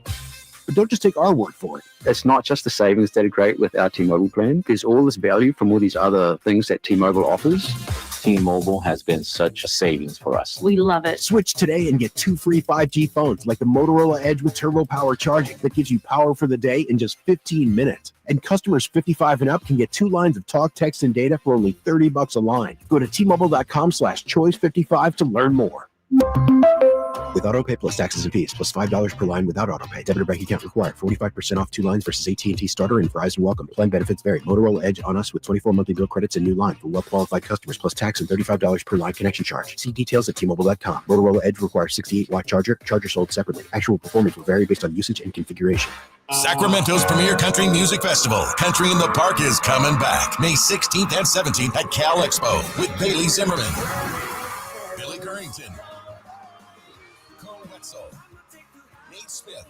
But don't just take our word for it. It's not just the savings that are great with our T-Mobile plan. There's all this value from all these other things that T-Mobile offers. T-Mobile has been such a savings for us. We love it. Switch today and get 2 free 5G phones like the Motorola Edge with Turbo Power charging that gives you power for the day in just 15 minutes. And customers 55 and up can get 2 lines of talk, text, and data for only $30 a line. Go to T-Mobile.com/choice55 to learn more. With AutoPay plus taxes and fees, plus $5 per line without AutoPay. Debit or bank account required. 45% off 2 lines versus AT&T Starter and Verizon Welcome. Plan benefits vary. Motorola Edge on us with 24 monthly bill credits and new line for well-qualified customers, plus tax and $35 per line connection charge. See details at T-Mobile.com. Motorola Edge requires 68-watt charger. Charger sold separately. Actual performance will vary based on usage and configuration. Sacramento's premier country music festival, Country in the Park, is coming back May 16th and 17th at Cal Expo with Bailey Zimmerman, Billy Currington, Nate Smith,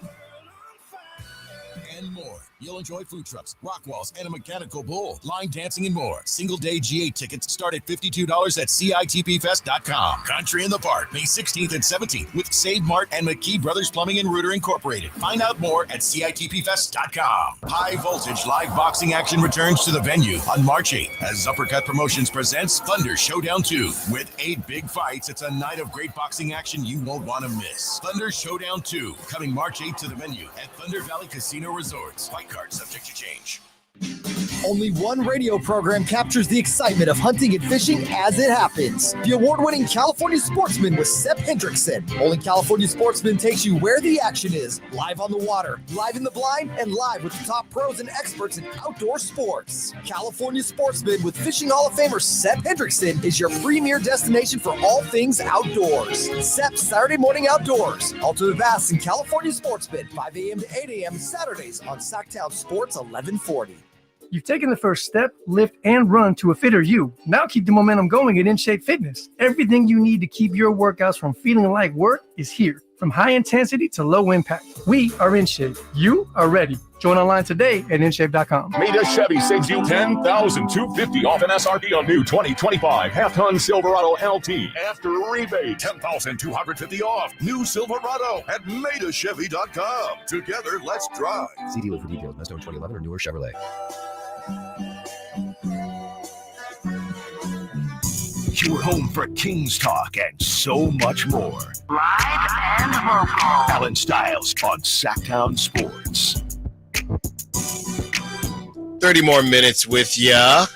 and more. You'll enjoy food trucks, rock walls, and a mechanical bull, line dancing, and more. Single-day GA tickets start at $52 at CITPFest.com. Country in the Park, May 16th and 17th with Save Mart and McKee Brothers Plumbing and Rooter Incorporated. Find out more at CITPFest.com. High voltage live boxing action returns to the venue on March 8th as Uppercut Promotions presents Thunder Showdown 2. With 8 big fights, it's a night of great boxing action you won't want to miss. Thunder Showdown 2, coming March 8th to the venue at Thunder Valley Casino Resorts. Fight card subject to change. Only one radio program captures the excitement of hunting and fishing as it happens. The award-winning California Sportsman with Sep Hendrickson. Only California Sportsman takes you where the action is. Live on the water, live in the blind, and live with the top pros and experts in outdoor sports. California Sportsman with Fishing Hall of Famer Sep Hendrickson is your premier destination for all things outdoors. Sep's Saturday Morning Outdoors. Ultimate Bass and California Sportsman, 5 a.m. to 8 a.m. Saturdays on Sacktown Sports 1140. You've taken the first step, lift, and run to a fitter you. Now keep the momentum going at In Shape Fitness. Everything you need to keep your workouts from feeling like work is here. From high intensity to low impact, we are In Shape. You are ready. Join online today at InShape.com. Meda Chevy saves you $10,250 off MSRP on new 2025 half-ton Silverado LT. After rebate, $10,250 off. New Silverado at MedaChevy.com. Together, let's drive. See dealer for details. Best owned 2011 or newer Chevrolet. Your home for Kings talk and so much more. Live and local. Allen Stiles on Sacktown Sports. 30 more minutes with ya.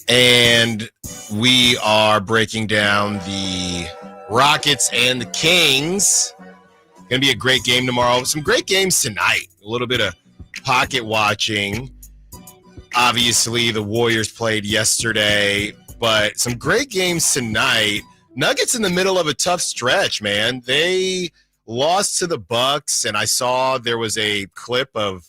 And we are breaking down the Rockets and the Kings. Going to be a great game tomorrow. Some great games tonight. A little bit of pocket watching. Obviously, the Warriors played yesterday, but some great games tonight. Nuggets in the middle of a tough stretch, man. They lost to the Bucks, and I saw there was a clip of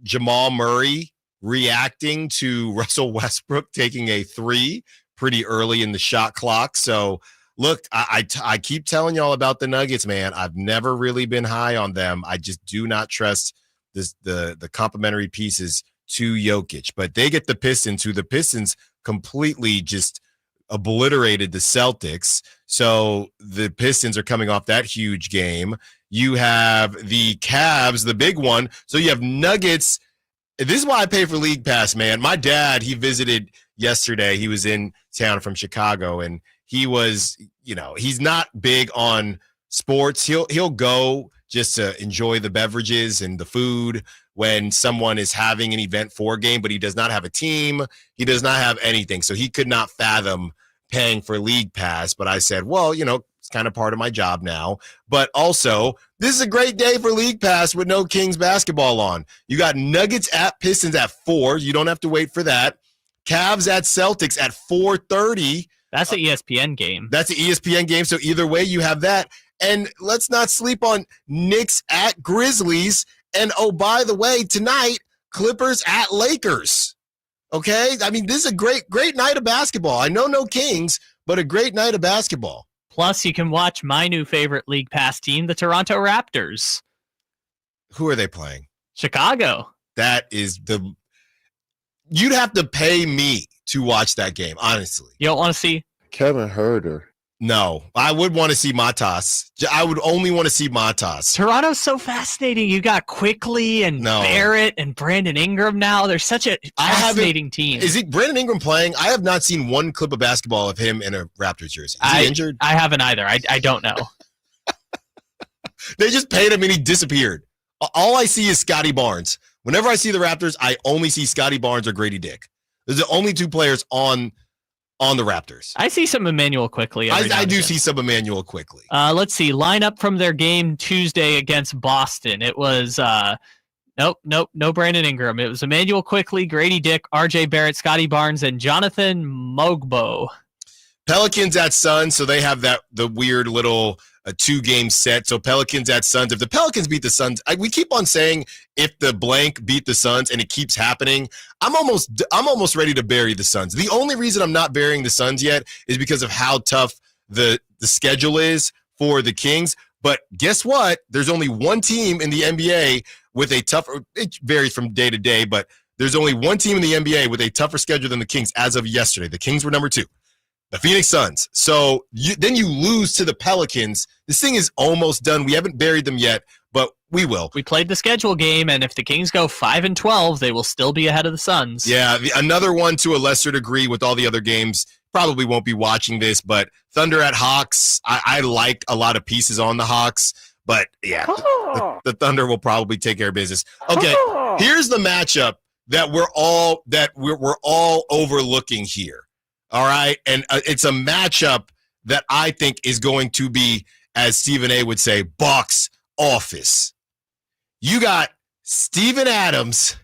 Jamal Murray reacting to Russell Westbrook taking a three pretty early in the shot clock. So, look, I keep telling y'all about the Nuggets, man. I've never really been high on them. I just do not trust the complementary pieces to Jokic, but they get the Pistons, who the Pistons completely just obliterated the Celtics. So the Pistons are coming off that huge game. You have the Cavs, the big one. So you have Nuggets. This is why I pay for League Pass, man. My dad, he visited yesterday. He was in town from Chicago, and he was, he's not big on sports. He'll go just to enjoy the beverages and the food when someone is having an event for game, but he does not have a team. He does not have anything. So he could not fathom paying for League Pass. But I said, well, it's kind of part of my job now. But also, this is a great day for League Pass with no Kings basketball on. You got Nuggets at Pistons at 4. You don't have to wait for that. Cavs at Celtics at 4:30. That's an ESPN game. That's an ESPN game. So either way, you have that. And let's not sleep on Knicks at Grizzlies. And, oh, by the way, tonight, Clippers at Lakers. Okay? I mean, this is a great night of basketball. I know no Kings, but a great night of basketball. Plus, you can watch my new favorite League Pass team, the Toronto Raptors. Who are they playing? Chicago. That is you'd have to pay me to watch that game, honestly. You don't want to see Kevin Huerter? No, I would want to see Matas. I would only want to see Matas. Toronto's so fascinating. You got Quickly and Barrett and Brandon Ingram now. They're such a fascinating team. Is Brandon Ingram playing? I have not seen one clip of basketball of him in a Raptors jersey. Is he injured? I haven't either. I don't know. They just paid him and he disappeared. All I see is Scotty Barnes. Whenever I see the Raptors, I only see Scotty Barnes or Grady Dick. Those are the only two players on the Raptors. I see some Emmanuel Quickly. I do see some Emmanuel Quickly. Let's see. Lineup from their game Tuesday against Boston. It was no Brandon Ingram. It was Emmanuel Quickly, Grady Dick, RJ Barrett, Scotty Barnes, and Jonathan Mogbo. Pelicans at Suns, so they have the weird little a 2-game set. So Pelicans at Suns. If the Pelicans beat the Suns, we keep on saying if the blank beat the Suns, and it keeps happening. I'm almost ready to bury the Suns. The only reason I'm not burying the Suns yet is because of how tough the schedule is for the Kings. But guess what? There's only one team in the NBA with a tougher. It varies from day to day, but there's only one team in the NBA with a tougher schedule than the Kings as of yesterday. The Kings were number 2. The Phoenix Suns. So then you lose to the Pelicans. This thing is almost done. We haven't buried them yet, but we will. We played the schedule game, and if the Kings go 5-12, they will still be ahead of the Suns. Yeah, another one to a lesser degree with all the other games. Probably won't be watching this, but Thunder at Hawks. I like a lot of pieces on the Hawks, But yeah, the Thunder will probably take care of business. Okay, here's the matchup that we're all overlooking here. All right, and it's a matchup that I think is going to be, as Stephen A. would say, box office. You got Steven Adams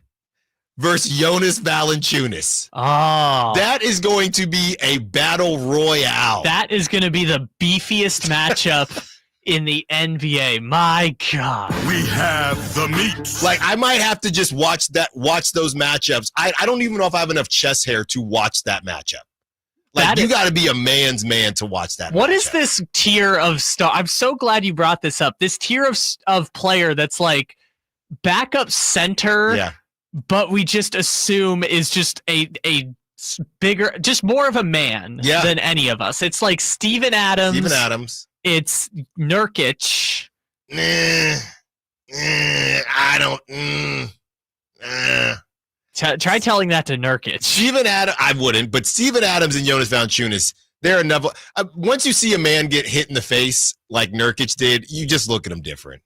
versus Jonas Valanciunas. Oh. That is going to be a battle royale. That is going to be the beefiest matchup in the NBA. My God. We have the meat. Like, I might have to just watch those matchups. I don't even know if I have enough chest hair to watch that matchup. Like, you got to be a man's man to watch that. What matchup. is this tier of star? I'm so glad you brought this up. This tier of player that's like backup center, but we just assume is just a bigger, just more of a man than any of us. It's like Steven Adams. It's Nurkic. I don't. Try telling that to Nurkic. Steven Adams, I wouldn't, but Steven Adams and Jonas Valanciunas, they're enough. Once you see a man get hit in the face like Nurkic did, you just look at him different.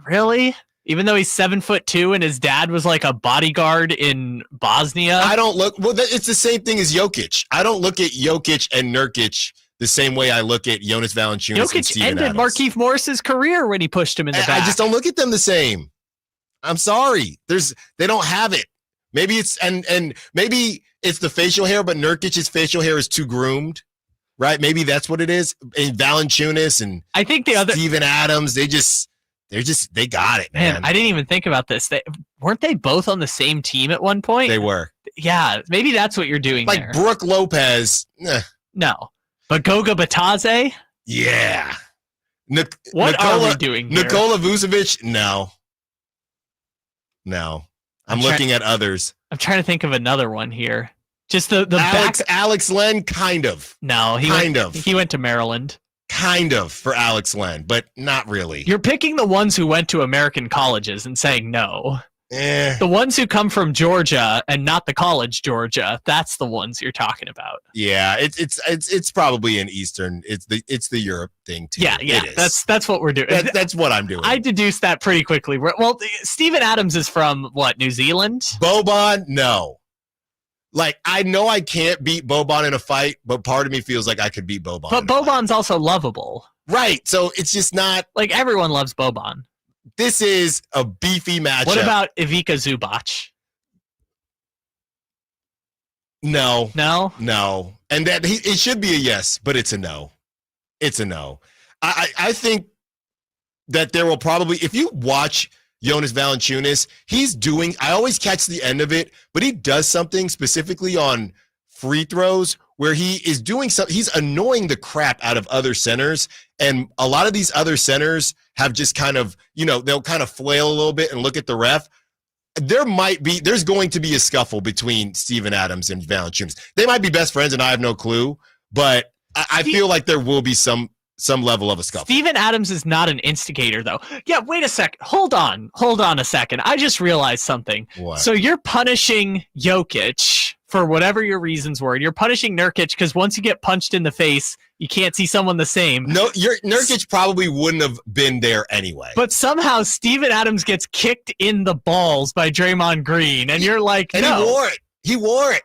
Really? Even though he's 7'2" and his dad was like a bodyguard in Bosnia? I don't look. Well, it's the same thing as Jokic. I don't look at Jokic and Nurkic the same way I look at Jonas Valanciunas and Jokic Steven ended Adams. Markieff Morris's career when he pushed him in the back. I just don't look at them the same. I'm sorry. They don't have it. Maybe it's and maybe it's the facial hair, but Nurkic's facial hair is too groomed, right? Maybe that's what it is. And Valanciunas and I think the other Steven Adams, they got it, man. I didn't even think about this. Weren't they both on the same team at one point? They were. Yeah, maybe that's what you're doing like there. Brooke Lopez. No. But Goga Batadze? Yeah. What are we doing here? Nikola Vucevic? No. I'm looking at others. I'm trying to think of another one here. Just the Alex Len, kind of. No, he went to Maryland. Kind of for Alex Len, but not really. You're picking the ones who went to American colleges and saying no. The ones who come from Georgia and not the college Georgia, that's the ones you're talking about. Yeah, it's probably an Eastern. It's the Europe thing too. Yeah, it is. That's what we're doing. That's what I'm doing. I deduced that pretty quickly. Well, Steven Adams is from what, New Zealand? Boban, no. Like, I know I can't beat Boban in a fight, but part of me feels like I could beat Boban. But Boban's also lovable. Right, so it's just not... Like, everyone loves Boban. This is a beefy matchup. What about Ivica Zubac? No. No? No. And that it should be a yes, but it's a no. It's a no. I think that there will probably, if you watch Jonas Valanciunas, I always catch the end of it, but he does something specifically on free throws where he is doing something. He's annoying the crap out of other centers. And a lot of these other centers have just kind of, they'll kind of flail a little bit and look at the ref. There's going to be a scuffle between Steven Adams and Valanciunas. They might be best friends and I have no clue, but I feel like there will be some level of a scuffle. Steven Adams is not an instigator, though. Yeah, wait a sec. Hold on a second. I just realized something. What? So you're punishing Jokic for whatever your reasons were. You're punishing Nurkic because once you get punched in the face, you can't see someone the same. No, Nurkic probably wouldn't have been there anyway. But somehow Steven Adams gets kicked in the balls by Draymond Green, and you're like, and no. He wore it.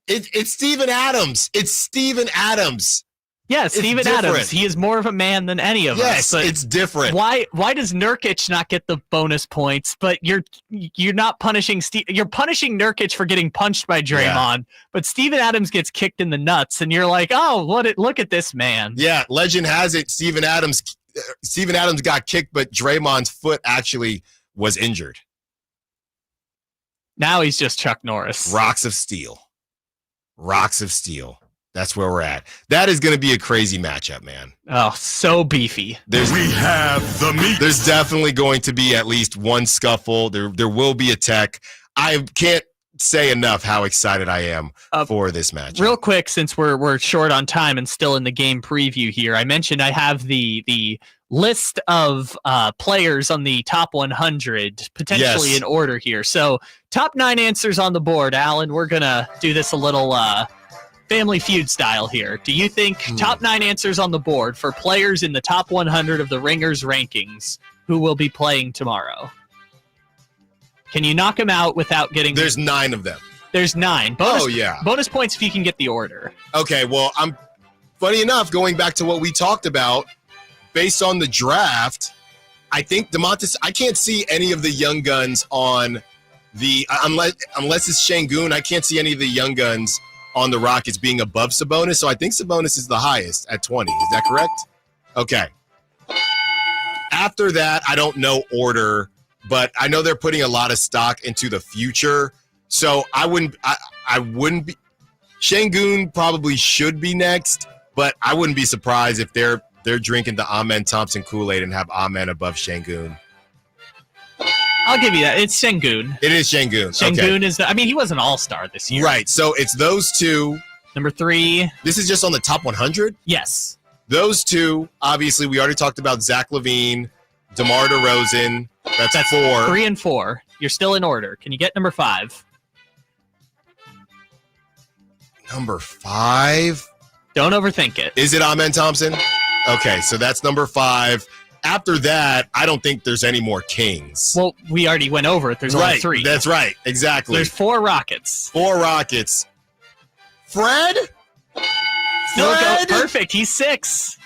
It's Steven Adams. It's Steven Adams. Yeah, Steven Adams. He is more of a man than any of us. Yes, it's different. Why does Nurkic not get the bonus points? But you're not punishing you're punishing Nurkic for getting punched by Draymond, but Steven Adams gets kicked in the nuts, and you're like, oh, look at this man. Yeah, legend has it Steven Adams got kicked, but Draymond's foot actually was injured. Now he's just Chuck Norris. Rocks of steel. That's where we're at. That is going to be a crazy matchup, man. Oh, so beefy. We have the meat. There's definitely going to be at least one scuffle. There will be a tech. I can't say enough how excited I am for this match. Real quick, since we're short on time and still in the game preview here, I mentioned I have the list of players on the top 100 potentially in order here. So top 9 answers on the board. Alan, we're gonna do this a little Family Feud style here. Do you think top 9 answers on the board for players in the top 100 of the Ringers rankings who will be playing tomorrow? Can you knock them out without getting... There's 9 of them. There's 9. Bonus points if you can get the order. Okay, well, funny enough, going back to what we talked about, based on the draft, I think DeMontis, I can't see any of the young guns on the, unless it's Şengün, I can't see any of the young guns on the Rockets being above Sabonis, so I think Sabonis is the highest at 20. Is that correct? Okay. After that, I don't know order, but I know they're putting a lot of stock into the future, so I wouldn't be, Şengün probably should be next, but I wouldn't be surprised if they're drinking the Amen Thompson Kool-Aid and have Amen above Şengün. I'll give you that. It's Şengün. It is Şengün. Şengün is he was an all-star this year. Right, so it's those two. Number 3. This is just on the top 100? Yes. Those two, obviously, we already talked about Zach LaVine, DeMar DeRozan. That's 4. 3 and 4. You're still in order. Can you get number 5? Number 5? Don't overthink it. Is it Amen Thompson? Okay, so that's number 5. After that, I don't think there's any more Kings. Well, we already went over it. There's only 3. That's right. Exactly. There's 4 Rockets. 4 Rockets. Fred? Perfect. He's 6.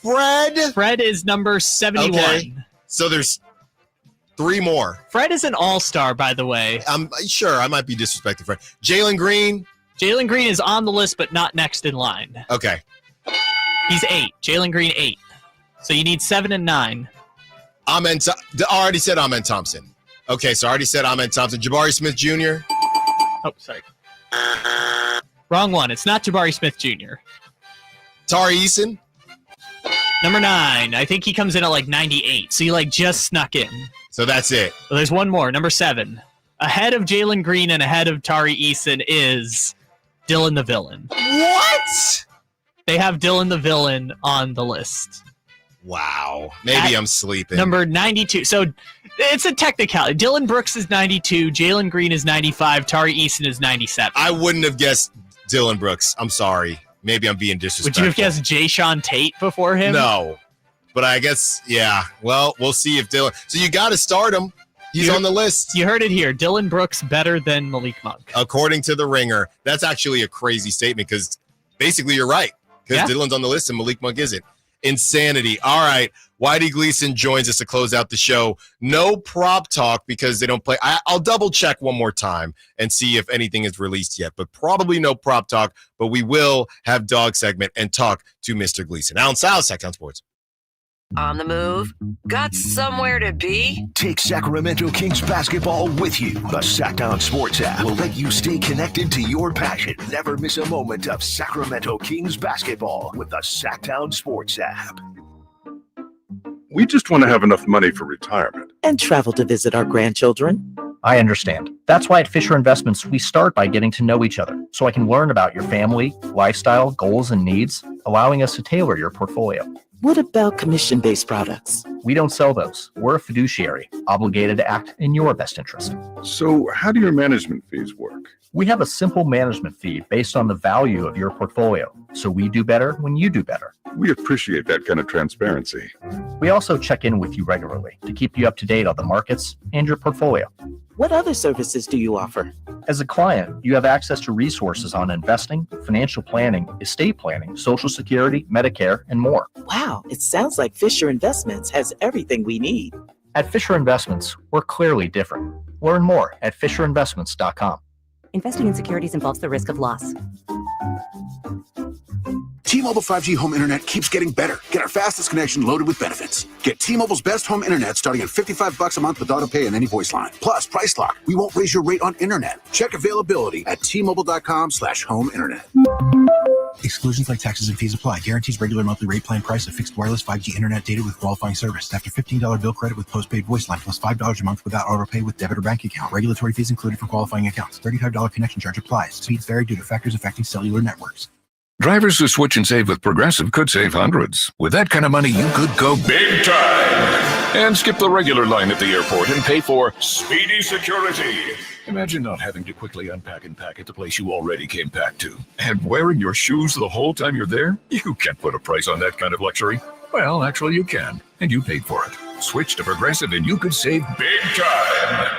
Fred is number 71. Okay. So there's 3 more. Fred is an all-star, by the way. I'm sure I might be disrespecting Fred. Jalen Green? Jalen Green is on the list, but not next in line. Okay. He's 8. Jalen Green, 8. So you need 7 and 9. I already said Amen Thompson. Okay, so I already said Amen Thompson. Jabari Smith Jr.? Oh, sorry. Wrong one. It's not Jabari Smith Jr. Tari Eason? Number 9. I think he comes in at like 98. So you just snuck in. So that's it. Well, there's one more. Number 7. Ahead of Jalen Green and ahead of Tari Eason is Dylan the Villain. What? They have Dylan the Villain on the list. Wow. Maybe I'm sleeping. Number 92. So it's a technicality. Dylan Brooks is 92. Jalen Green is 95. Tari Eason is 97. I wouldn't have guessed Dylan Brooks. I'm sorry. Maybe I'm being disrespectful. Would you have guessed Jayshawn Tate before him? No. But I guess, yeah. Well, we'll see if Dylan... So you got to start him. He's on the list. You heard it here. Dylan Brooks better than Malik Monk. According to The Ringer. That's actually a crazy statement because basically you're right. Because Dylan's on the list and Malik Monk isn't. Insanity. All right. Whitey Gleason joins us to close out the show. No prop talk because they don't play. I'll double check one more time and see if anything is released yet, but probably no prop talk, but we will have dog segment and talk to Mr. Gleason. Allen Stiles, Sacktown Sports. On the move? Got somewhere to be? Take Sacramento Kings basketball with you. The Sacktown Sports app will let you stay connected to your passion. Never miss a moment of Sacramento Kings basketball with the Sacktown Sports app. We just want to have enough money for retirement. And travel to visit our grandchildren. I understand. That's why at Fisher Investments, we start by getting to know each other so I can learn about your family, lifestyle, goals, and needs, allowing us to tailor your portfolio. What about commission-based products? We don't sell those. We're a fiduciary, obligated to act in your best interest. So how do your management fees work? We have a simple management fee based on the value of your portfolio, so we do better when you do better. We appreciate that kind of transparency. We also check in with you regularly to keep you up to date on the markets and your portfolio. What other services do you offer? As a client, you have access to resources on investing, financial planning, estate planning, Social Security, Medicare, and more. Wow, it sounds like Fisher Investments has everything we need. At Fisher Investments, we're clearly different. Learn more at FisherInvestments.com. Investing in securities involves the risk of loss. T-Mobile 5G home internet keeps getting better. Get our fastest connection loaded with benefits. Get T-Mobile's best home internet starting at $55 a month with auto pay and any voice line. Plus, Price Lock. We won't raise your rate on internet. Check availability at T-Mobile.com/home internet. Exclusions like taxes and fees apply. Guarantees regular monthly rate plan price of fixed wireless 5G internet data with qualifying service. After $15 bill credit with postpaid voice line plus $5 a month without auto pay with debit or bank account. Regulatory fees included for qualifying accounts. $35 connection charge applies. Speeds vary due to factors affecting cellular networks. Drivers who switch and save with Progressive could save hundreds. With that kind of money, you could go big time and skip the regular line at the airport and pay for speedy security. Imagine not having to quickly unpack and pack at the place you already came packed to. And wearing your shoes the whole time you're there? You can't put a price on that kind of luxury. Well, actually you can, and you paid for it. Switch to Progressive and you could save big time.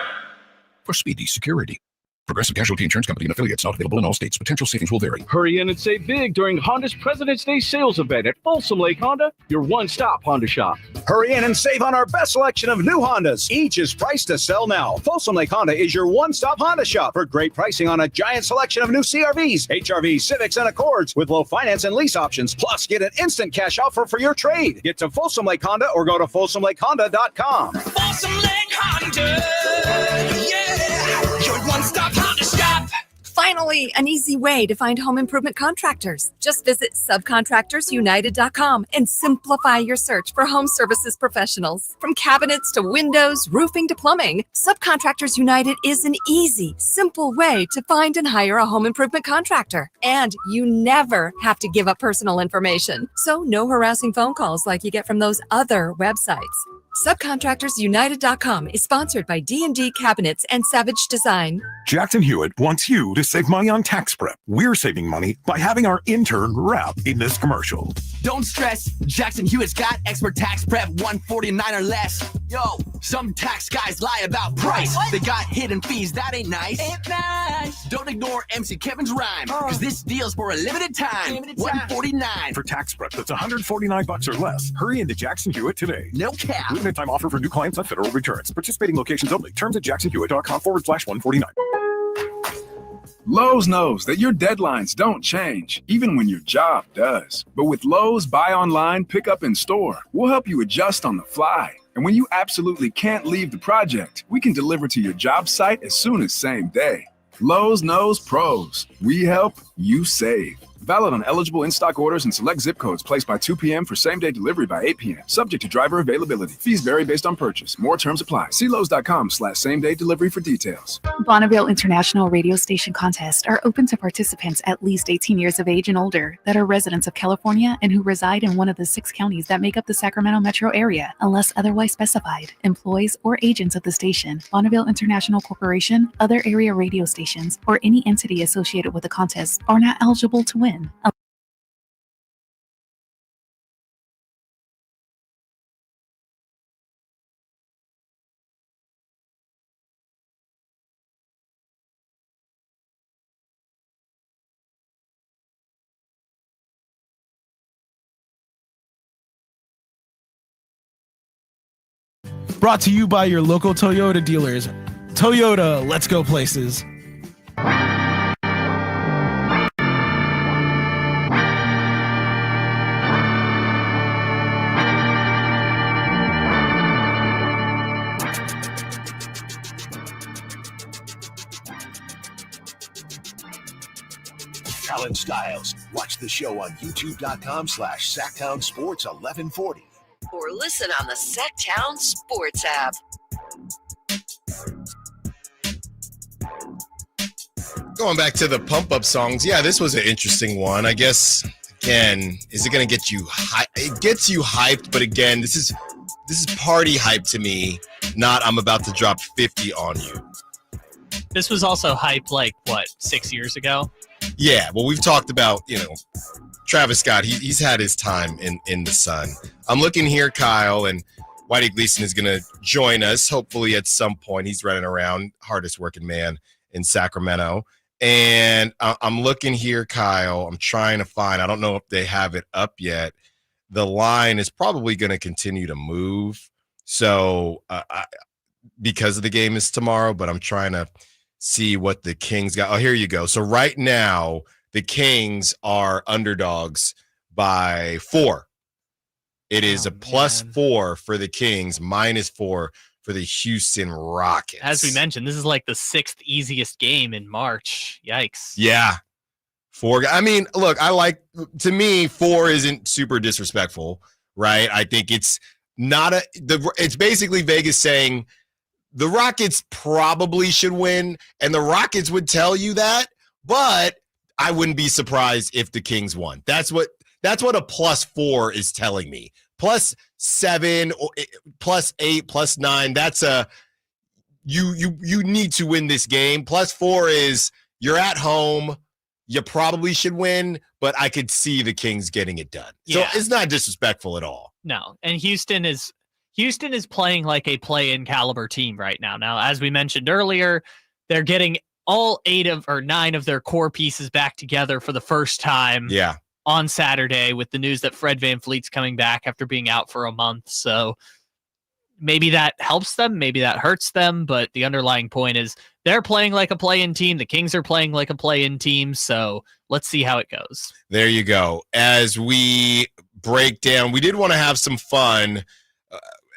For speedy security. Progressive Casualty Insurance Company and affiliates, not available in all states. Potential savings will vary. Hurry in and save big during Honda's President's Day sales event at Folsom Lake Honda, your one-stop Honda shop. Hurry in and save on our best selection of new Hondas. Each is priced to sell now. Folsom Lake Honda is your one-stop Honda shop for great pricing on a giant selection of new CRVs, HRVs, Civics, and Accords with low finance and lease options. Plus, get an instant cash offer for your trade. Get to Folsom Lake Honda or go to folsomlakehonda.com. Folsom Lake Honda, yeah, your one-stop Honda shop. Finally, an easy way to find home improvement contractors. Just visit subcontractorsunited.com and simplify your search for home services professionals. From cabinets to windows, roofing to plumbing, Subcontractors United is an easy, simple way to find and hire a home improvement contractor. And you never have to give up personal information. So no harassing phone calls like you get from those other websites. Subcontractorsunited.com is sponsored by D&D Cabinets and Savage Design. Jackson Hewitt wants you to save money on tax prep. We're saving money by having our intern rap in this commercial. Don't stress, Jackson Hewitt's got expert tax prep, $149 or less. Yo, some tax guys lie about price. They got hidden fees, that ain't nice. Ain't nice. Don't ignore MC Kevin's rhyme, because this deal's for a limited time. $149 for tax prep that's $149 or less. Hurry into Jackson Hewitt today. No cap. Limited time offer for new clients on federal returns. Participating locations only. Terms at jacksonhewitt.com/149. Lowe's knows that your deadlines don't change, even when your job does. But with Lowe's Buy Online, Pick Up in Store, we'll help you adjust on the fly. And when you absolutely can't leave the project, we can deliver to your job site as soon as same day. Lowe's knows pros. We help, you save. Valid on eligible in-stock orders and select zip codes placed by 2 p.m. for same-day delivery by 8 p.m. Subject to driver availability. Fees vary based on purchase. More terms apply. See Lowe's.com/same-day delivery for details. Bonneville International Radio Station contests are open to participants at least 18 years of age and older that are residents of California and who reside in one of the 6 counties that make up the Sacramento metro area, unless otherwise specified. Employees or agents of the station, Bonneville International Corporation, other area radio stations, or any entity associated with the contest are not eligible to win. Brought to you by your local Toyota dealers. Toyota, let's go places. Allen Stiles. Watch the show on youtube.com/SacktownSports1140. Or listen on the Sacktown Sports app. Going back to the pump-up songs, yeah, this was an interesting one. I guess, again, is it going to get you hyped? It gets you hyped, but again, this is party hype to me, not I'm about to drop 50 on you. This was also hype, 6 years ago? Yeah, well, we've talked about, Travis Scott, he's had his time in the sun. I'm looking here, Kyle, and Whitey Gleason is going to join us, hopefully at some point. He's running around, hardest working man in Sacramento. And I'm looking here, Kyle. I'm trying to find, I don't know if they have it up yet. The line is probably going to continue to move. So because of the game is tomorrow, but I'm trying to see what the Kings got. Oh, here you go. So right now, the Kings are underdogs by 4. It is a +4 for the Kings, -4 for the Houston Rockets. As we mentioned, this is like the 6th easiest game in March. Yikes. Yeah. 4. I mean, look, to me, 4 isn't super disrespectful, right? I think it's not it's basically Vegas saying the Rockets probably should win, and the Rockets would tell you that, but I wouldn't be surprised if the Kings won. That's what a +4 is telling me. +7 or +8, +9. you need to win this game. +4 is you're at home. You probably should win, but I could see the Kings getting it done. So it's not disrespectful at all. No, and Houston is playing like a play-in caliber team right now. Now, as we mentioned earlier, they're getting all 9 of their core pieces back together for the first time. Yeah. On Saturday, with the news that Fred VanVleet's coming back after being out for a month. So maybe that helps them, maybe that hurts them, but the underlying point is they're playing like a play-in team. The Kings are playing like a play-in team. So let's see how it goes. There you go. As we break down, we did want to have some fun,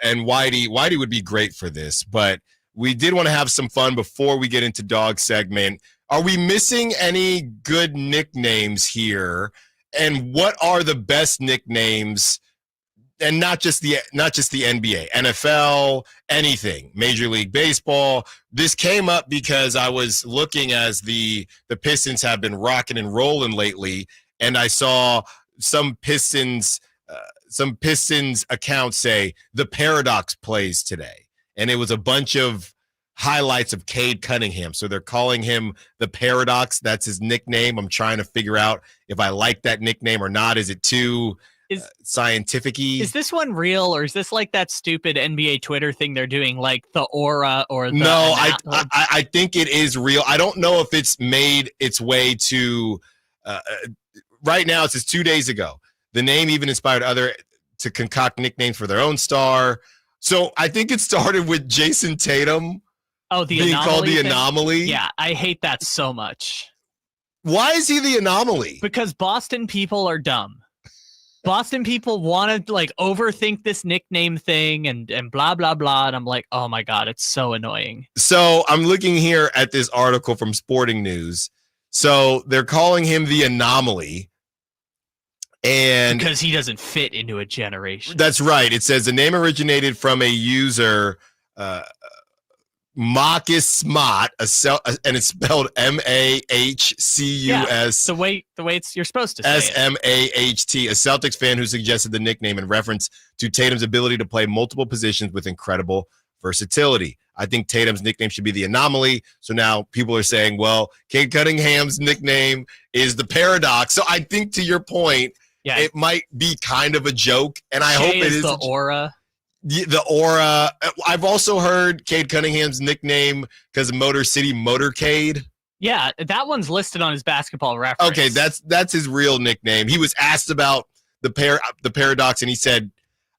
and Whitey would be great for this, but we did want to have some fun before we get into dog segment. Are we missing any good nicknames here? And what are the best nicknames? And not just the NBA, NFL, anything, Major League Baseball. This came up because I was looking as the Pistons have been rocking and rolling lately, and I saw some Pistons accounts say the Paradox plays today, and it was a bunch of highlights of Cade Cunningham. So they're calling him the Paradox. That's his nickname. I'm trying to figure out if I like that nickname or not. Is it too scientific-y? Is this one real, or is this like that stupid NBA Twitter thing they're doing, like the Aura or the... No, I think it is real. I don't know if it's made its way to... right now, it says 2 days ago. The name even inspired others to concoct nicknames for their own star. So I think it started with Jason Tatum. Oh, the being anomaly called the thing? Anomaly. Yeah, I hate that so much. Why is he the Anomaly? Because Boston people are dumb. Boston people want to like overthink this nickname thing and blah, blah, blah. And I'm like, oh my God, it's so annoying. So I'm looking here at this article from Sporting News. So they're calling him the Anomaly. And because he doesn't fit into a generation. That's right. It says the name originated from a user, Marcus Smart, and it's spelled Mahcus. Yeah, the way you're supposed to say Smaht, a Celtics fan who suggested the nickname in reference to Tatum's ability to play multiple positions with incredible versatility. I think Tatum's nickname should be the Anomaly. So now people are saying, well, Cade Cunningham's nickname is the Paradox. So I think to your point, it might be kind of a joke, and I hope it is the Aura. The Aura. I've also heard Cade Cunningham's nickname because of Motor City Motorcade. Yeah, that one's listed on his basketball reference. Okay, that's his real nickname. He was asked about the Paradox, and he said,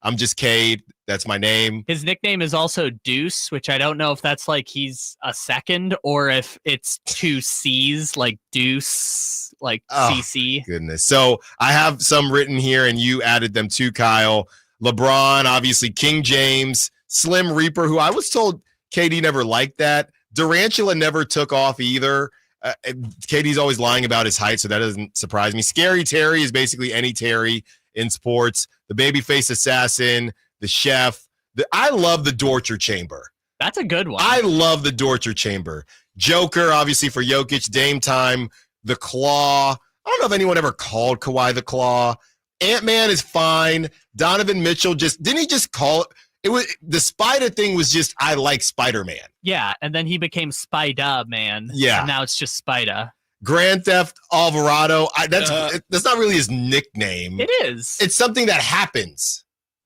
"I'm just Cade. That's my name." His nickname is also Deuce, which I don't know if that's like he's a second or if it's 2 C's, like Deuce, like CC. Goodness. So I have some written here, and you added them too, Kyle. LeBron, obviously, King James, Slim Reaper, who I was told KD never liked that. Durantula never took off either. KD's always lying about his height, so that doesn't surprise me. Scary Terry is basically any Terry in sports. The Babyface Assassin, the Chef. I love the Torture Chamber. That's a good one. I love the Torture Chamber. Joker, obviously, for Jokic. Dame Time, the Claw. I don't know if anyone ever called Kawhi the Claw. Ant-Man is fine. Donovan Mitchell didn't he just call it? It was the Spider thing was just I like Spider-Man. Yeah, and then he became Spider-Man. Yeah. And now it's just Spider. Grand Theft Alvarado. That's not really his nickname. It is. It's something that happens.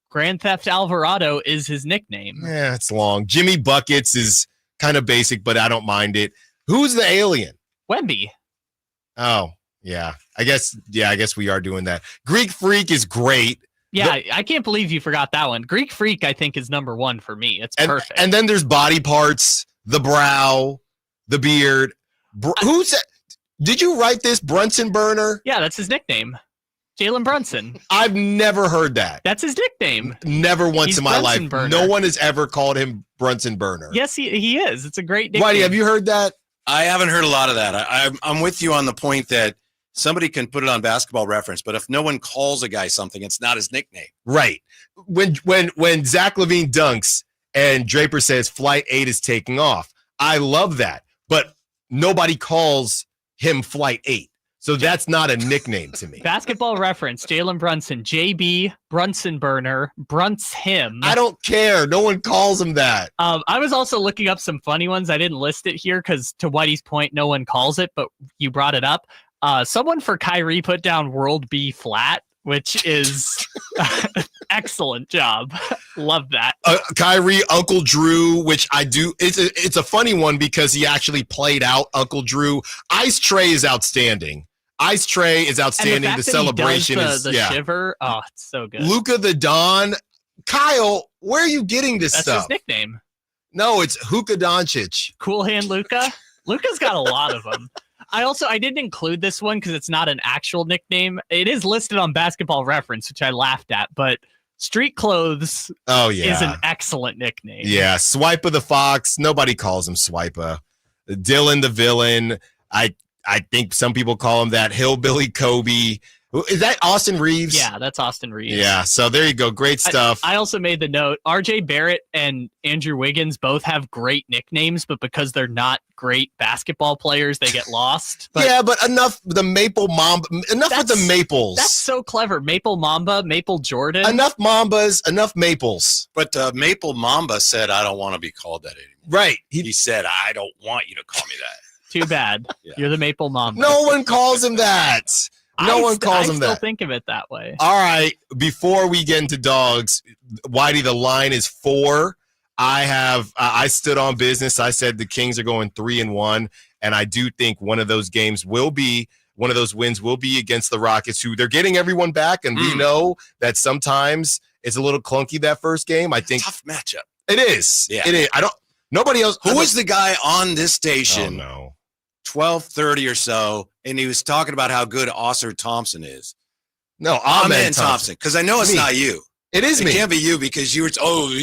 Grand Theft Alvarado is his nickname. Yeah, it's long. Jimmy Buckets is kind of basic, but I don't mind it. Who's the alien? Wemby. Oh, yeah. I guess we are doing that. Greek Freak is great. Yeah, I can't believe you forgot that one. Greek Freak, I think, is number one for me. It's perfect. And then there's body parts, the brow, the beard. Did you write this? Brunson Burner? Yeah, that's his nickname. Jalen Brunson. I've never heard that. That's his nickname. Never once in my Brunson life. Burner. No one has ever called him Brunson Burner. Yes, he is. It's a great nickname. Whitey, have you heard that? I haven't heard a lot of that. I'm with you on the point that somebody can put it on Basketball Reference, but if no one calls a guy something, it's not his nickname. Right. When Zach LaVine dunks and Draper says Flight 8 is taking off, I love that. But nobody calls him Flight 8. So that's not a nickname to me. Basketball Reference, Jalen Brunson, JB, Brunson Burner, Brunts him. I don't care. No one calls him that. I was also looking up some funny ones. I didn't list it here because, to Whitey's point, no one calls it, but you brought it up. Someone for Kyrie put down World B Flat, which is excellent job. Love that. Kyrie, Uncle Drew, which I do. It's a funny one because he actually played out Uncle Drew. Ice Tray is outstanding. Ice Tray is outstanding. The celebration is the shiver. Oh, it's so good. Luka the Don. Kyle, where are you getting this That's stuff? his nickname. No, it's Hookah Doncic. Cool Hand Luka. Luka's got a lot of them. I didn't include this one because it's not an actual nickname. It is listed on Basketball Reference, which I laughed at, but Street Clothes is an excellent nickname. Yeah, Swiper the Fox. Nobody calls him Swiper. Dylan the Villain. I think some people call him that. Hillbilly Kobe. Is that Austin Reeves? Yeah, that's Austin Reeves. Yeah, so there you go. Great stuff. I also made the note, RJ Barrett and Andrew Wiggins both have great nicknames, but because they're not great basketball players, they get lost. But enough the Maple Mamba. Enough with the Maples. That's so clever. Maple Mamba, Maple Jordan. Enough Mambas, enough Maples. But Maple Mamba said, I don't want to be called that anymore. Right. He said, I don't want you to call me that. Too bad. You're the Maple Mamba. No one calls him that. No one calls him that. I still think of it that way. All right. Before we get into dogs, Whitey, the line is 4. I stood on business. I said the Kings are going 3-1, and I do think one of those wins will be against the Rockets, who they're getting everyone back, and we know that sometimes it's a little clunky that first game. I think tough matchup. It is. Yeah. It is. Nobody else. Who was the guy on this station? Oh, no. 12:30 or so, and he was talking about how good Oscar Thompson is. No, Amen Thompson. Because I know it's not you. It is me. It can't be you because you were.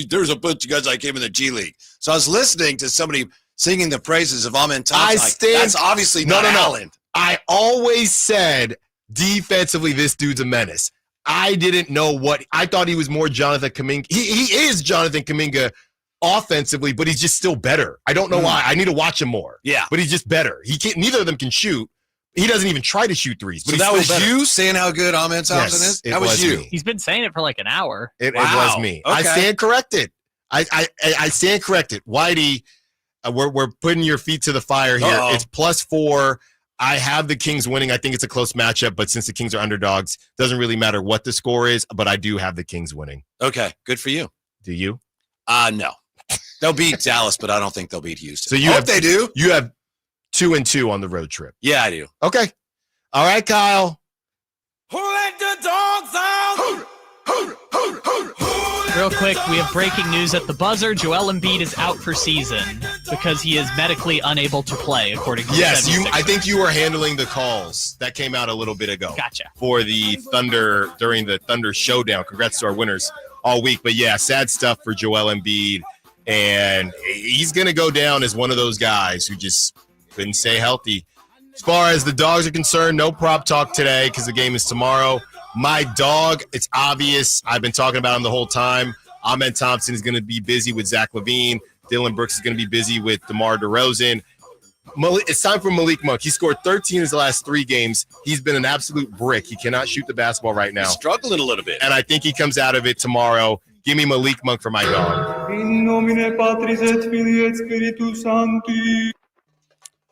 There's a bunch of guys like him in the G League. So I was listening to somebody singing the praises of Amen Thompson. That's obviously not Allen. I always said defensively, this dude's a menace. I didn't know what I thought he was more Jonathan Kuminga. He is Jonathan Kuminga. Offensively, but he's just still better. I don't know why. I need to watch him more. Yeah, but he's just better. He can't. Neither of them can shoot. He doesn't even try to shoot threes. But so that was you saying how good Amen Thompson is. That was you. He's been saying it for like an hour. It was me. Okay. I stand corrected. I stand corrected. Whitey, we're putting your feet to the fire here. It's +4. I have the Kings winning. I think it's a close matchup, but since the Kings are underdogs, doesn't really matter what the score is. But I do have the Kings winning. Okay, good for you. Do you? No. They'll beat Dallas, but I don't think they'll beat Houston. So you hope they do. You have 2-2 on the road trip. Yeah, I do. Okay. All right, Kyle. Who let the dogs out? Real quick, we have breaking news at the buzzer. Joel Embiid is out for season because he is medically unable to play, according to the 76ers. I think you were handling the calls. That came out a little bit ago. Gotcha. For the Thunder, during the Thunder showdown. Congrats to our winners all week. But yeah, sad stuff for Joel Embiid. And he's going to go down as one of those guys who just couldn't stay healthy. As far as the dogs are concerned, no prop talk today because the game is tomorrow. My dog, it's obvious. I've been talking about him the whole time. Amen Thompson is going to be busy with Zach LaVine. Dylan Brooks is going to be busy with DeMar DeRozan. It's time for Malik Monk. He scored 13 in his last 3 games. He's been an absolute brick. He cannot shoot the basketball right now. He's struggling a little bit. And I think he comes out of it tomorrow. Give me Malik Monk for my dog.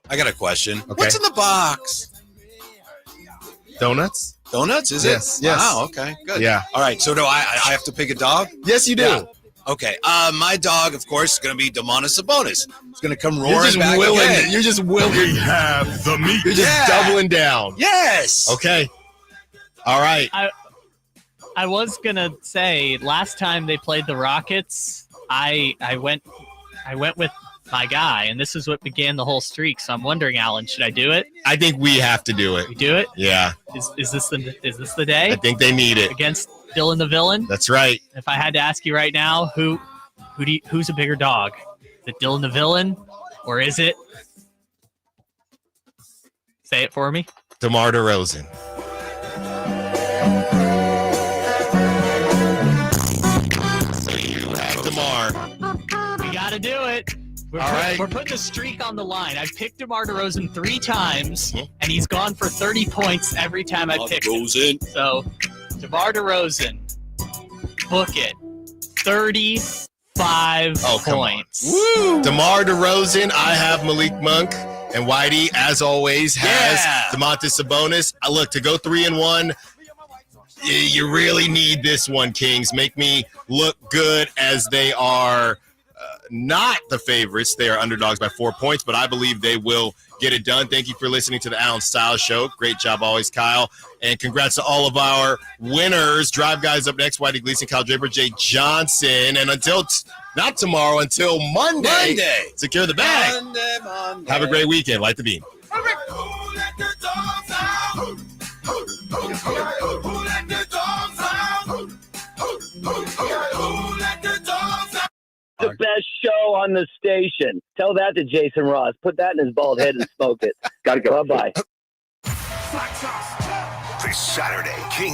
I got a question. Okay. What's in the box? Donuts? Donuts, is Yes, it? yes. Wow, okay, good. Yeah. All right, so do I have to pick a dog? Yes, you do. Yeah. Okay, my dog, of course, is going to be Domantas Sabonis. He's going to come roaring back willing. again. You're just willing. We have the meat. You're just doubling down. Yes. Okay. All right. I was gonna say last time they played the Rockets, I went with my guy, and this is what began the whole streak. So I'm wondering, Alan, should I do it? I think we have to do it. We do it? Yeah. Is this the day? I think they need it against Dylan the Villain. That's right. If I had to ask you right now, who's a bigger dog? Is it Dylan the Villain, or is it? Say it for me. DeMar DeRozan. DeMar. We got to do it. We're putting a streak on the line. I've picked DeMar DeRozan 3 times, and he's gone for 30 points every time I picked him. So, DeMar DeRozan, book it. 35 points. Woo! DeMar DeRozan, I have Malik Monk, and Whitey, as always, has DeMontis Sabonis. Look, to go 3-1, you really need this one, Kings. Make me look good, as they are not the favorites. They are underdogs by 4 points, but I believe they will get it done. Thank you for listening to the Allen Stiles Show. Great job always, Kyle. And congrats to all of our winners. Drive Guys up next, Whitey Gleason, Kyle Draper, Jay Johnson. And until, not tomorrow, until Monday, secure the bag. Monday. Have a great weekend. Light the beam. The best show on the station. Tell that to Jason Ross. Put that in his bald head and smoke it. Gotta go. Bye-bye. This Saturday, Kings